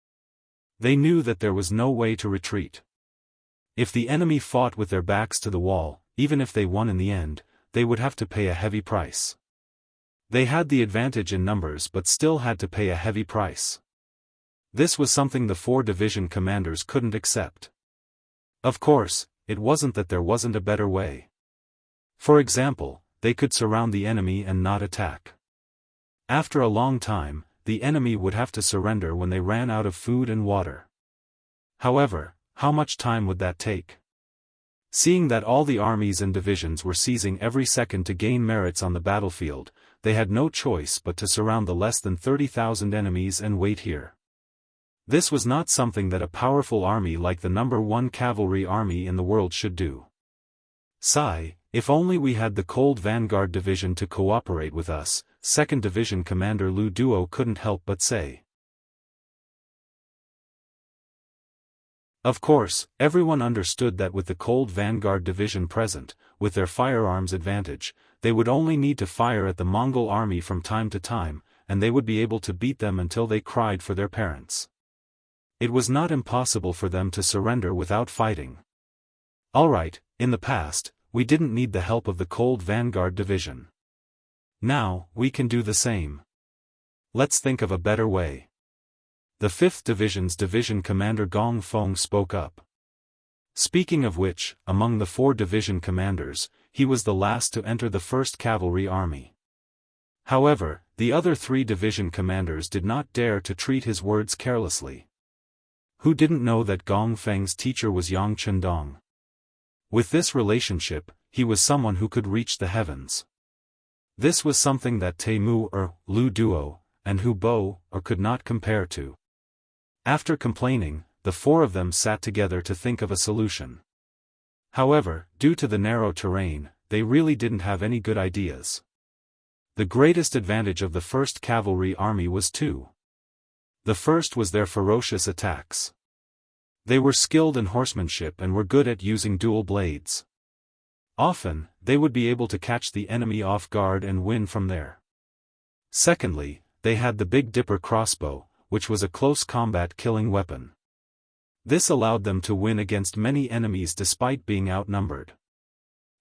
They knew that there was no way to retreat. If the enemy fought with their backs to the wall, even if they won in the end, they would have to pay a heavy price. They had the advantage in numbers but still had to pay a heavy price. This was something the 4 division commanders couldn't accept. Of course, it wasn't that there wasn't a better way. For example, they could surround the enemy and not attack. After a long time, the enemy would have to surrender when they ran out of food and water. However, how much time would that take? Seeing that all the armies and divisions were seizing every second to gain merits on the battlefield, they had no choice but to surround the less than 30,000 enemies and wait here. This was not something that a powerful army like the #1 cavalry army in the world should do. Sigh, if only we had the Cold Vanguard Division to cooperate with us, 2nd Division Commander Lu Duo couldn't help but say. Of course, everyone understood that with the Cold Vanguard Division present, with their firearms advantage, they would only need to fire at the Mongol army from time to time, and they would be able to beat them until they cried for their parents. It was not impossible for them to surrender without fighting. Alright, in the past, we didn't need the help of the Cold Vanguard Division. Now, we can do the same. Let's think of a better way. The 5th Division's division commander Gong Feng spoke up. Speaking of which, among the 4 division commanders, he was the last to enter the 1st Cavalry Army. However, the other 3 division commanders did not dare to treat his words carelessly. Who didn't know that Gong Feng's teacher was Yang Chendong? With this relationship, he was someone who could reach the heavens. This was something that Temu Lu Duo, and Hu Bo could not compare to. After complaining, the 4 of them sat together to think of a solution. However, due to the narrow terrain, they really didn't have any good ideas. The greatest advantage of the 1st Cavalry Army was two. The first was their ferocious attacks. They were skilled in horsemanship and were good at using dual blades. Often, they would be able to catch the enemy off guard and win from there. Secondly, they had the Big Dipper crossbow, which was a close combat killing weapon. This allowed them to win against many enemies despite being outnumbered.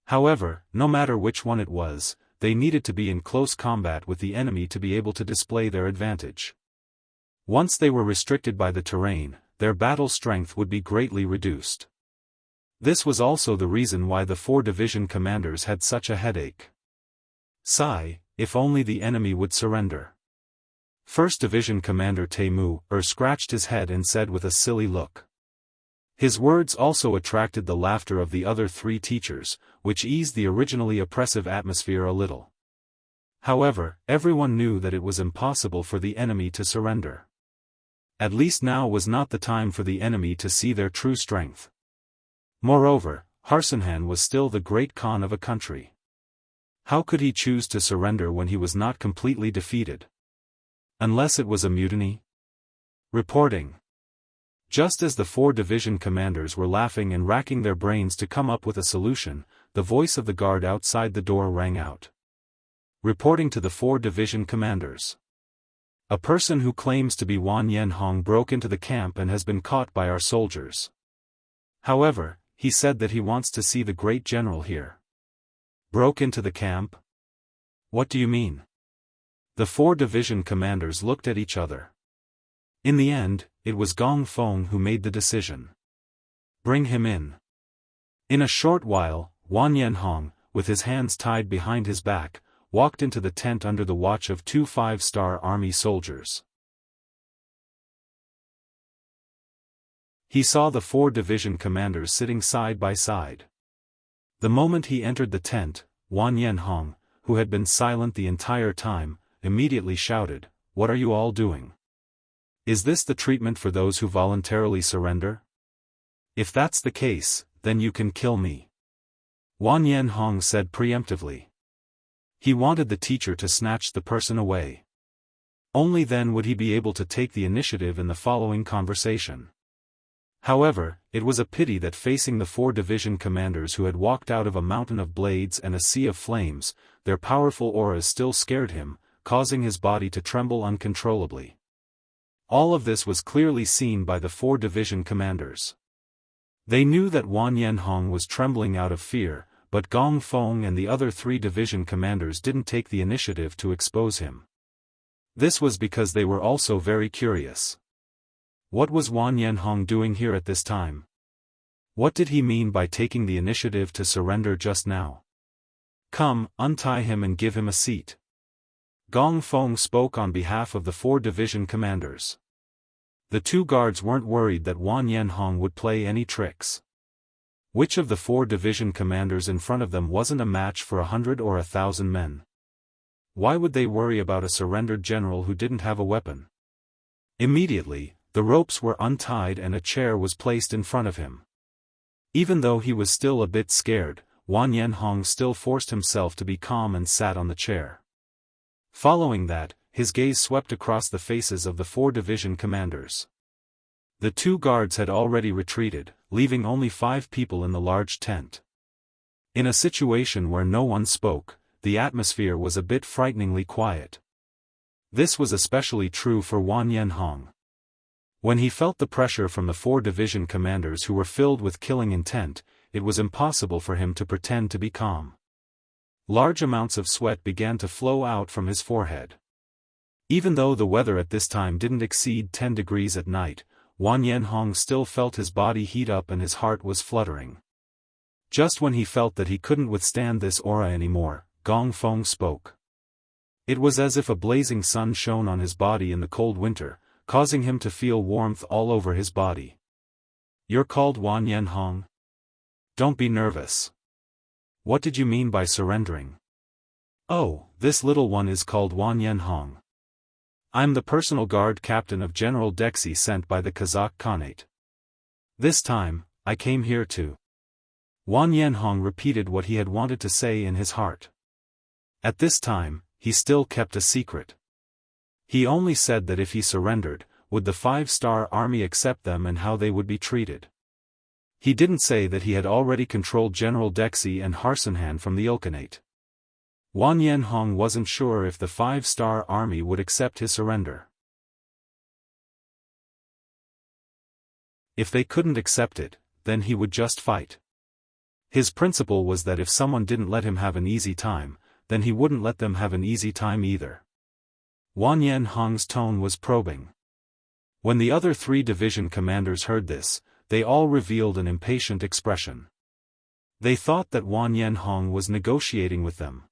However, no matter which one it was, they needed to be in close combat with the enemy to be able to display their advantage. Once they were restricted by the terrain, their battle strength would be greatly reduced. This was also the reason why the 4 division commanders had such a headache. Sigh, if only the enemy would surrender. First Division Commander Temu scratched his head and said with a silly look. His words also attracted the laughter of the other 3 teachers, which eased the originally oppressive atmosphere a little. However, everyone knew that it was impossible for the enemy to surrender. At least now was not the time for the enemy to see their true strength. Moreover, Harsanhan was still the great Khan of a country. How could he choose to surrender when he was not completely defeated? Unless it was a mutiny? Reporting. Just as the 4 division commanders were laughing and racking their brains to come up with a solution, the voice of the guard outside the door rang out. Reporting to the 4 division commanders. A person who claims to be Wan Yanhong broke into the camp and has been caught by our soldiers. However, he said that he wants to see the great general here. Broke into the camp? What do you mean? The 4 division commanders looked at each other. In the end, it was Gong Feng who made the decision. Bring him in. In a short while, Wan Yanhong, with his hands tied behind his back, walked into the tent under the watch of 2 5-star army soldiers. He saw the 4 division commanders sitting side by side. The moment he entered the tent, Wan Yanhong, who had been silent the entire time, immediately shouted, "What are you all doing? Is this the treatment for those who voluntarily surrender? If that's the case, then you can kill me." Wan Yanhong said preemptively. He wanted the teacher to snatch the person away. Only then would he be able to take the initiative in the following conversation. However, it was a pity that facing the 4 division commanders who had walked out of a mountain of blades and a sea of flames, their powerful auras still scared him, causing his body to tremble uncontrollably. All of this was clearly seen by the 4 division commanders. They knew that Wan Yanhong was trembling out of fear, but Gong Feng and the other 3 division commanders didn't take the initiative to expose him. This was because they were also very curious. What was Wan Yanhong doing here at this time? What did he mean by taking the initiative to surrender just now? Come, untie him and give him a seat. Gong Feng spoke on behalf of the 4 division commanders. The 2 guards weren't worried that Wan Yanhong would play any tricks. Which of the 4 division commanders in front of them wasn't a match for 100 or 1,000 men? Why would they worry about a surrendered general who didn't have a weapon? Immediately, the ropes were untied and a chair was placed in front of him. Even though he was still a bit scared, Wan Yanhong still forced himself to be calm and sat on the chair. Following that, his gaze swept across the faces of the 4 division commanders. The 2 guards had already retreated, leaving only 5 people in the large tent. In a situation where no one spoke, the atmosphere was a bit frighteningly quiet. This was especially true for Wan Yanhong. When he felt the pressure from the 4 division commanders who were filled with killing intent, it was impossible for him to pretend to be calm. Large amounts of sweat began to flow out from his forehead. Even though the weather at this time didn't exceed 10 degrees at night, Wan Yanhong still felt his body heat up and his heart was fluttering. Just when he felt that he couldn't withstand this aura anymore, Gong Feng spoke. It was as if a blazing sun shone on his body in the cold winter, causing him to feel warmth all over his body. "You're called Wan Yanhong? Don't be nervous. What did you mean by surrendering?" "Oh, this little one is called Wan Yanhong. I'm the personal guard captain of General Dexy sent by the Kazakh Khanate. This time, I came here to..." Wan Yanhong repeated what he had wanted to say in his heart. At this time, he still kept a secret. He only said that if he surrendered, would the 5-star army accept them and how they would be treated. He didn't say that he had already controlled General Dexy and Harsanhan from the Ilkhanate. Wan Yanhong wasn't sure if the 5-star army would accept his surrender. If they couldn't accept it, then he would just fight. His principle was that if someone didn't let him have an easy time, then he wouldn't let them have an easy time either. Wan Yanhong's tone was probing. When the other 3 division commanders heard this, they all revealed an impatient expression. They thought that Wan Yanhong was negotiating with them.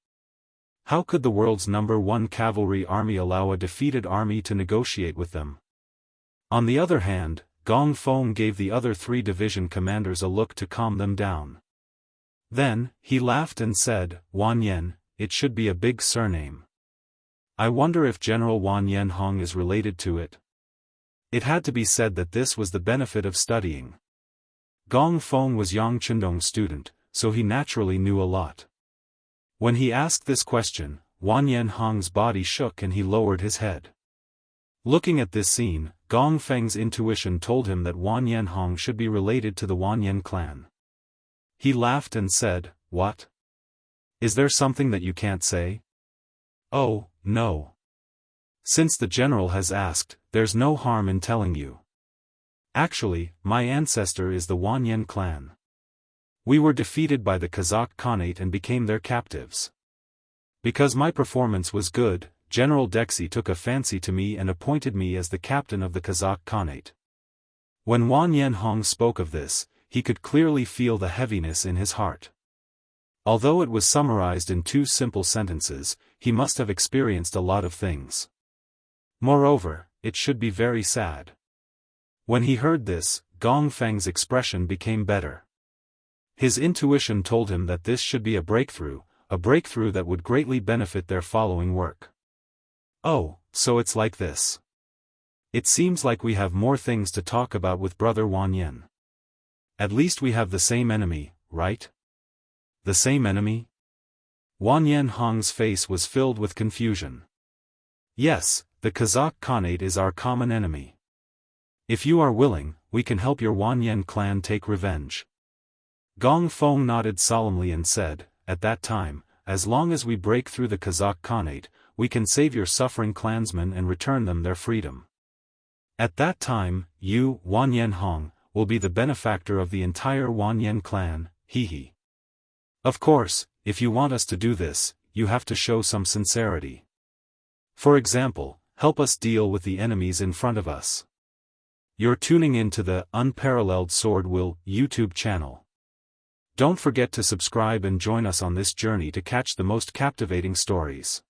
How could the world's #1 cavalry army allow a defeated army to negotiate with them? On the other hand, Gong Feng gave the other 3 division commanders a look to calm them down. Then, he laughed and said, "Wan Yen, it should be a big surname. I wonder if General Wan Yen Hong is related to it." It had to be said that this was the benefit of studying. Gong Feng was Yang Chendong's student, so he naturally knew a lot. When he asked this question, Wan Yen Hong's body shook and he lowered his head. Looking at this scene, Gong Feng's intuition told him that Wan Yen Hong should be related to the Wan Yen clan. He laughed and said, "What? Is there something that you can't say?" "Oh, no. Since the general has asked, there's no harm in telling you. Actually, my ancestor is the Wan Yen clan. We were defeated by the Kazakh Khanate and became their captives. Because my performance was good, General Dexy took a fancy to me and appointed me as the captain of the Kazakh Khanate." When Wan Yen Hong spoke of this, he could clearly feel the heaviness in his heart. Although it was summarized in 2 simple sentences, he must have experienced a lot of things. Moreover, it should be very sad. When he heard this, Gong Feng's expression became better. His intuition told him that this should be a breakthrough that would greatly benefit their following work. "Oh, so it's like this. It seems like we have more things to talk about with Brother Wan Yen. At least we have the same enemy, right?" "The same enemy?" Wan Yen Hong's face was filled with confusion. "Yes, the Kazakh Khanate is our common enemy. If you are willing, we can help your Wan Yen clan take revenge." Gong Feng nodded solemnly and said, "At that time, as long as we break through the Kazakh Khanate, we can save your suffering clansmen and return them their freedom. At that time, you, Wan Yen Hong, will be the benefactor of the entire Wan Yen clan, hee. Of course, if you want us to do this, you have to show some sincerity. For example, help us deal with the enemies in front of us." You're tuning in to the Unparalleled SwordWill YouTube channel. Don't forget to subscribe and join us on this journey to catch the most captivating stories.